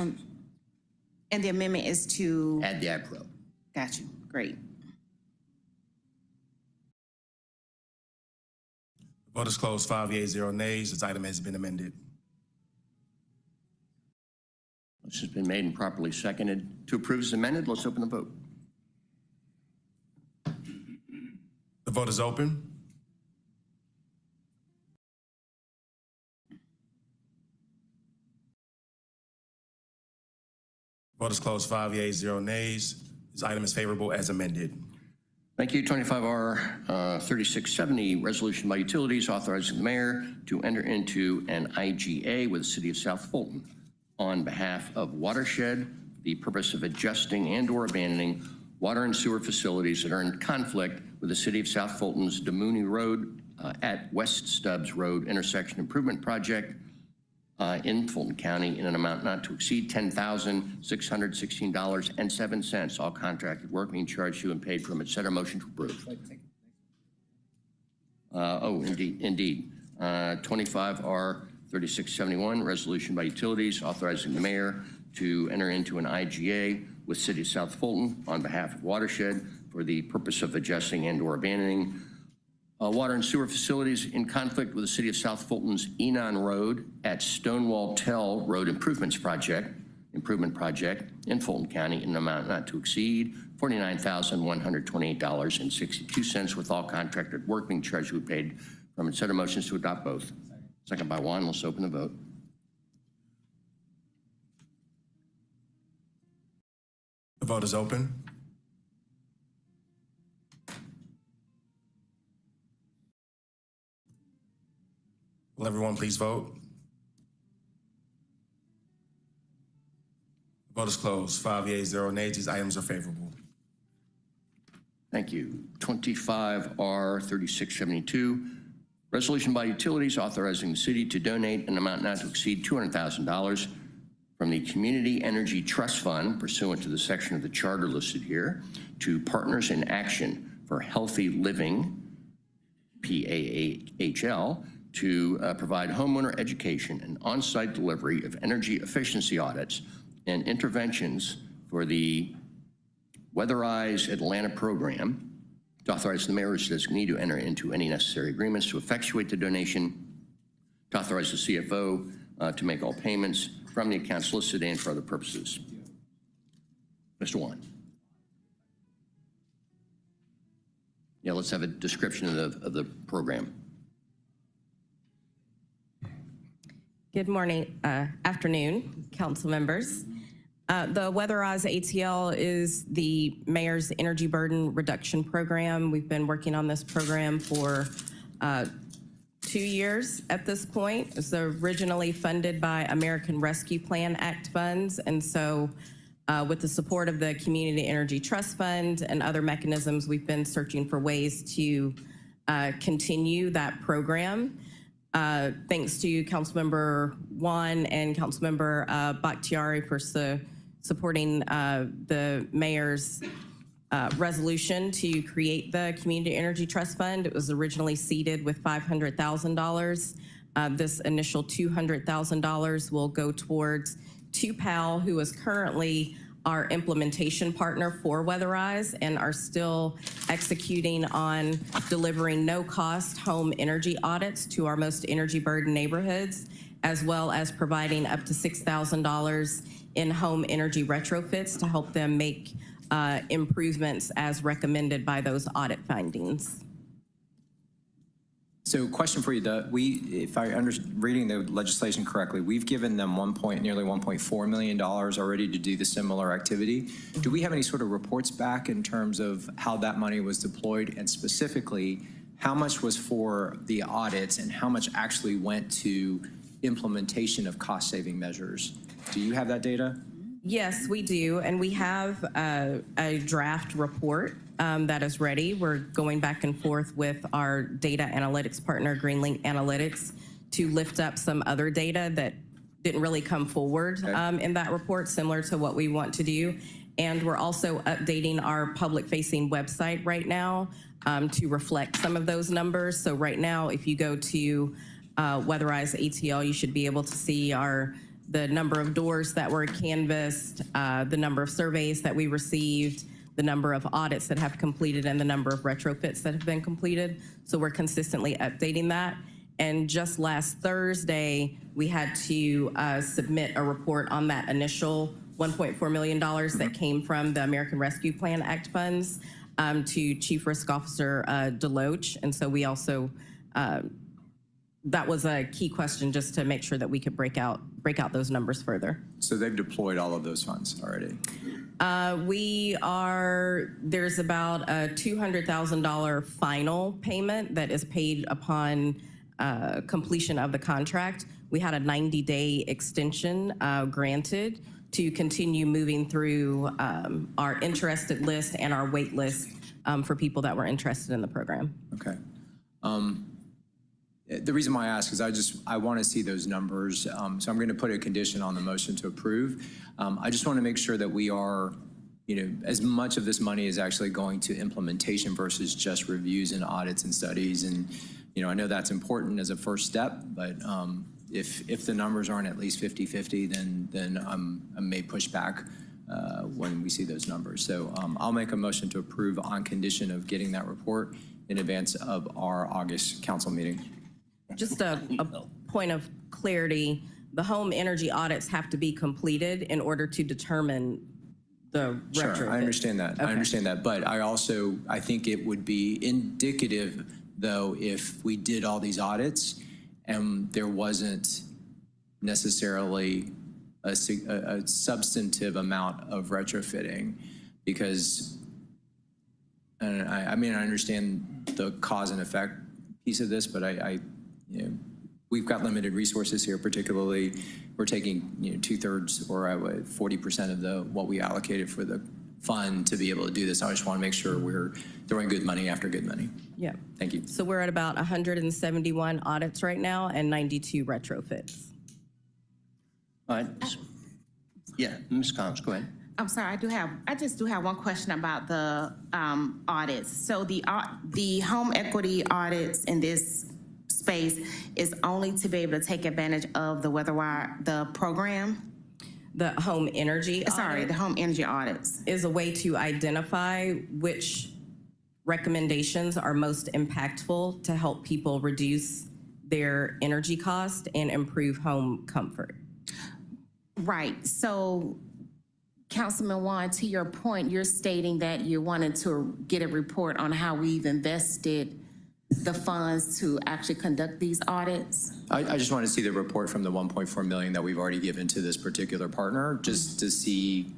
And the amendment is to, add the ag pro. got you, great. Vote is closed. 5 yeas, 0 nays. This item has been amended. This has been made and properly seconded. To approve is amended. Let's open the vote. The vote is open. Vote is closed. 5 yeas, 0 nays. This item is favorable as amended. Thank you. 25R 3670, resolution by utilities authorizing the mayor to enter into an IGA with the city of South Fulton on behalf of Watershed, the purpose of adjusting and/or abandoning water and sewer facilities that are in conflict with the city of South Fulton's Demooney Road at West Stubbs Road intersection improvement project in Fulton County in an amount not to exceed $10,616.07. All contracted work being charged to and paid from et cetera. Motion to approve. Indeed. 25R 3671, resolution by utilities authorizing the mayor to enter into an IGA with City of South Fulton on behalf of Watershed for the purpose of adjusting and/or abandoning water and sewer facilities in conflict with the City of South Fulton's Enon Road at Stonewall Tell Road improvement project in Fulton County in an amount not to exceed $49,128.62, with all contracted work being charged to be paid from et cetera. Motions to adopt both. Second by Juan. Let's open the vote. The vote is open. Will everyone please vote? The vote is closed. 5 yeas, 0 nays. These items are favorable. Thank you. 25R 3672, resolution by utilities authorizing the city to donate an amount not to exceed $200,000 from the Community Energy Trust Fund pursuant to the section of the charter listed here to Partners in Action for Healthy Living, PAHL, to provide homeowner education and on-site delivery of energy efficiency audits and interventions for the Weatherize Atlanta program, to authorize the mayor's designee to enter into any necessary agreements to effectuate the donation, to authorize the CFO to make all payments from the accounts listed and for other purposes. Mr. Juan. Yeah, let's have a description of the program. Good morning, afternoon, council members. The Weatherize ATL is the mayor's energy burden reduction program. We've been working on this program for 2 years at this point. It's originally funded by American Rescue Plan Act funds. And so with the support of the Community Energy Trust Fund and other mechanisms, we've been searching for ways to continue that program. Thanks to Councilmember Juan and Councilmember Bakhtiari for supporting the mayor's resolution to create the Community Energy Trust Fund. It was originally seeded with $500,000. This initial $200,000 will go towards TUPAL, who is currently our implementation partner for Weatherize and are still executing on delivering no-cost home energy audits to our most energy-burdened neighborhoods, as well as providing up to $6,000 in home energy retrofits to help them make improvements as recommended by those audit findings. So question for you, Doug. If I reading the legislation correctly, we've given them nearly $1.4 million already to do the similar activity. Do we have any sort of reports back in terms of how that money was deployed, and specifically how much was for the audits and how much actually went to implementation of cost-saving measures? Do you have that data? Yes, we do, and we have a draft report that is ready. We're going back and forth with our data analytics partner, GreenLink Analytics, to lift up some other data that didn't really come forward in that report, similar to what we want to do. And we're also updating our public-facing website right now to reflect some of those numbers. So right now, if you go to Weatherize ATL, you should be able to see the number of doors that were canvassed, the number of surveys that we received, the number of audits that have completed, and the number of retrofits that have been completed. So we're consistently updating that. And just last Thursday, we had to submit a report on that initial $1.4 million that came from the American Rescue Plan Act funds to Chief Risk Officer Deloach. And so we also, that was a key question just to make sure that we could break out those numbers further. So they've deployed all of those funds already? There's about a $200,000 final payment that is paid upon completion of the contract. We had a 90-day extension granted to continue moving through our interested list and our wait list for people that were interested in the program. Okay. The reason why I ask is I want to see those numbers. So I'm going to put a condition on the motion to approve. I just want to make sure that we are, as much of this money is actually going to implementation versus just reviews and audits and studies. And, I know that's important as a first step, but if the numbers aren't at least 50-50, then I may push back when we see those numbers. So I'll make a motion to approve on condition of getting that report in advance of our August council meeting. Just a point of clarity, the home energy audits have to be completed in order to determine the retrofit. Sure, I understand that. Okay. I understand that. But I think it would be indicative, though, if we did all these audits and there wasn't necessarily a substantive amount of retrofitting, because I understand the cause and effect piece of this, but we've got limited resources here. Particularly, we're taking 2/3 or 40% of what we allocated for the fund to be able to do this. I just want to make sure we're throwing good money after good money. Yeah. Thank you. So we're at about 171 audits right now and 92 retrofits. All right. Yeah, Ms. Collins, go ahead. I'm sorry, I just do have one question about the audits. So the home equity audits in this space is only to be able to take advantage of the program? The home energy the home energy audits is a way to identify which recommendations are most impactful to help people reduce their energy cost and improve home comfort. Right. So, Councilman Juan, to your point, you're stating that you wanted to get a report on how we've invested the funds to actually conduct these audits? I just want to see the report from the $1.4 million that we've already given to this particular partner, just to see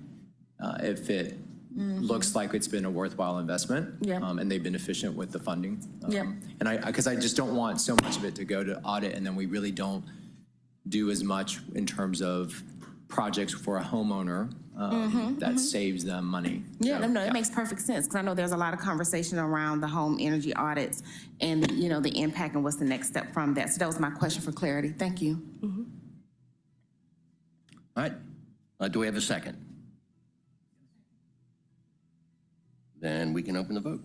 if it looks like it's been a worthwhile investment. Yeah. And they've been efficient with the funding. Yeah. And because I just don't want so much of it to go to audit and then we really don't do as much in terms of projects for a homeowner that saves them money. Yeah, so, it makes perfect sense, because I know there's a lot of conversation around the home energy audits and, the impact and what's the next step from that. So that was my question for clarity. Thank you. All right. Do we have a second? Then we can open the vote.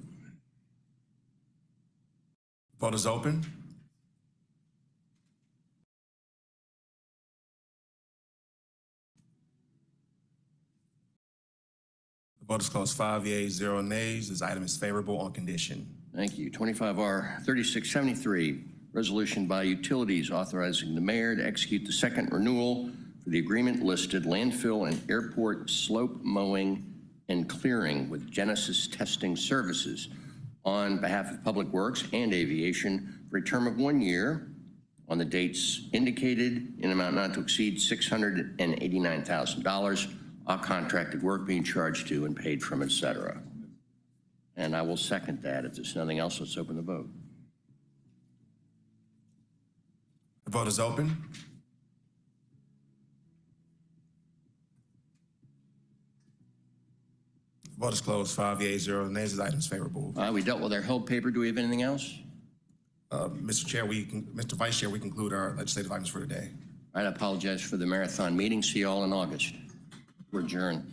Vote is open. The vote is closed. 5 yeas, 0 nays. This item is favorable on condition. Thank you. 25R 3673, resolution by utilities authorizing the mayor to execute the second renewal for the agreement listed landfill and airport slope mowing and clearing with Genesis Testing Services on behalf of Public Works and Aviation for a term of 1 year on the dates indicated in amount not to exceed $689,000, all contracted work being charged to and paid from, et cetera. And I will second that. If there's nothing else, let's open the vote. Vote is open. Vote is closed. 5 yeas, 0 nays. The item is favorable. We dealt with our help paper. Do we have anything else? Mr. Chair, Mr. Vice Chair, we conclude our legislative items for today. I apologize for the marathon meeting. See you all in August. We're adjourned.